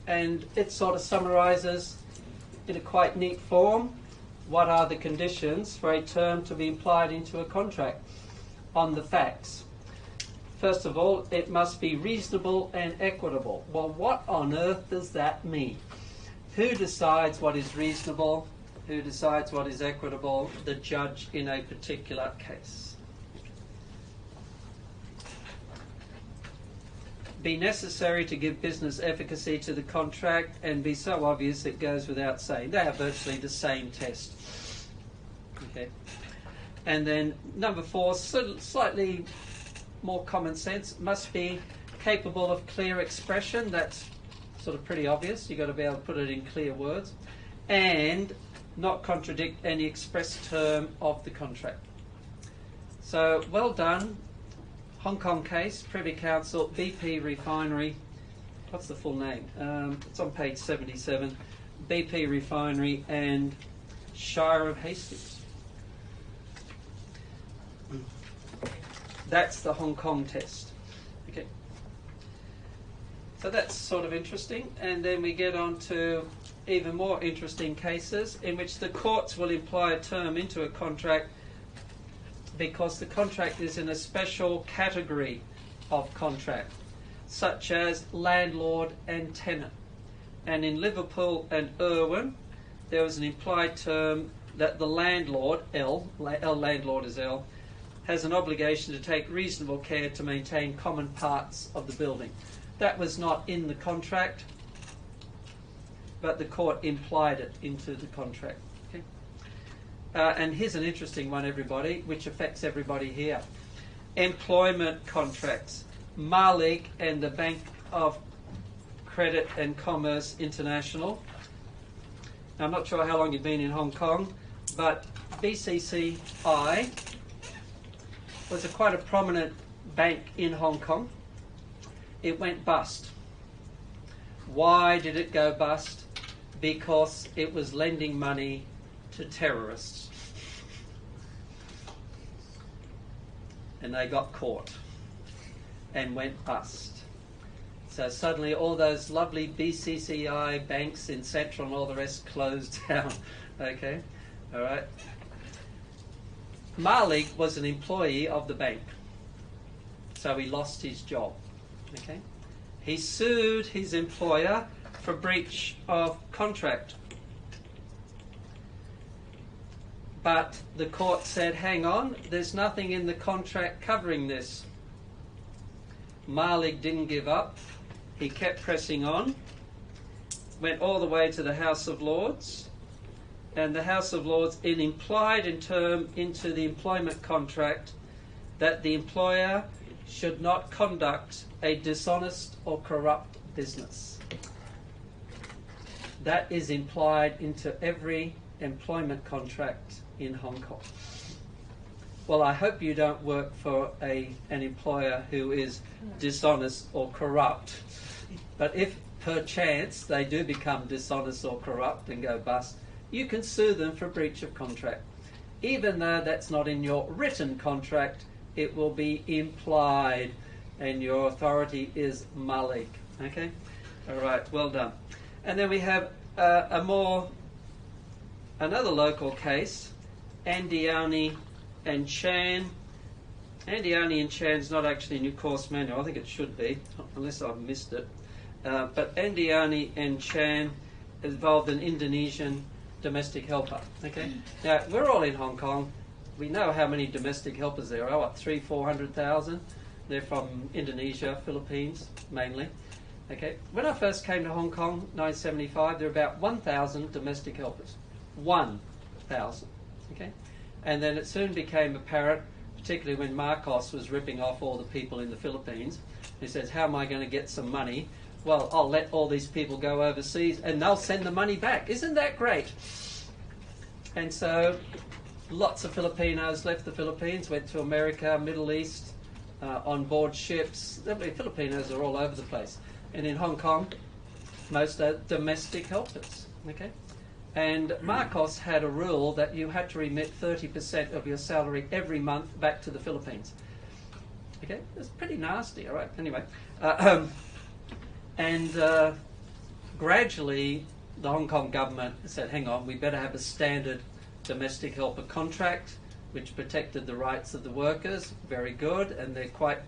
and it sort of summarises in a quite neat form what are the conditions for a term to be implied into a contract on the facts. First of all, it must be reasonable and equitable. Well, what on earth does that mean? Who decides what is reasonable? Who decides what is equitable? The judge in a particular case. Be necessary to give business efficacy to the contract and be so obvious it goes without saying. They are virtually the same test. Okay. And then number 4, slightly more common sense, must be capable of clear expression. That's sort of pretty obvious. You've got to be able to put it in clear words. And not contradict any express term of the contract. So, well done. Hong Kong case, Privy Council, BP Refinery. What's the full name? It's on page 77. BP Refinery and Shire of Hastings. That's the Hong Kong test. Okay. So that's sort of interesting. And then we get on to even more interesting cases in which the courts will imply a term into a contract because the contract is in a special category of contract, such as landlord and tenant. And in Liverpool and Irwin, there was an implied term that the landlord, L, landlord is L, has an obligation to take reasonable care to maintain common parts of the building. That was not in the contract, but the court implied it into the contract. Okay? And here's an interesting one, everybody, which affects everybody here. Employment contracts. Malik and the Bank of Credit and Commerce International. Now, I'm not sure how long you've been in Hong Kong, but BCCI was quite a prominent bank in Hong Kong. It went bust. Why did it go bust? Because it was lending money to terrorists. And they got caught and went bust. So suddenly all those lovely BCCI banks in Central and all the rest closed down. Okay, all right. Malik was an employee of the bank, so he lost his job. Okay, he sued his employer for breach of contract, but the court said, hang on, there's nothing in the contract covering this. Malik didn't give up. He kept pressing on, went all the way to the House of Lords, and the House of Lords implied in term into the employment contract that the employer should not conduct a dishonest or corrupt business. That is implied into every employment contract in Hong Kong. Well, I hope you don't work for an employer who is dishonest or corrupt. But if perchance they do become dishonest or corrupt and go bust, you can sue them for breach of contract. Even though that's not in your written contract, it will be implied, and your authority is Malik. Okay? All right, well done. And then we have another local case, Andiani and Chan. Andiani and Chan's not actually in your course manual. I think it should be, unless I've missed it. But Andiani and Chan involved an Indonesian domestic helper. Okay. Now we're all in Hong Kong. We know how many domestic helpers there are. What, 300,000-400,000? They're from Indonesia, Philippines mainly. Okay, when I first came to Hong Kong, 1975, there were about 1,000 domestic helpers. 1,000. Okay, and then it soon became apparent, particularly when Marcos was ripping off all the people in the Philippines. He says, "How am I going to get some money?" Well, I'll let all these people go overseas, and they'll send the money back. Isn't that great? And so, lots of Filipinos left the Philippines, went to America, Middle East, on board ships. The Filipinos are all over the place. And in Hong Kong, most are domestic helpers. Okay, and Marcos had a rule that you had to remit 30% of your salary every month back to the Philippines. Okay, it's pretty nasty. All right. Anyway, gradually the Hong Kong government said, "Hang on, we better have a standard domestic helper contract, which protected the rights of the workers." Very good, and they're quite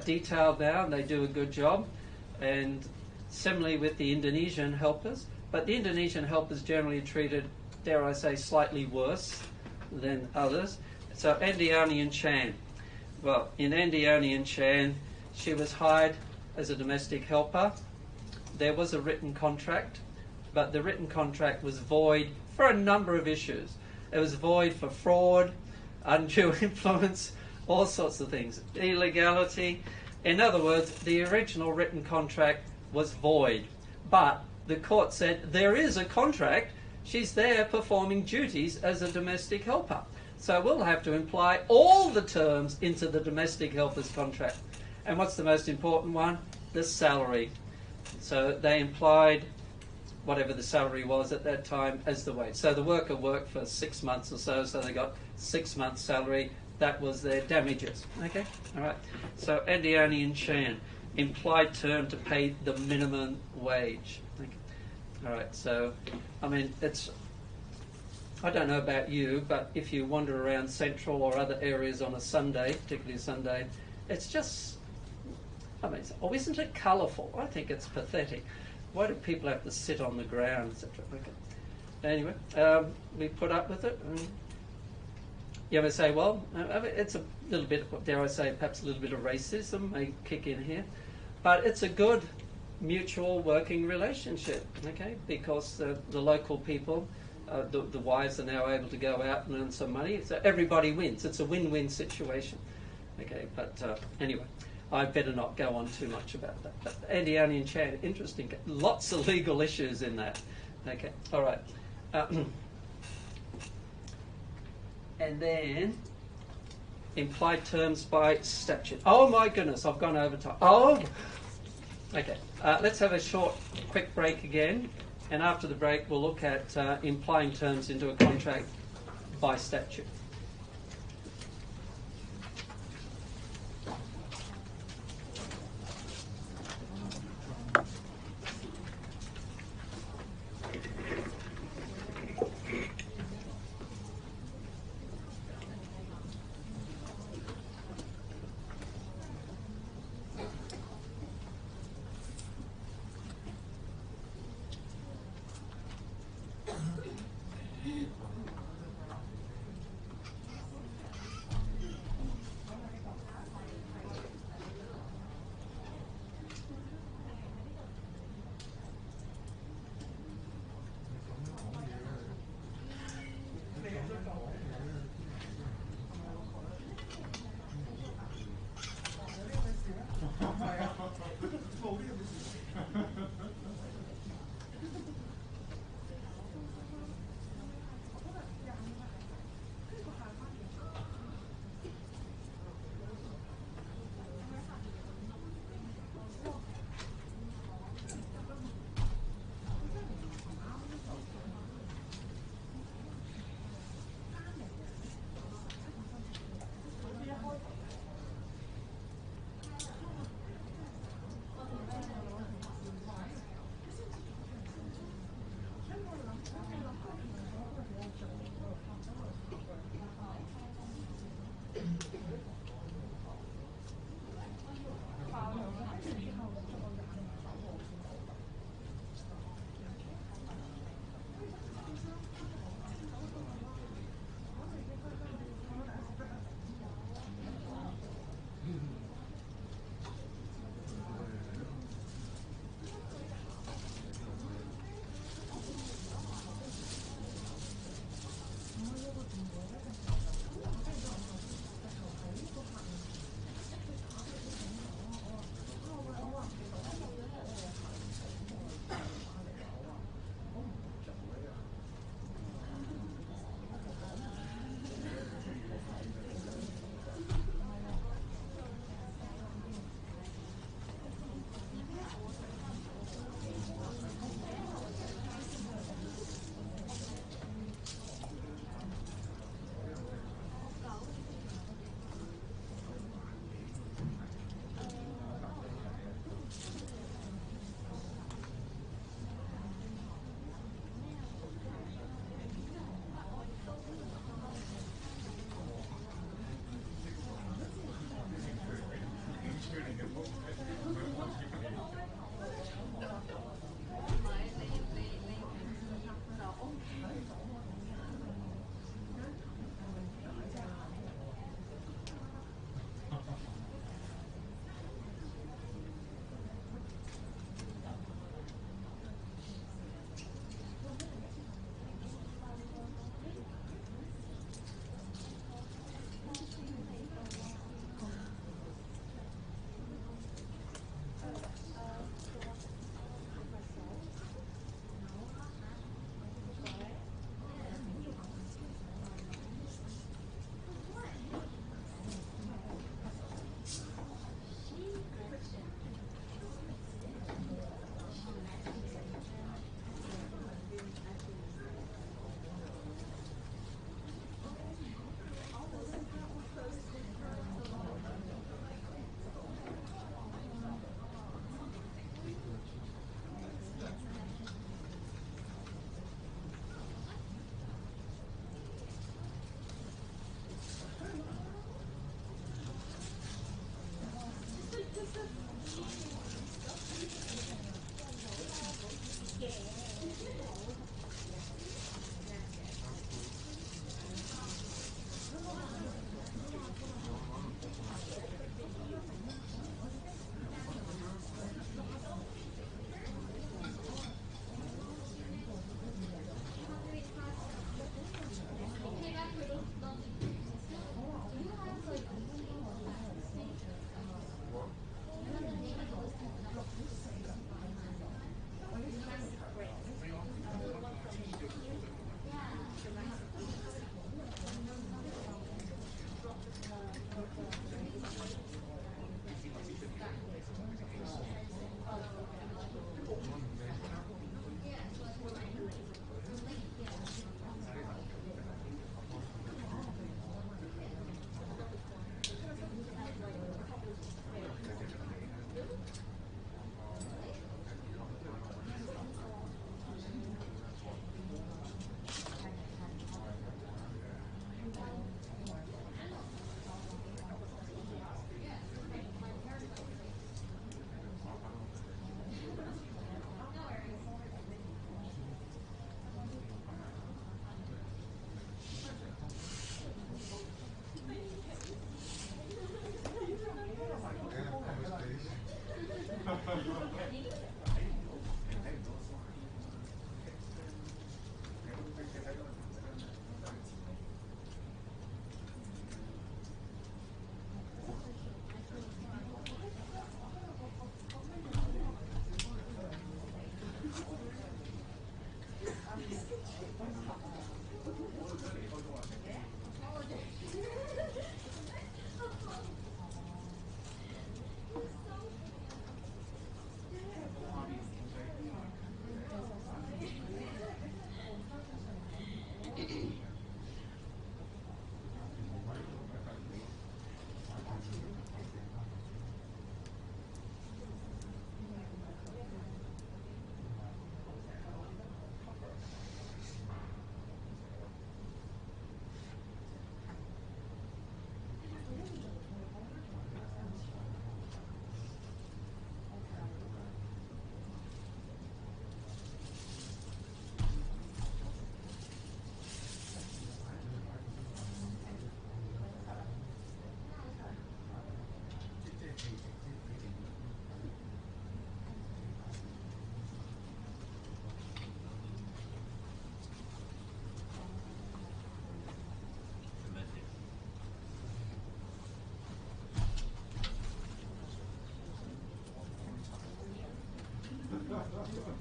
detailed now, and they do a good job. And similarly with the Indonesian helpers, but the Indonesian helpers generally are treated, dare I say, slightly worse than others. So Andiani Chan. Well, in Andiani Chan, she was hired as a domestic helper. There was a written contract, but the written contract was void for a number of issues. It was void for fraud, undue influence, all sorts of things, illegality. In other words, the original written contract was void. But the court said there is a contract. She's there performing duties as a domestic helper. So we'll have to imply all the terms into the domestic helper's contract. And what's the most important one? The salary. So they implied whatever the salary was at that time as the wage. So the worker worked for 6 months or so they got 6 months' salary. That was their damages. Okay? All right. So Andiani and Chan, implied term to pay the minimum wage. Okay. All right. So, I mean, I don't know about you, but if you wander around Central or other areas on a Sunday, particularly a Sunday, it's just, I mean, isn't it colourful? I think it's pathetic. Why do people have to sit on the ground, etc.? Okay. Anyway, we put up with it. You ever say, well, it's a little bit, dare I say, perhaps a little bit of racism may kick in here, but it's a good mutual working relationship, okay? Because the local people, the wives are now able to go out and earn some money, so everybody wins. It's a win-win situation, okay? But anyway, I better not go on too much about that. But Andiani and Chan, interesting, lots of legal issues in that. Okay, all right. And then implied terms by statute. Oh my goodness, I've gone over time. Oh, okay. Let's have a short, quick break again, and after the break, we'll look at implying terms into a contract by statute.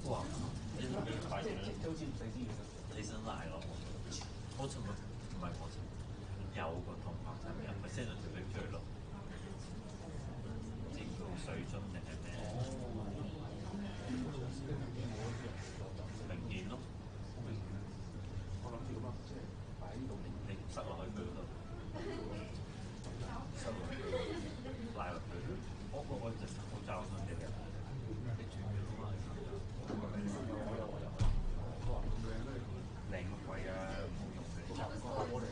哇！你唔記得快啲啦，好似唔使知嘅。你想賴我？我尋日唔係我尋日有個同學尋日咪 send 咗條 link 出嚟咯，唔知叫水樽定係咩？明顯咯，明顯。我諗住咁啊，即係擺喺度，你塞落去佢嗰度，塞落去賴落去。我隻口罩想嘅。靚乜鬼啊！冇用嘅。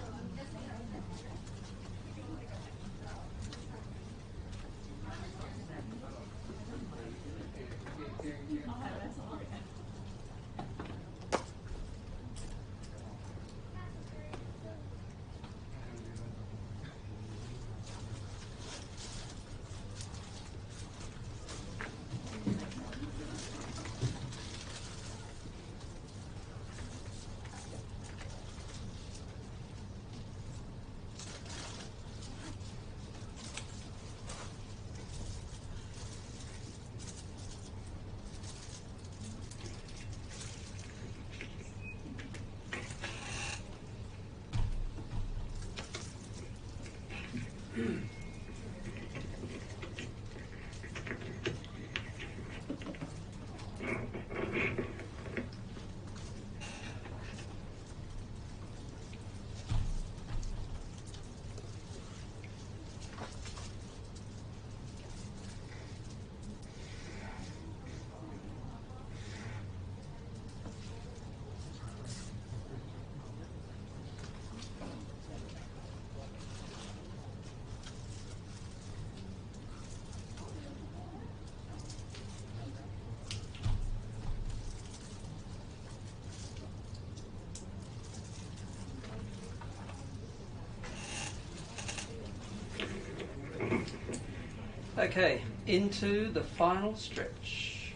Okay, into the final stretch.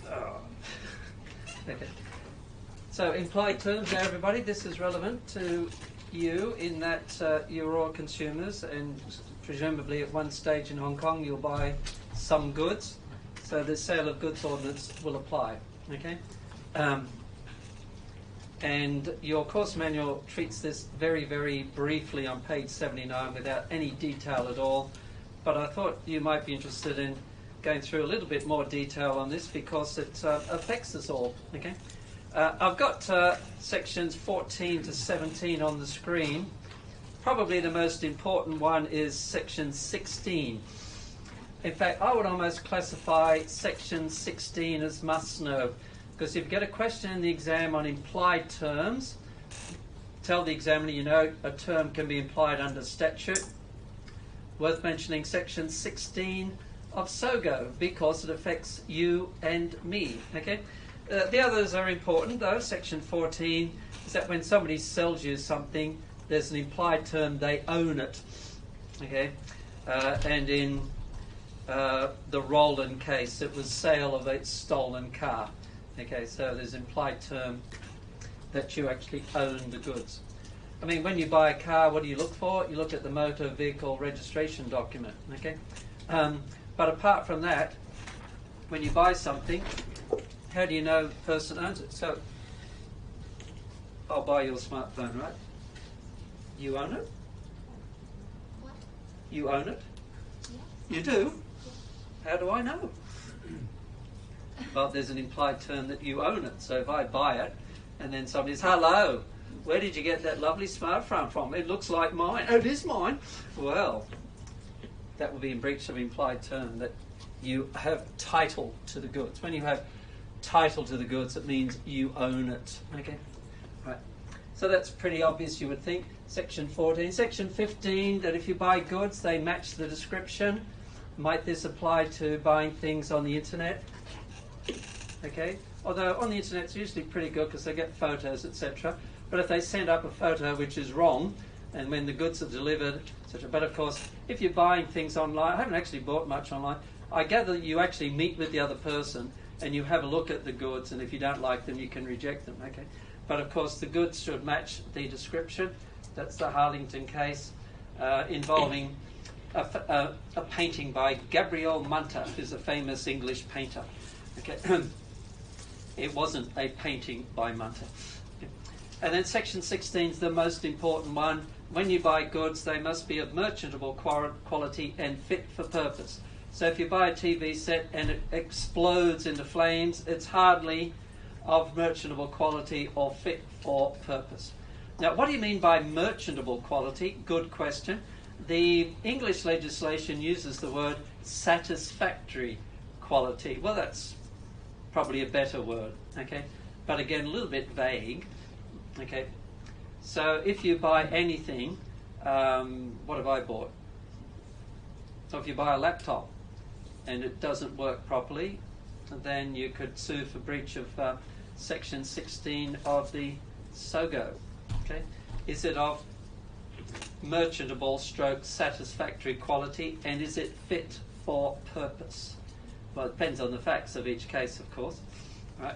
Oh. Okay. So implied terms now, everybody, this is relevant to you in that you're all consumers, and presumably at one stage in Hong Kong you'll buy some goods, so the sale of goods ordinance will apply. Okay, and your course manual treats this very, very briefly on page 79 without any detail at all, but I thought you might be interested in going through a little bit more detail on this because it affects us all. Okay. I've got sections 14 to 17 on the screen. Probably the most important one is section 16. In fact, I would almost classify section 16 as must know, because if you get a question in the exam on implied terms, tell the examiner you know a term can be implied under statute. Worth mentioning section 16 of SOGO because it affects you and me. Okay. The others are important though. Section 14 is that when somebody sells you something, there's an implied term, they own it. Okay, and in the Roland case, it was sale of a stolen car. Okay, so there's implied term that you actually own the goods. I mean, when you buy a car, what do you look for? You look at the motor vehicle registration document. Okay, but apart from that, when you buy something, how do you know the person owns it? So, I'll buy your smartphone, right? You own it? What? You own it? Yeah. You do? How do I know? Well, there's an implied term that you own it. So if I buy it, and then somebody says, hello, where did you get that lovely smartphone from? It looks like mine. Oh, it is mine. Well, that would be in breach of implied term that you have title to the goods. When you have title to the goods, it means you own it. Okay, right. So that's pretty obvious, you would think. Section 14. Section 15, that if you buy goods, they match the description. Might this apply to buying things on the internet? Okay, although on the internet it's usually pretty good because they get photos, etc. But if they send up a photo which is wrong, and when the goods are delivered, etc. But of course, if you're buying things online, I haven't actually bought much online. I gather you actually meet with the other person and you have a look at the goods, and if you don't like them, you can reject them. Okay, but of course the goods should match the description. That's the Harlington case involving a painting by Gabriel Munter, who's a famous English painter. Okay, it wasn't a painting by Munter. Okay. And then section 16 is the most important one. When you buy goods, they must be of merchantable quality and fit for purpose. So if you buy a TV set and it explodes into flames, it's hardly of merchantable quality or fit for purpose. Now, what do you mean by merchantable quality? Good question. The English legislation uses the word satisfactory quality. Well, that's probably a better word, okay? But again, a little bit vague, okay? So if you buy anything, what have I bought? So if you buy a laptop and it doesn't work properly, then you could sue for breach of section 16 of the SOGO, okay? Is it of merchantable stroke satisfactory quality, and is it fit for purpose? Well, it depends on the facts of each case, of course. Right.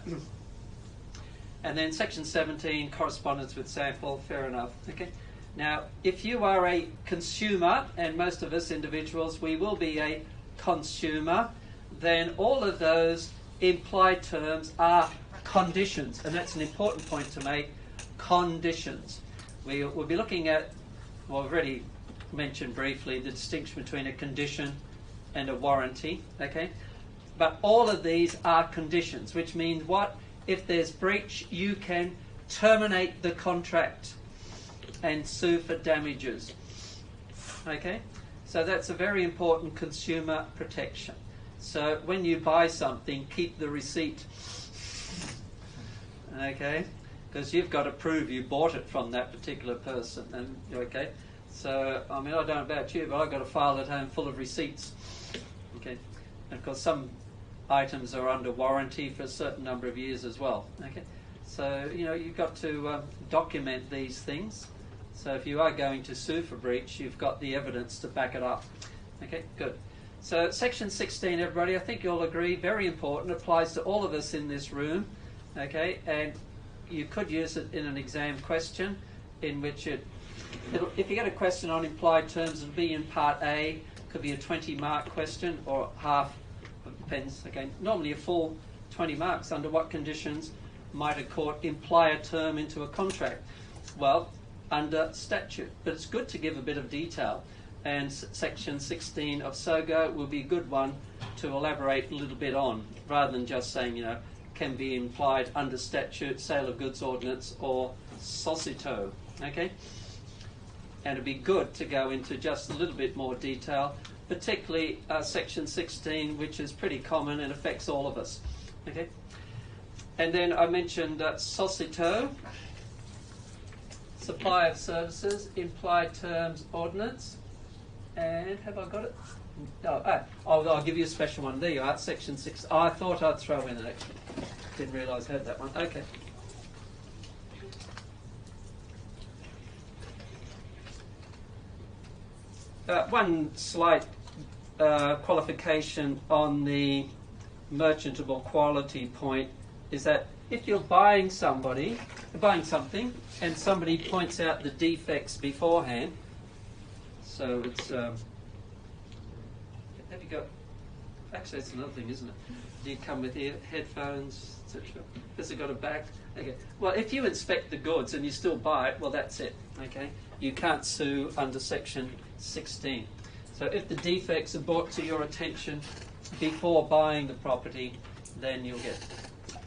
And then section 17, correspondence with sample, fair enough. Okay. Now, if you are a consumer, and most of us individuals, we will be a consumer, then all of those implied terms are conditions, and that's an important point to make, conditions. We'll be looking at, well, I've already mentioned briefly the distinction between a condition and a warranty, okay? But all of these are conditions, which means what? If there's breach, you can terminate the contract and sue for damages, okay? So that's a very important consumer protection. So when you buy something, keep the receipt, okay? Because you've got to prove you bought it from that particular person, and okay? So, I mean, I don't know about you, but I've got a file at home full of receipts, okay? And of course, some items are under warranty for a certain number of years as well, okay? So, you know, you've got to document these things. So if you are going to sue for breach, you've got the evidence to back it up. Okay, good. So section 16, everybody, I think you'll agree, very important, applies to all of us in this room, okay, and you could use it in an exam question in which if you get a question on implied terms, it'll be in part A, could be a 20-mark question or half, depends, okay, normally a full 20 marks. Under what conditions might a court imply a term into a contract? Well, under statute, but it's good to give a bit of detail. And section 16 of SOGO will be a good one to elaborate a little bit on, rather than just saying, can be implied under statute, sale of goods ordinance, or societo. Okay? And it'd be good to go into just a little bit more detail, particularly section 16, which is pretty common and affects all of us. Okay? And then I mentioned societo, supply of services, implied terms, ordinance. And have I got it? I'll give you a special one. There you are, section 6. Oh, I thought I'd throw in it actually. Didn't realise I had that one. Okay. One slight qualification on the merchantable quality point is that if you're buying something and somebody points out the defects beforehand, so it's have you got, actually it's another thing, isn't it? Do you come with headphones, etc.? Has it got a back? Okay. Well, if you inspect the goods and you still buy it, well, that's it. Okay. You can't sue under section 16. So if the defects are brought to your attention before buying the property, then you'll get it.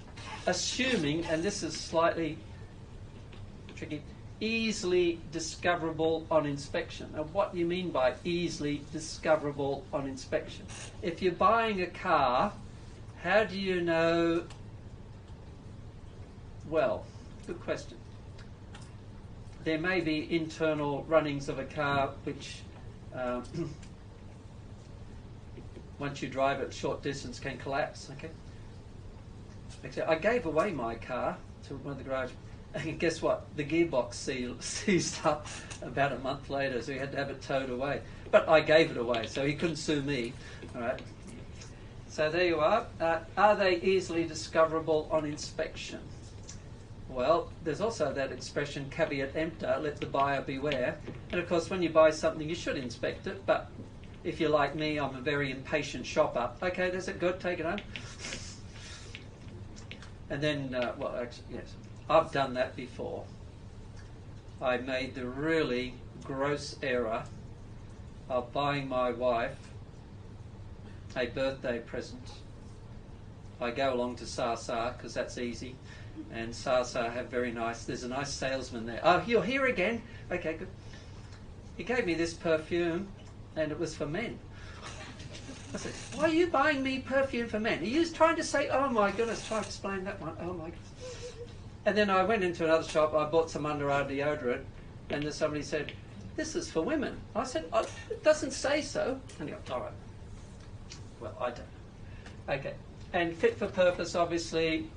Assuming, and this is slightly tricky, easily discoverable on inspection. Now, what do you mean by easily discoverable on inspection? If you're buying a car, how do you know? Well, good question. There may be internal runnings of a car which, once you drive it short distance, can collapse. Okay. Actually, I gave away my car to one of the garage. And guess what? The gearbox seized up about a month later, so he had to have it towed away. But I gave it away, so he couldn't sue me. All right. So there you are. Are they easily discoverable on inspection? Well, there's also that expression, caveat emptor, let the buyer beware. And of course, when you buy something, you should inspect it. But if you're like me, I'm a very impatient shopper. Okay, there's it, good, take it home. And then, well, actually, yes. I've done that before. I made the really gross error of buying my wife a birthday present. I go along to Sa because that's easy, and Sa have very nice. There's a nice salesman there. Oh, you're here again? Okay, good. He gave me this perfume, and it was for men. I said, "Why are you buying me perfume for men?" He was trying to say, "Oh my goodness," try to explain that one. Oh my goodness. And then I went into another shop, I bought some under-eye deodorant, and then somebody said, "This is for women." I said, "Oh, it doesn't say so." And he goes, "All right. Well, I don't know." Okay. And fit for purpose, obviously,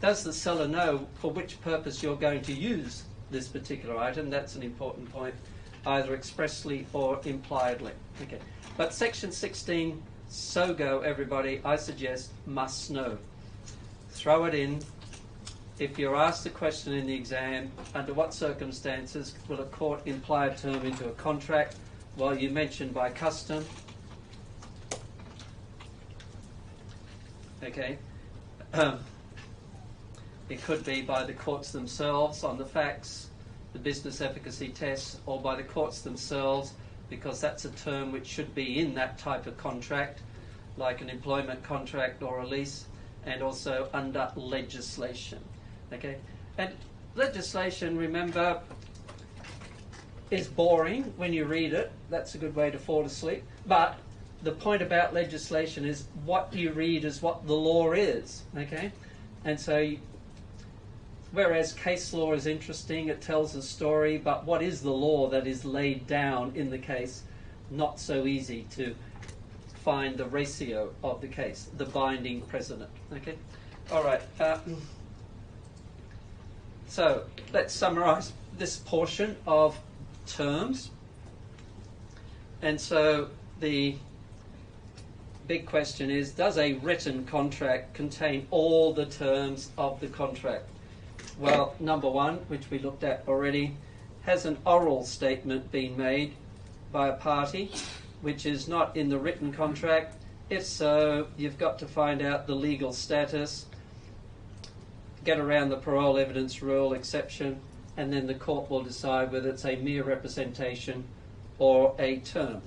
does the seller know for which purpose you're going to use this particular item? That's an important point, either expressly or impliedly. Okay. But section 16, SOGO, everybody, I suggest must know. Throw it in. If you're asked a question in the exam, under what circumstances will a court imply a term into a contract? Well, you mentioned by custom. Okay. It could be by the courts themselves on the facts, the business efficacy tests, or by the courts themselves, because that's a term which should be in that type of contract, like an employment contract or a lease, and also under legislation. Okay, and legislation, remember, is boring when you read it. That's a good way to fall asleep. But the point about legislation is what you read is what the law is. Okay, and so whereas case law is interesting, it tells a story, but what is the law that is laid down in the case? Not so easy to find the ratio of the case, the binding precedent. Okay, all right. So let's summarise this portion of terms. And so the big question is, does a written contract contain all the terms of the contract? Well, number one, which we looked at already, has an oral statement been made by a party which is not in the written contract? If so, you've got to find out the legal status, get around the parole evidence rule exception, and then the court will decide whether it's a mere representation or a term.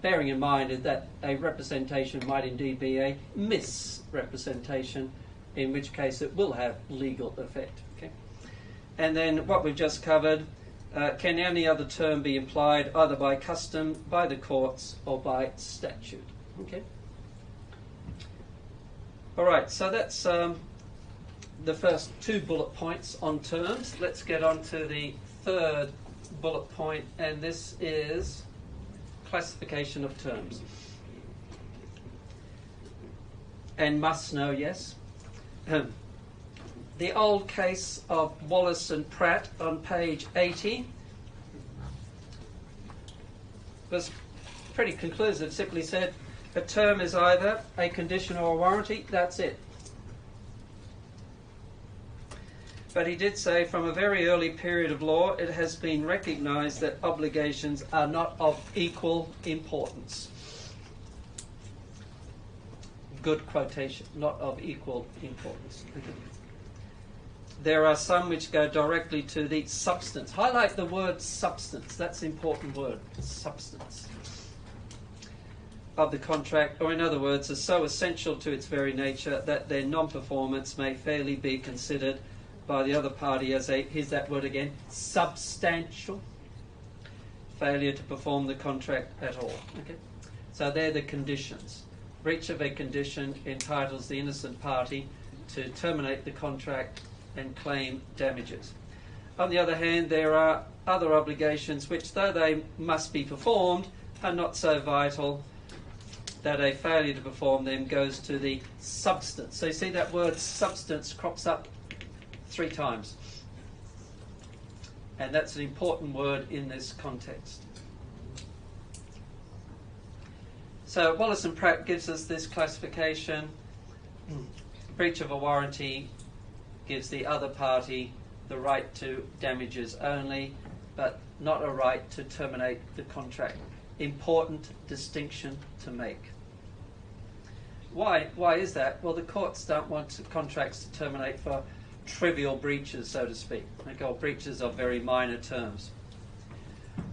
Bearing in mind that a representation might indeed be a misrepresentation, in which case it will have legal effect. Okay? And then what we've just covered, can any other term be implied either by custom, by the courts, or by statute? Okay. All right, so that's the first 2 bullet points on terms. Let's get on to the third bullet point, and this is classification of terms. And must know, yes. The old case of Wallace and Pratt on page 80 was pretty conclusive. Simply said, a term is either a condition or a warranty, that's it. But he did say, from a very early period of law, it has been recognised that obligations are not of equal importance. Good quotation, not of equal importance. There are some which go directly to the substance. Highlight the word substance. That's an important word, substance of the contract, or in other words, are so essential to its very nature that their non-performance may fairly be considered by the other party as a, here's that word again, substantial failure to perform the contract at all. Okay? So they're the conditions. Breach of a condition entitles the innocent party to terminate the contract and claim damages. On the other hand, there are other obligations which, though they must be performed, are not so vital that a failure to perform them goes to the substance. So you see that word substance crops up 3 times. And that's an important word in this context. So Wallace and Pratt gives us this classification. Breach of a warranty gives the other party the right to damages only, but not a right to terminate the contract. Important distinction to make. Why is that? Well, the courts don't want contracts to terminate for trivial breaches, so to speak. Okay, breaches are very minor terms.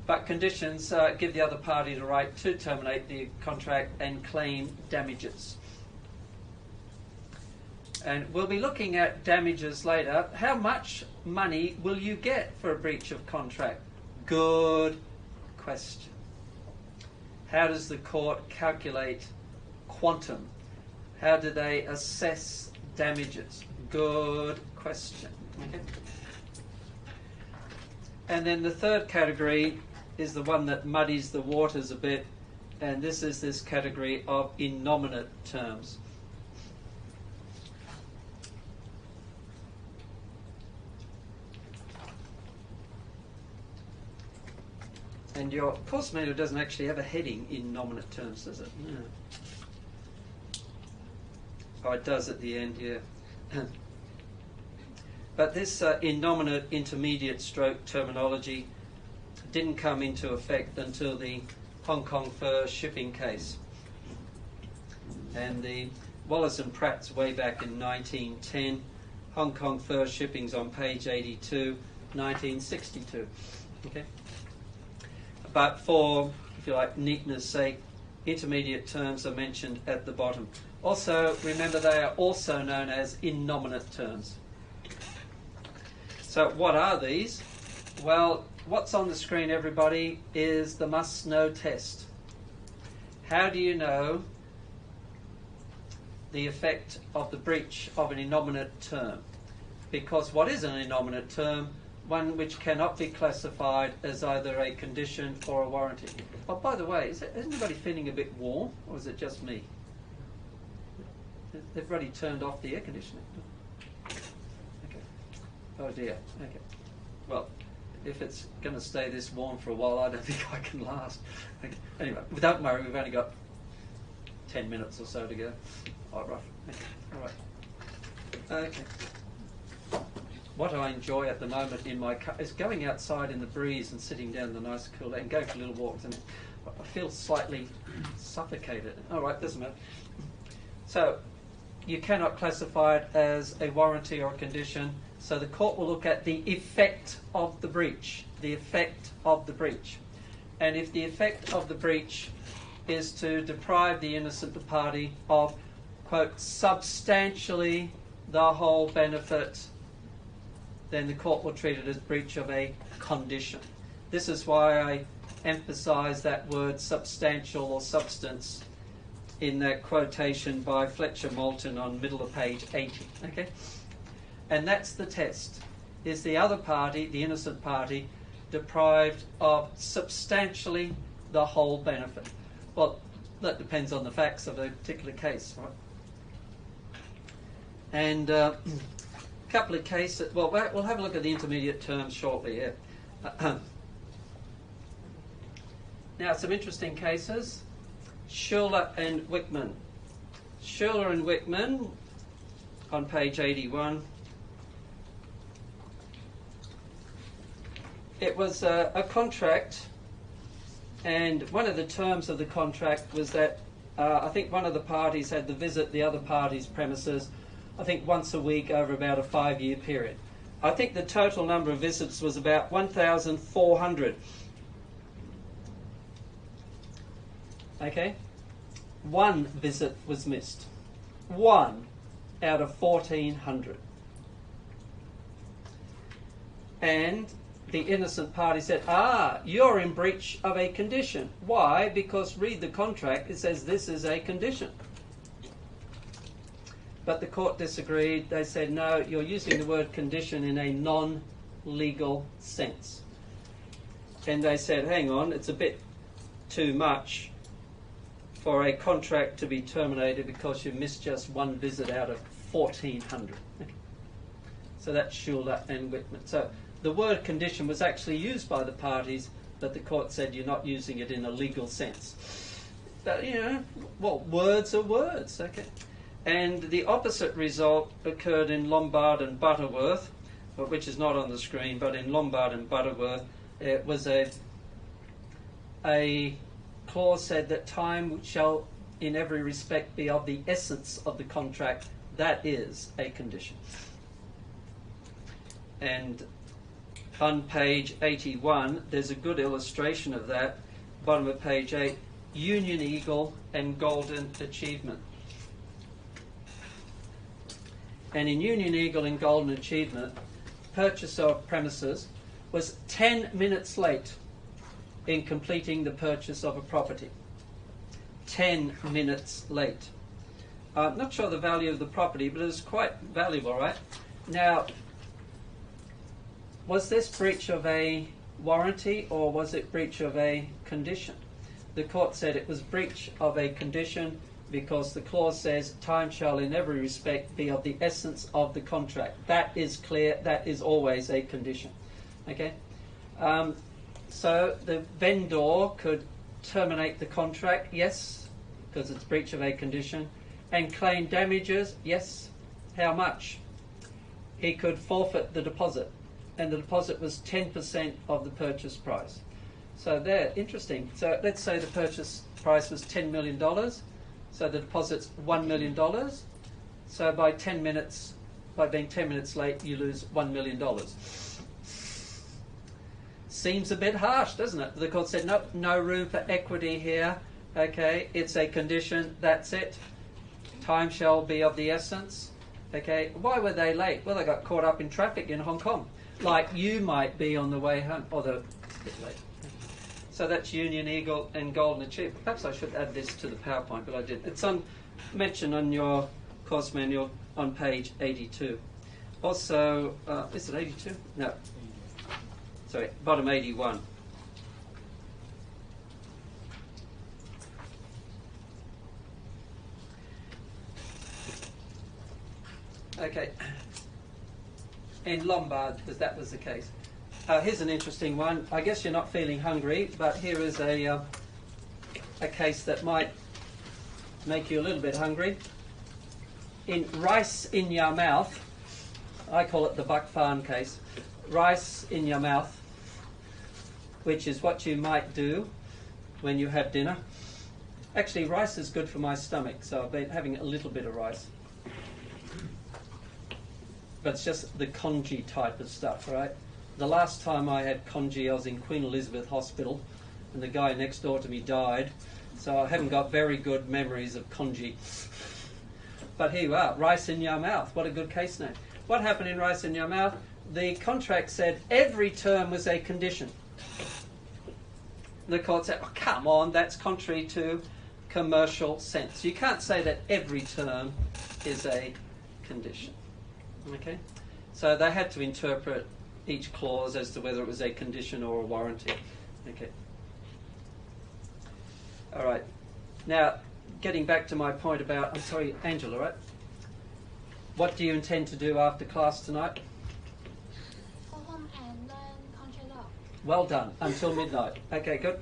But conditions give the other party the right to terminate the contract and claim damages. And we'll be looking at damages later. How much money will you get for a breach of contract? Good question. How does the court calculate quantum? How do they assess damages? Good question. Okay. And then the third category is the one that muddies the waters a bit, and this is this category of innominate terms. And your course manual doesn't actually have a heading innominate terms, does it? No. Oh, it does at the end, yeah. But this innominate intermediate stroke terminology didn't come into effect until the Hong Kong fur shipping case. And the Wallace and Pratt's way back in 1910. Hong Kong fur shipping's on page 82, 1962. Okay. But for, if you like, neatness sake, intermediate terms are mentioned at the bottom. Also, remember they are also known as innominate terms. So what are these? Well, what's on the screen, everybody, is the must-know test. How do you know the effect of the breach of an innominate term? Because what is an innominate term? One which cannot be classified as either a condition or a warranty. Oh, by the way, is anybody feeling a bit warm, or is it just me? Everybody turned off the air conditioning. Okay. Oh dear. Okay. Well, if it's going to stay this warm for a while, I don't think I can last. Okay. Anyway, don't worry, we've only got 10 minutes or so to go. Oh, rough. All right. Okay. What I enjoy at the moment in my car is going outside in the breeze and sitting down in the nice cool day and going for little walks. And I feel slightly suffocated. All right, doesn't matter. So you cannot classify it as a warranty or a condition. So the court will look at the effect of the breach. The effect of the breach. And if the effect of the breach is to deprive the innocent party of, quote, substantially the whole benefit, then the court will treat it as breach of a condition. This is why I emphasise that word substantial or substance in that quotation by Fletcher Moulton on middle of page 80. Okay? And that's the test. Is the other party, the innocent party, deprived of substantially the whole benefit? Well, that depends on the facts of a particular case, right? And a couple of cases, well, we'll have a look at the intermediate terms shortly, yeah. Now, some interesting cases. Schuler and Wickman. Schuler and Wickman on page 81. It was a contract, and one of the terms of the contract was that I think one of the parties had to visit the other party's premises, I think once a week over about a 5-year period. I think the total number of visits was about 1,400. Okay? One visit was missed. One out of 1,400. And the innocent party said, you're in breach of a condition. Why? Because read the contract, it says this is a condition. But the court disagreed. They said, no, you're using the word condition in a non-legal sense. And they said, hang on, it's a bit too much for a contract to be terminated because you missed just one visit out of 1,400. Okay. So that's Schuler and Wickman. So the word condition was actually used by the parties, but the court said you're not using it in a legal sense. But, words are words, okay? And the opposite result occurred in Lombard and Butterworth, which is not on the screen, but in Lombard and Butterworth, it was a clause said that time shall in every respect be of the essence of the contract. That is a condition. And on page 81, there's a good illustration of that. Bottom of page 8, Union Eagle and Golden Achievement. And in Union Eagle and Golden Achievement, purchaser of premises was 10 minutes late in completing the purchase of a property. 10 minutes late. I'm not sure the value of the property, but it was quite valuable, right? Now, was this breach of a warranty or was it breach of a condition? The court said it was breach of a condition because the clause says time shall in every respect be of the essence of the contract. That is clear, that is always a condition. Okay? So the vendor could terminate the contract, yes, because it's breach of a condition, and claim damages, yes. How much? He could forfeit the deposit, and the deposit was 10% of the purchase price. So there, interesting. So let's say the purchase price was $10 million, so the deposit's $1 million. So by being 10 minutes late, you lose $1 million. Seems a bit harsh, doesn't it? The court said, nope, no room for equity here. Okay, it's a condition, that's it. Time shall be of the essence. Okay, why were they late? Well, they got caught up in traffic in Hong Kong, like you might be on the way home, although it's a bit late. So that's Union Eagle and Golden Achievement. Perhaps I should add this to the PowerPoint, but I did. It's mentioned on your course manual on page 82. Also, is it 82? No. Sorry, bottom 81. Okay. In Lombard, because that was the case. Here's an interesting one. I guess you're not feeling hungry, but here is a case that might make you a little bit hungry. In rice in your mouth, I call it the Buck Farn case, rice in your mouth, which is what you might do when you have dinner. Actually, rice is good for my stomach, so I've been having a little bit of rice. But it's just the congee type of stuff, right? The last time I had congee, I was in Queen Elizabeth Hospital, and the guy next door to me died, so I haven't got very good memories of congee. But here you are, rice in your mouth. What a good case name. What happened in rice in your mouth? The contract said every term was a condition. The court said, oh, come on, that's contrary to commercial sense. You can't say that every term is a condition. Okay? So they had to interpret each clause as to whether it was a condition or a warranty. Okay. All right. Now, getting back to my point about, I'm sorry, Angela, right? What do you intend to do after class tonight? Go home and learn contract law. Well done. Until midnight. Okay, good.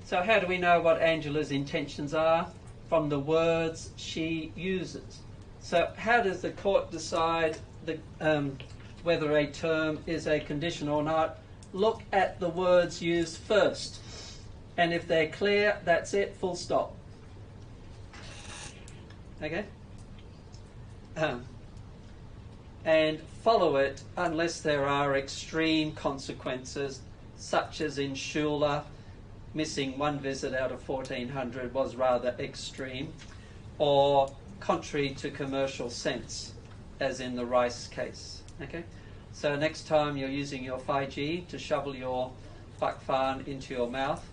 So how do we know what Angela's intentions are? From the words she uses. So how does the court decide whether a term is a condition or not? Look at the words used first. And if they're clear, that's it, full stop. Okay? And follow it unless there are extreme consequences, such as in Schuler, missing one visit out of 1400 was rather extreme, or contrary to commercial sense, as in the Rice case. Okay? So next time you're using your 5G to shovel your Buck Farn into your mouth,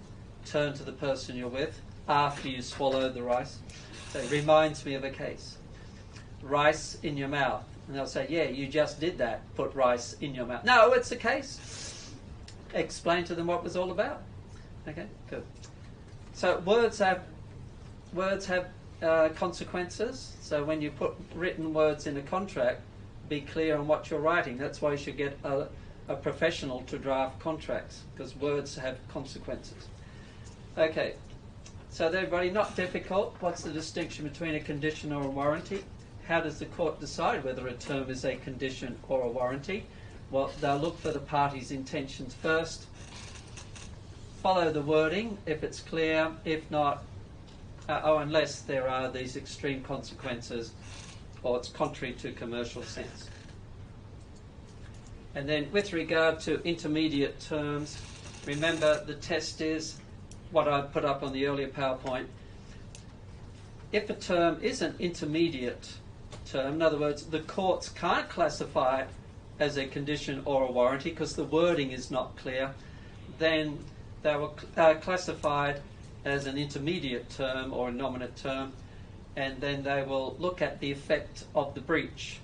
turn to the person you're with after you swallowed the rice. So it reminds me of a case. Rice in your mouth. And they'll say, yeah, you just did that. Put rice in your mouth. No, it's a case. Explain to them what it was all about. Okay, good. So words have consequences. So when you put written words in a contract, be clear on what you're writing. That's why you should get a professional to draft contracts, because words have consequences. Okay, so everybody, not difficult. What's the distinction between a condition or a warranty? How does the court decide whether a term is a condition or a warranty? Well, they'll look for the party's intentions first, follow the wording if it's clear, if not, unless there are these extreme consequences or it's contrary to commercial sense. And then with regard to intermediate terms, remember the test is what I put up on the earlier PowerPoint. If a term is an intermediate term, in other words, the courts can't classify it as a condition or a warranty because the wording is not clear, then they were classified as an intermediate term or a nominate term, and then they will look at the effect of the breach.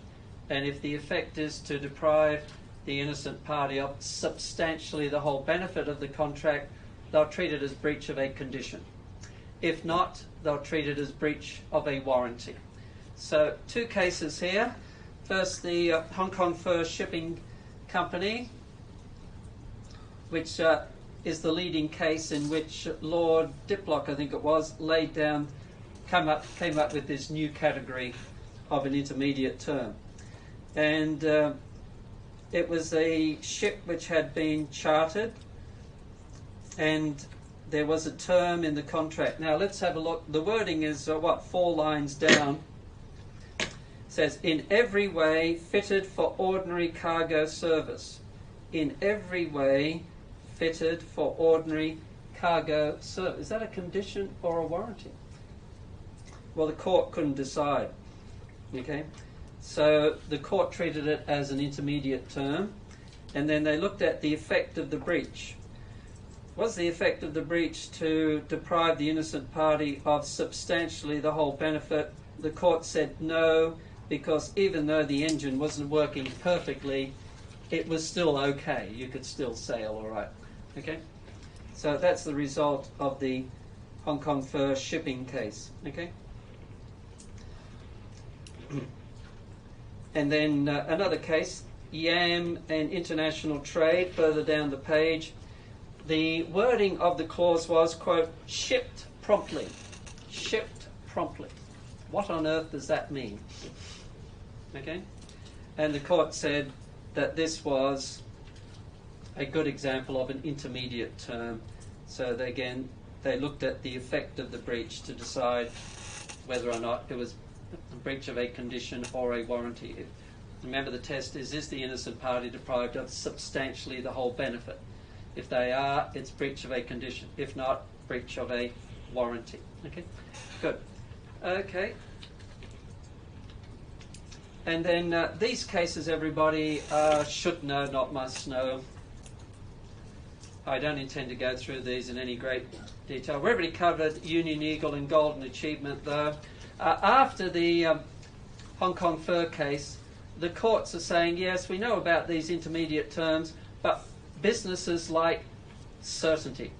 And if the effect is to deprive the innocent party of substantially the whole benefit of the contract, they'll treat it as breach of a condition. If not, they'll treat it as breach of a warranty. So two cases here. First, the Hong Kong Fur Shipping Company, which is the leading case in which Lord Diplock, I think it was, came up with this new category of an intermediate term. And it was a ship which had been chartered, and there was a term in the contract. Now let's have a look. The wording is 4 lines down. It says, in every way fitted for ordinary cargo service. In every way fitted for ordinary cargo service. Is that a condition or a warranty? Well, the court couldn't decide. Okay, so the court treated it as an intermediate term, and then they looked at the effect of the breach. Was the effect of the breach to deprive the innocent party of substantially the whole benefit? The court said no, because even though the engine wasn't working perfectly, it was still okay. You could still sail all right. Okay? So that's the result of the Hong Kong Fur Shipping case. Okay? And then another case, Yam and International Trade, further down the page. The wording of the clause was, quote, shipped promptly. shipped promptly. What on earth does that mean? Okay? And the court said that this was a good example of an intermediate term. So they looked at the effect of the breach to decide whether or not it was a breach of a condition or a warranty. Remember, the test is the innocent party deprived of substantially the whole benefit? If they are, it's breach of a condition. If not, breach of a warranty. Okay, good. Okay. And then these cases, everybody should know, not must know. I don't intend to go through these in any great detail. We already covered Union Eagle and Golden Achievement, though. After the Hong Kong Fur case, the courts are saying, yes, we know about these intermediate terms, but businesses like certainty.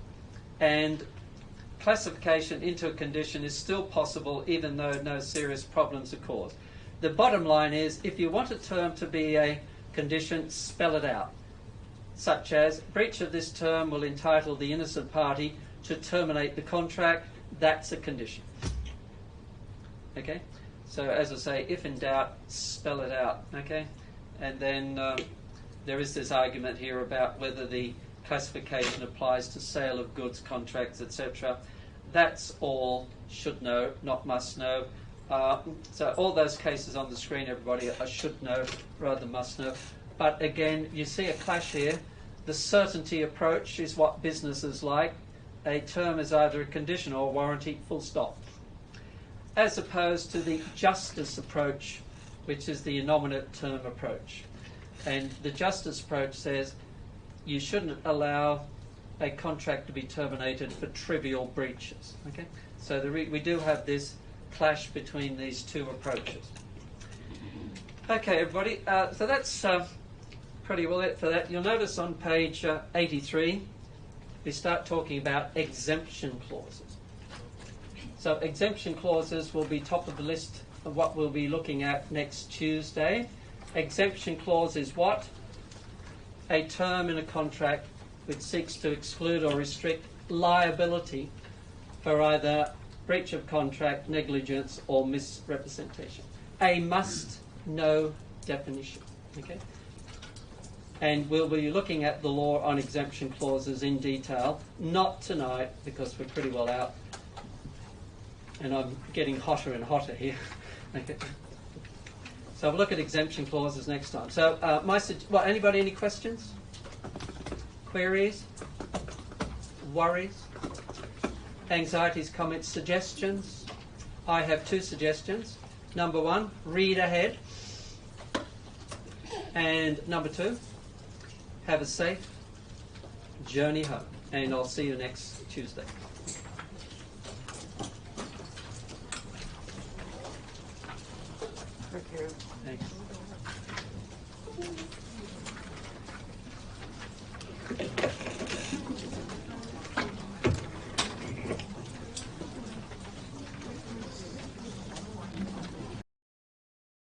And classification into a condition is still possible even though no serious problems are caused. The bottom line is, if you want a term to be a condition, spell it out. Such as, breach of this term will entitle the innocent party to terminate the contract. That's a condition. Okay? So, as I say, if in doubt, spell it out. Okay? And then there is this argument here about whether the classification applies to sale of goods, contracts, etc. That's all should know, not must know. So all those cases on the screen, everybody, are should know rather than must know. But again, you see a clash here. The certainty approach is what businesses like. A term is either a condition or a warranty, full stop. As opposed to the justice approach, which is the innominate term approach. And the justice approach says you shouldn't allow a contract to be terminated for trivial breaches. Okay, so we do have this clash between these two approaches. Okay, everybody, so that's pretty well it for that. You'll notice on page 83, we start talking about exemption clauses. So exemption clauses will be top of the list of what we'll be looking at next Tuesday. Exemption clause is what? A term in a contract which seeks to exclude or restrict liability for either breach of contract, negligence, or misrepresentation. A must-know definition. Okay? And we'll be looking at the law on exemption clauses in detail. Not tonight, because we're pretty well out. And I'm getting hotter and hotter here. Okay. So we'll look at exemption clauses next time. So, anybody, any questions? Queries? Worries? Anxieties, comments, suggestions? I have two suggestions. Number one, read ahead. And number two, have a safe journey home. And I'll see you next Tuesday. Thank you. Thanks.